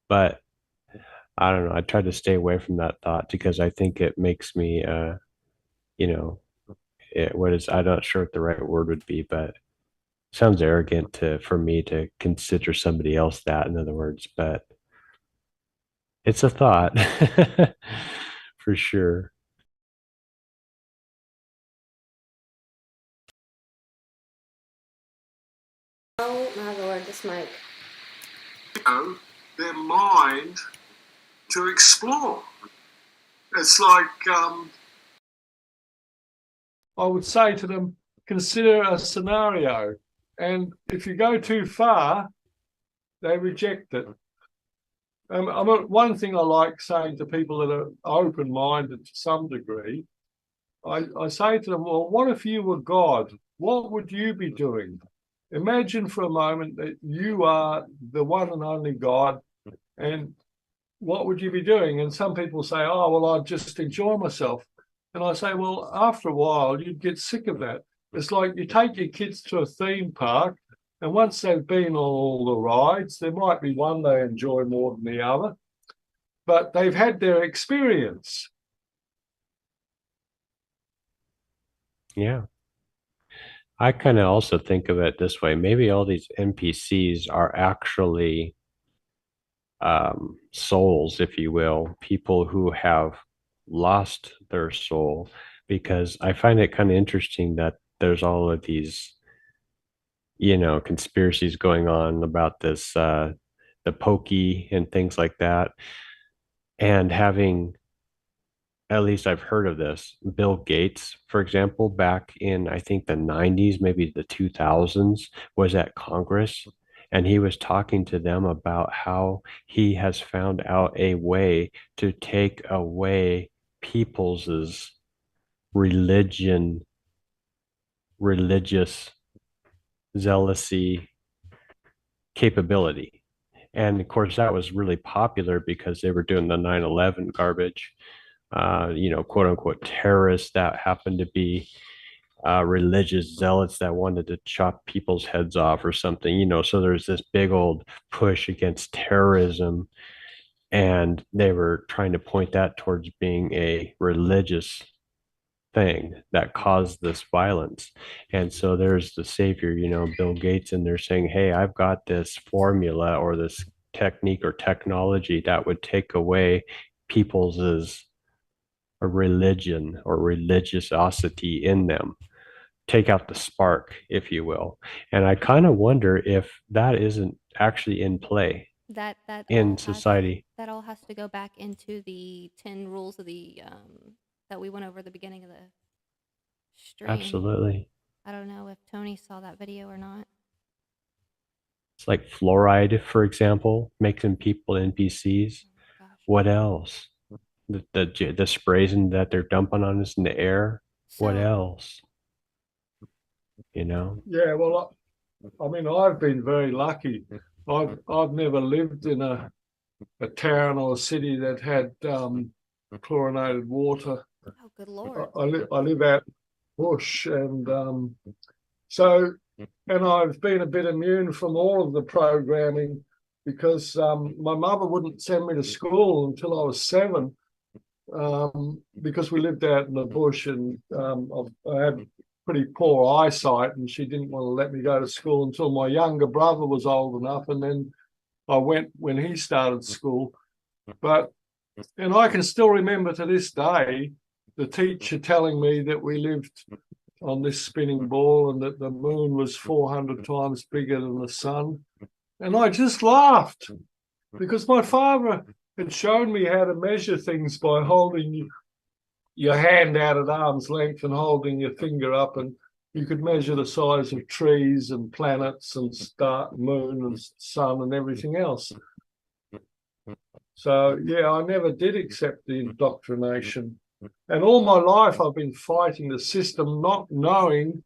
But I don't know. I try to stay away from that thought because I think it makes me, I'm not sure what the right word would be, but it sounds arrogant for me to consider somebody else that, in other words, but it's a thought for sure. Oh my Lord, this mic. Their mind to explore. It's like I would say to them, consider a scenario, and if you go too far, they reject it. One thing I like saying to people that are open-minded to some degree, I say to them, well, what if you were God? What would you be doing? Imagine for a moment that you are the one and only God, and what would you be doing? And some people say, oh, well, I'd just enjoy myself. And I say, well, after a while, you'd get sick of that. It's like you take your kids to a theme park, and once they've been on all the rides, there might be one they enjoy more than the other, but they've had their experience. Yeah. I kind of also think of it this way. Maybe all these NPCs are actually souls, if you will, people who have lost their soul, because I find it kind of interesting that there's all of these, conspiracies going on about this, the pokey and things like that. And having, at least I've heard of this, Bill Gates, for example, back in, I think, the 90s, maybe the 2000s, was at Congress, and he was talking to them about how he has found out a way to take away people's religious zealousy capability. And of course, that was really popular because they were doing the 9/11 garbage, quote unquote terrorists that happened to be religious zealots that wanted to chop people's heads off or something, so there's this big old push against terrorism, and they were trying to point that towards being a religious thing that caused this violence. And so there's the savior, Bill Gates, and they're saying, hey, I've got this formula or this technique or technology that would take away people's religion or religiosity in them, take out the spark, if you will. And I kind of wonder if that isn't actually in play that in society. That all has to go back into the 10 rules of the that we went over at the beginning of the stream. Absolutely. I don't know if Tony saw that video or not. It's like fluoride, for example, making people NPCs. What else? The sprays that they're dumping on us in the air. What else? Yeah, well, I've been very lucky. I've never lived in a town or a city that had chlorinated water. Oh, good Lord. I live out bush, and so, and I've been a bit immune from all of the programming because my mother wouldn't send me to school until I was 7, because we lived out in the bush, and I had pretty poor eyesight, and she didn't want to let me go to school until my younger brother was old enough, and then I went when he started school. And I can still remember to this day the teacher telling me that we lived on this spinning ball and that the moon was 400 times bigger than the sun. And I just laughed because my father had shown me how to measure things by holding your hand out at arm's length and holding your finger up, and you could measure the size of trees and planets and moon and sun and everything else. So, yeah, I never did accept the indoctrination. And all my life I've been fighting the system, not knowing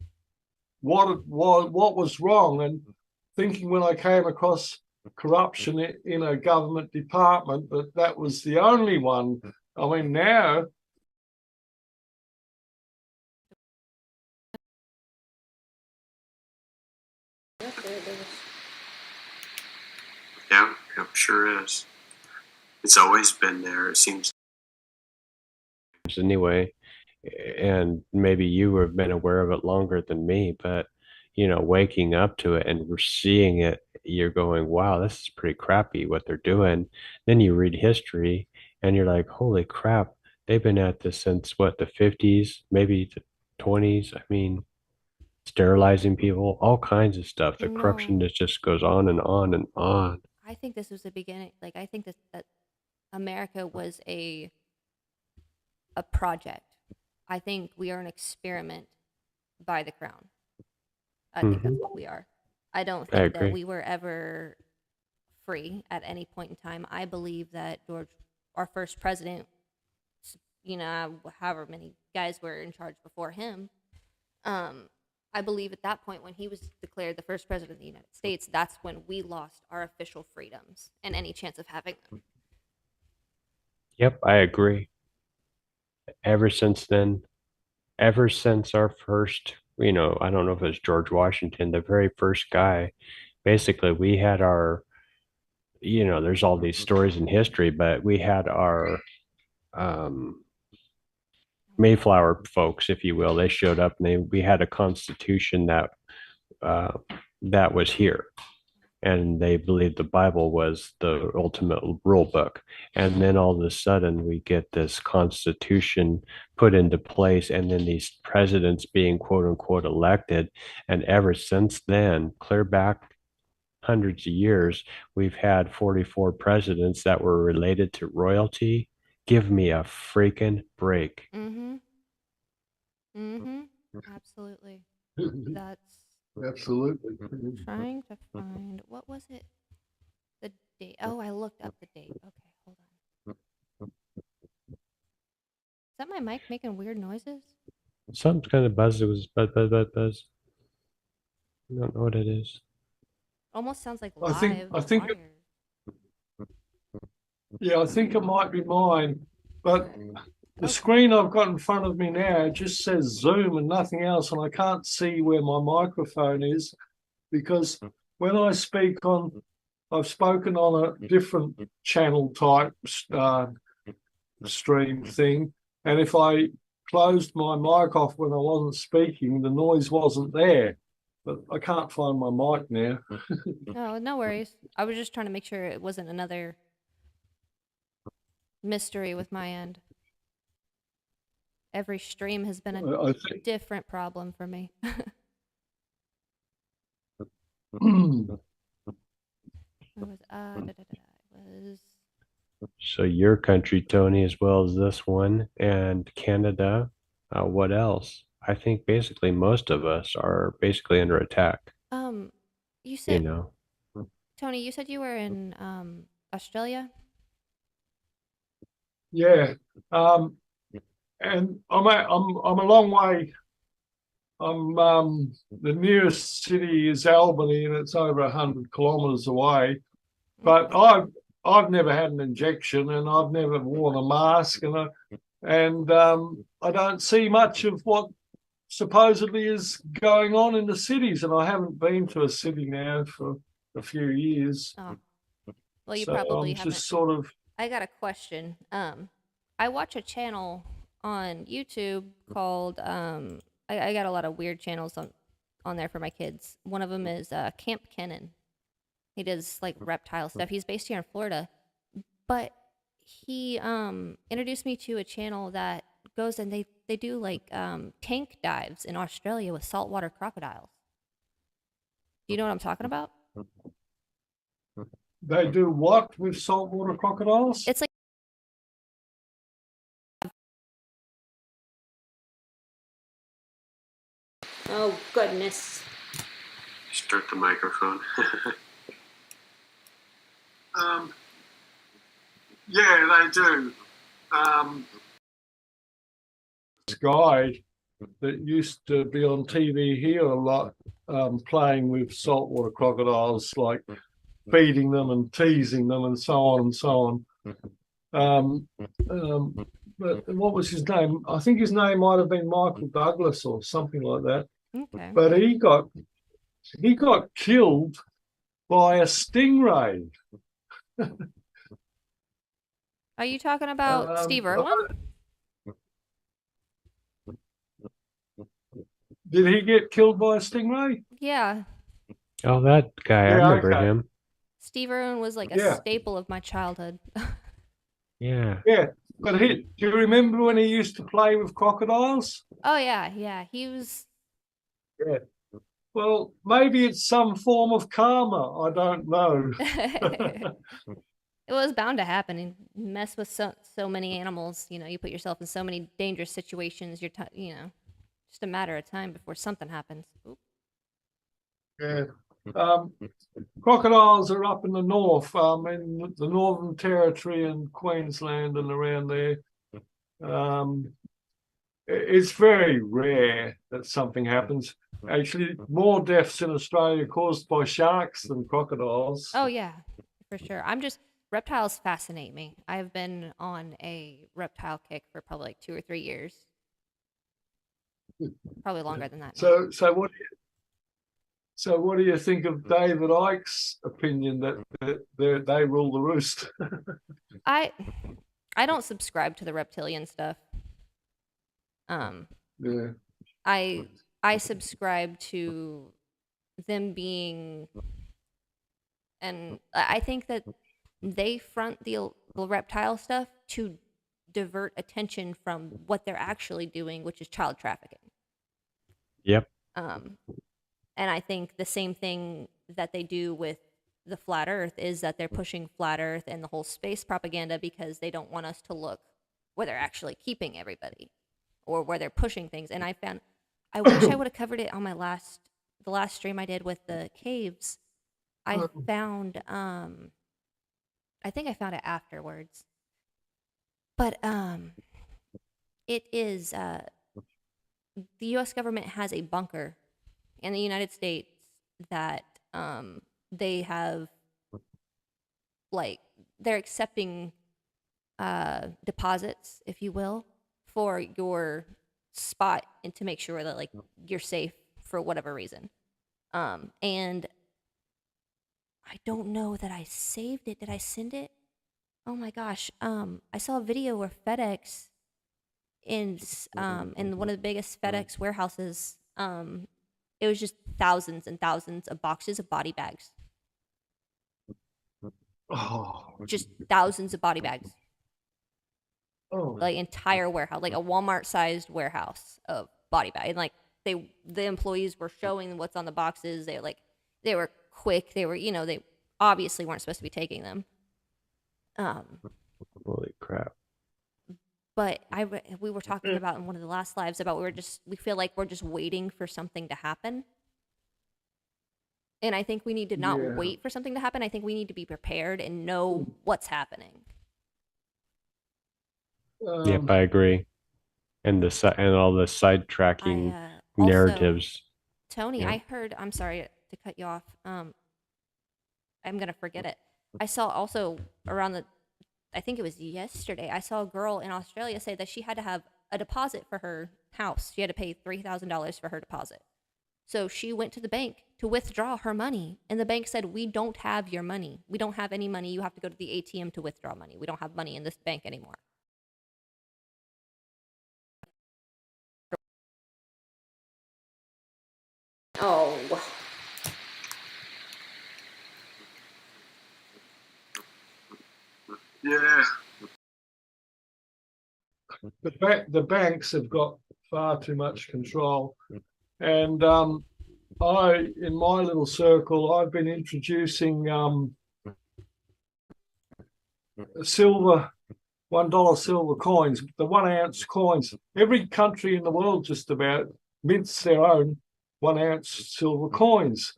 what was wrong, and thinking when I came across corruption in a government department that was the only one. I mean, now Yeah, it sure is. It's always been there, it seems. Anyway, and maybe you have been aware of it longer than me, but waking up to it and we're seeing it, you're going, wow, this is pretty crappy what they're doing. Then you read history and you're like, holy crap, they've been at this since what, the 50s, maybe the 20s. I mean, sterilizing people, all kinds of stuff. The corruption just goes on and on and on. I think this was the beginning. Like, I think that America was a project. I think we are an experiment by the crown. I think that's what we are. I don't think that we were ever free at any point in time. I believe that George, our first president, however many guys were in charge before him, I believe at that point when he was declared the first president of the United States, that's when we lost our official freedoms and any chance of having them. Yep, I agree. Ever since then, ever since our first, I don't know if it was George Washington, the very first guy, basically we had our, there's all these stories in history, but we had our Mayflower folks, if you will. They showed up and we had a constitution that was here. And they believed the Bible was the ultimate rule book. And then all of a sudden we get this constitution put into place, and then these presidents being quote unquote elected. And ever since then, clear back hundreds of years, we've had 44 presidents that were related to royalty. Give me a freaking break. Absolutely. That's absolutely. Trying to find, what was it? The date. Oh, I looked up the date. Okay, hold on. Is that my mic making weird noises? Some kind of buzz. It was buzz. I don't know what it is. Almost sounds like live. I think it might be mine, but the screen I've got in front of me now just says Zoom and nothing else, and I can't see where my microphone is, because when I speak I've spoken on a different channel type stream thing, and if I closed my mic off when I wasn't speaking, the noise wasn't there. But I can't find my mic now. No worries. I was just trying to make sure it wasn't another mystery with my end. Every stream has been a different problem for me. So your country, Tony, as well as this one, and Canada. What else? I think basically most of us are basically under attack. You said, Tony, you said you were in Australia? Yeah. And I'm a long way. The nearest city is Albany, and it's over 100 kilometers away. But I've never had an injection, and I've never worn a mask, and I don't see much of what supposedly is going on in the cities, and I haven't been to a city now for a few years. Oh. Well, you So probably I'm haven't. just sort of. I got a question. I watch a channel on YouTube called I got a lot of weird channels on there for my kids. One of them is Camp Kennan. He does like reptile stuff. He's based here in Florida, but he introduced me to a channel that goes and they do like tank dives in Australia with saltwater crocodiles. Do you know what I'm talking about? They do what with saltwater crocodiles? It's like oh goodness. Start the microphone. Yeah, they do. This guy that used to be on TV here a lot, playing with saltwater crocodiles, like feeding them and teasing them and so on and so on. But what was his name? I think his name might have been Michael Douglas or something like that. Okay. But he got killed by a stingray. Are you talking about Steve Irwin? Did he get killed by a stingray? Yeah. Oh, that guy. I remember him. Steve Irwin was like a staple of my childhood. Yeah. Yeah. But do you remember when he used to play with crocodiles? Oh yeah. He was. Yeah. Well, maybe it's some form of karma. I don't know. It was bound to happen. And mess with so many animals. You know, you put yourself in so many dangerous situations. Just a matter of time before something happens. Oop. Yeah. Crocodiles are up in the north, in the Northern Territory and Queensland and around there. It's very rare that something happens. Actually, more deaths in Australia caused by sharks than crocodiles. Oh yeah, for sure. Reptiles fascinate me. I've been on a reptile kick for probably like 2 or 3 years. Probably longer than that. So what do you think of David Icke's opinion that they rule the roost? I don't subscribe to the reptilian stuff. Yeah. I subscribe to them being, and I think that they front the reptile stuff to divert attention from what they're actually doing, which is child trafficking. Yep. And I think the same thing that they do with the flat earth is that they're pushing flat earth and the whole space propaganda because they don't want us to look where they're actually keeping everybody or where they're pushing things. And I wish I would have covered it on the last stream I did with the caves. I found, I think I found it afterwards, but it is, the U.S. government has a bunker in the United States that they have, like, they're accepting deposits, if you will, for your spot and to make sure that, like, you're safe for whatever reason. And I don't know that I saved it. Did I send it? Oh my gosh. I saw a video where FedEx in one of the biggest FedEx warehouses, it was just thousands and thousands of boxes of body bags. Oh. Just thousands of body bags. Oh. Like entire warehouse, like a Walmart-sized warehouse of body bags. And like the employees were showing what's on the boxes. They were quick. They were, they obviously weren't supposed to be taking them. Holy crap. But we were talking about in one of the last lives about we feel like we're just waiting for something to happen. And I think we need to not wait for something to happen. I think we need to be prepared and know what's happening. Yep, I agree. And all the sidetracking narratives. Tony, yeah. I heard, I'm sorry to cut you off. I'm going to forget it. I saw also I think it was yesterday, I saw a girl in Australia say that she had to have a deposit for her house. She had to pay $3,000 for her deposit. So she went to the bank to withdraw her money, and the bank said, "We don't have your money. We don't have any money. You have to go to the ATM to withdraw money. We don't have money in this bank anymore." Oh. Yeah. The banks have got far too much control, and in my little circle, I've been introducing silver $1 silver coins, the 1 ounce coins. Every country in the world just about mints their own 1 ounce silver coins.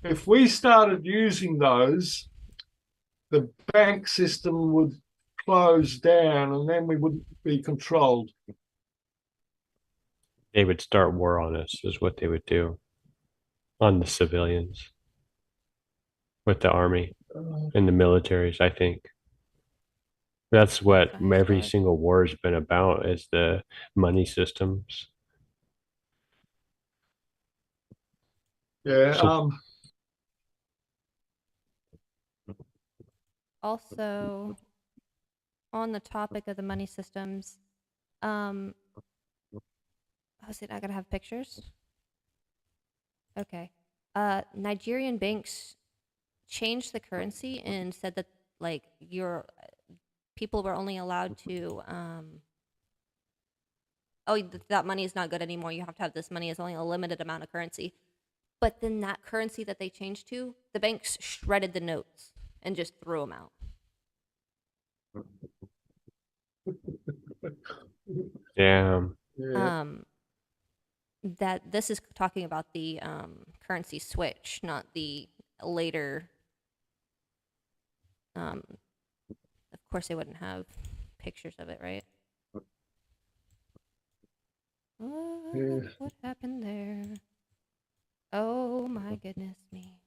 If we started using those, the bank system would close down, and then we wouldn't be controlled. They would start war on us, is what they would do on the civilians with the army and the militaries, I think. That's what every single war has been about, is the money systems. Yeah. Also, on the topic of the money systems, I gotta have pictures. Okay. Nigerian banks changed the currency and said that like people were only allowed to that money is not good anymore. You have to have this money. It's only a limited amount of currency. But then that currency that they changed to, the banks shredded the notes and just threw them out. Damn. That this is talking about the currency switch, not the later. Of course, they wouldn't have pictures of it, right? What happened there? Oh my goodness me!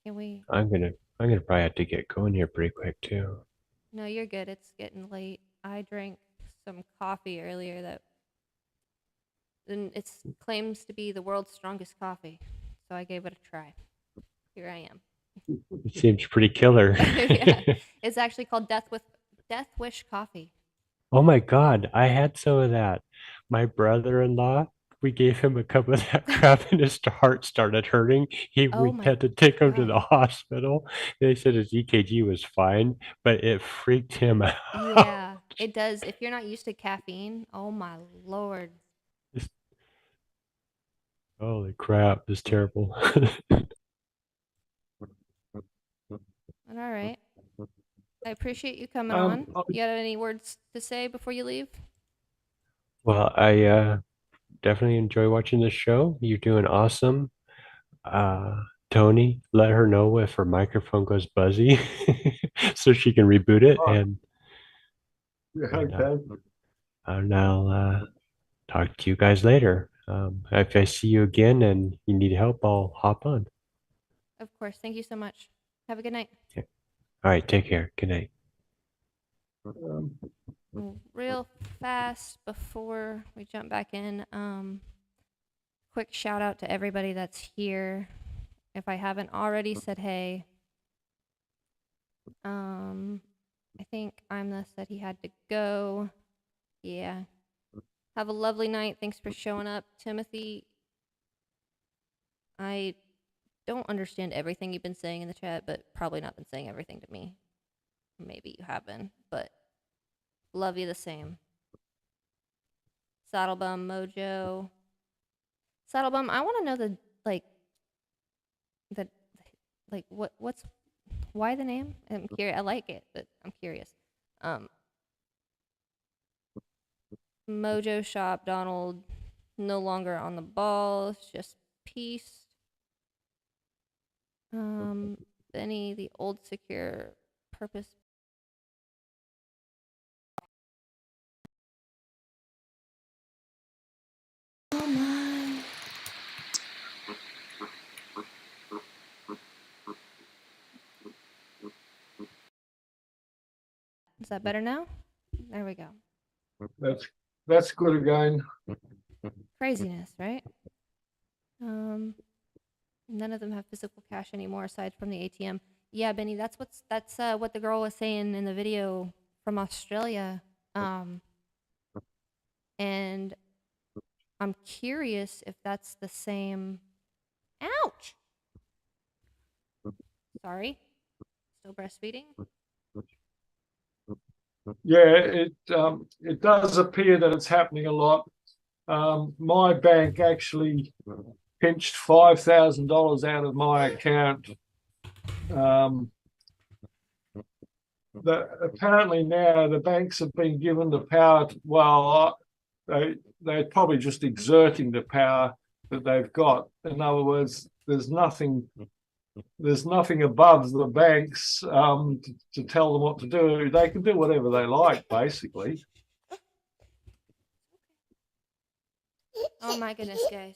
Can we? I'm gonna probably have to get going here pretty quick too. No, you're good. It's getting late. I drank some coffee earlier and it claims to be the world's strongest coffee, so I gave it a try. Here I am. It seems pretty killer. Yeah, it's actually called Death Wish coffee. Oh my God, I had some of that. My brother-in-law, we gave him a cup of that crap and his heart started hurting. We had to take him to the hospital. They said his EKG was fine, but it freaked him out. Yeah, it does. If you're not used to caffeine, oh my Lord. Holy crap, it's terrible. All right. I appreciate you coming on. You got any words to say before you leave? Well, I definitely enjoy watching this show. You're doing awesome. Tony, let her know if her microphone goes buzzy so she can reboot it. And I'll talk to you guys later. If I see you again and you need help, I'll hop on. Of course. Thank you so much. Have a good night. Okay. All right, take care. Good night. Real fast before we jump back in, quick shout out to everybody that's here. If I haven't already said hey, I think Imla said he had to go. Yeah. Have a lovely night. Thanks for showing up. Timothy, I don't understand everything you've been saying in the chat, but probably not been saying everything to me. Maybe you have been, but love you the same. Saddlebum, Mojo. Saddlebum, I want to know why the name? I'm curious. I like it, but I'm curious. Mojo Shop, Donald, no longer on the ball. It's just peace. Benny, the old secure purpose. Oh my. Is that better now? There we go. that's good again. Craziness, right? None of them have physical cash anymore aside from the ATM. Yeah, Benny, that's what the girl was saying in the video from Australia. And I'm curious if that's the same. Ouch! Sorry. Still breastfeeding? Yeah, it does appear that it's happening a lot. My bank actually pinched $5,000 out of my account. Apparently now the banks have been given the power they're probably just exerting the power that they've got. In other words, there's nothing above the banks to tell them what to do. They can do whatever they like, basically. Oh my goodness, guys.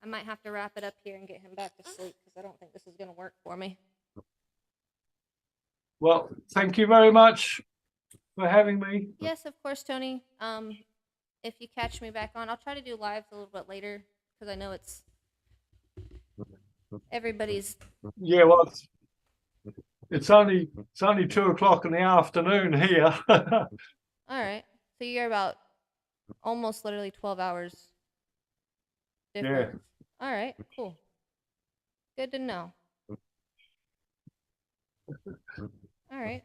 I might have to wrap it up here and get him back to sleep because I don't think this is going to work for me. Well, thank you very much for having me. Yes, of course, Tony. If you catch me back on, I'll try to do lives a little bit later because I know it's everybody's. Yeah, well, it's only 2:00 in the afternoon here. All right, so you're about almost literally 12 hours difference. Yeah. All right, cool. Good to know. All right.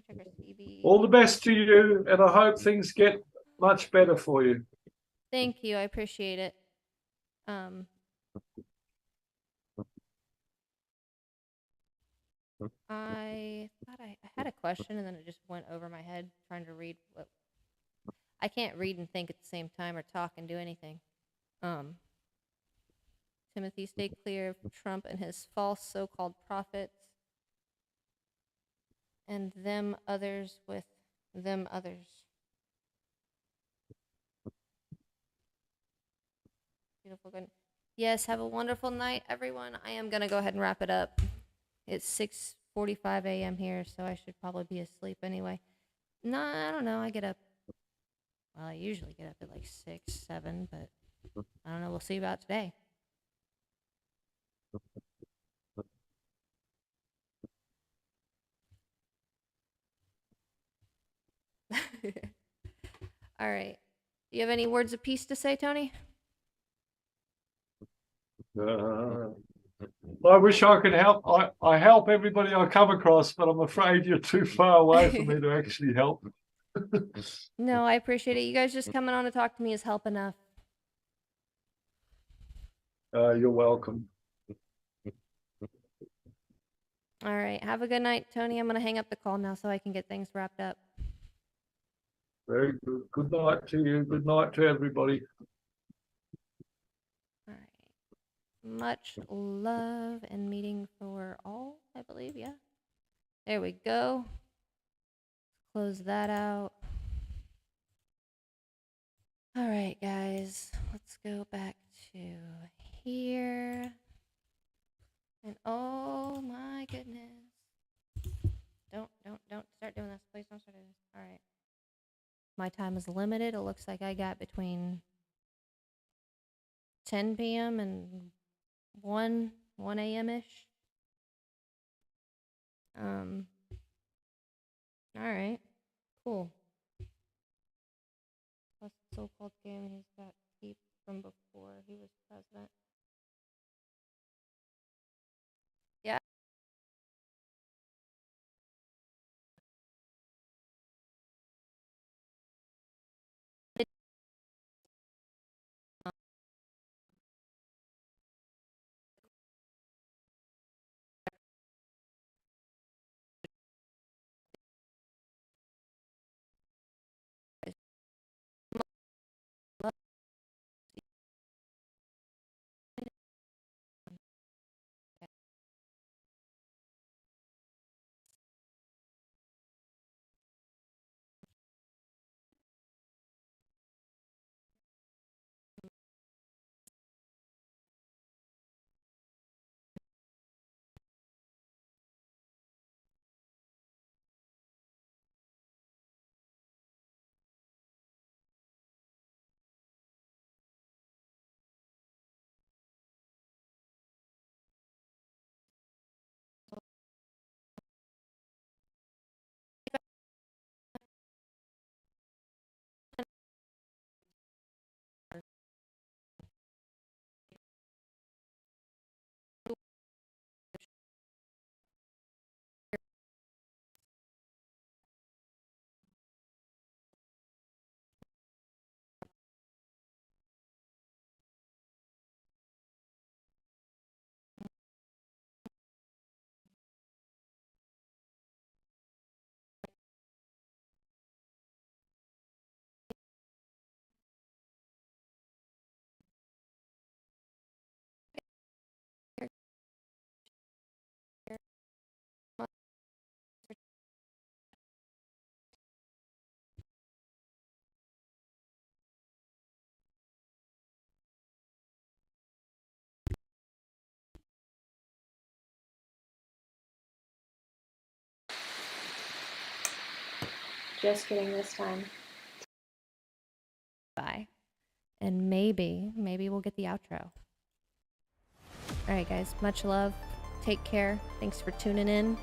Check our CB. All the best to you, and I hope things get much better for you. Thank you. I appreciate it. I thought I had a question, and then it just went over my head trying to read what. I can't read and think at the same time or talk and do anything. Timothy, stay clear of Trump and his false so-called prophets and them others with them others. Beautiful. Good. Yes, have a wonderful night, everyone. I am going to go ahead and wrap it up. It's 6:45 a.m. here, so I should probably be asleep anyway. No, I don't know. I get up. Well, I usually get up at like 6, 7, but I don't know. We'll see about today. All right. Do you have any words of peace to say, Tony? I wish I could help. I help everybody I come across, but I'm afraid you're too far away for me to actually help. No, I appreciate it. You guys just coming on to talk to me is help enough. You're welcome. All right. Have a good night, Tony. I'm going to hang up the call now so I can get things wrapped up. Very good. Good night to you. Good night to everybody. All right. Much love and meeting for all, I believe. Yeah. There we go. Close that out. All right, guys. Let's go back to here. And oh my goodness. Don't start doing this. Please don't start doing this. All right. My time is limited. It looks like I got between 10 p.m. and 1 a.m.-ish. All right. Cool. Plus the so-called game he's got keep from before he was president. Yeah. Just kidding this time. Bye. And maybe we'll get the outro. All right, guys. Much love. Take care. Thanks for tuning in.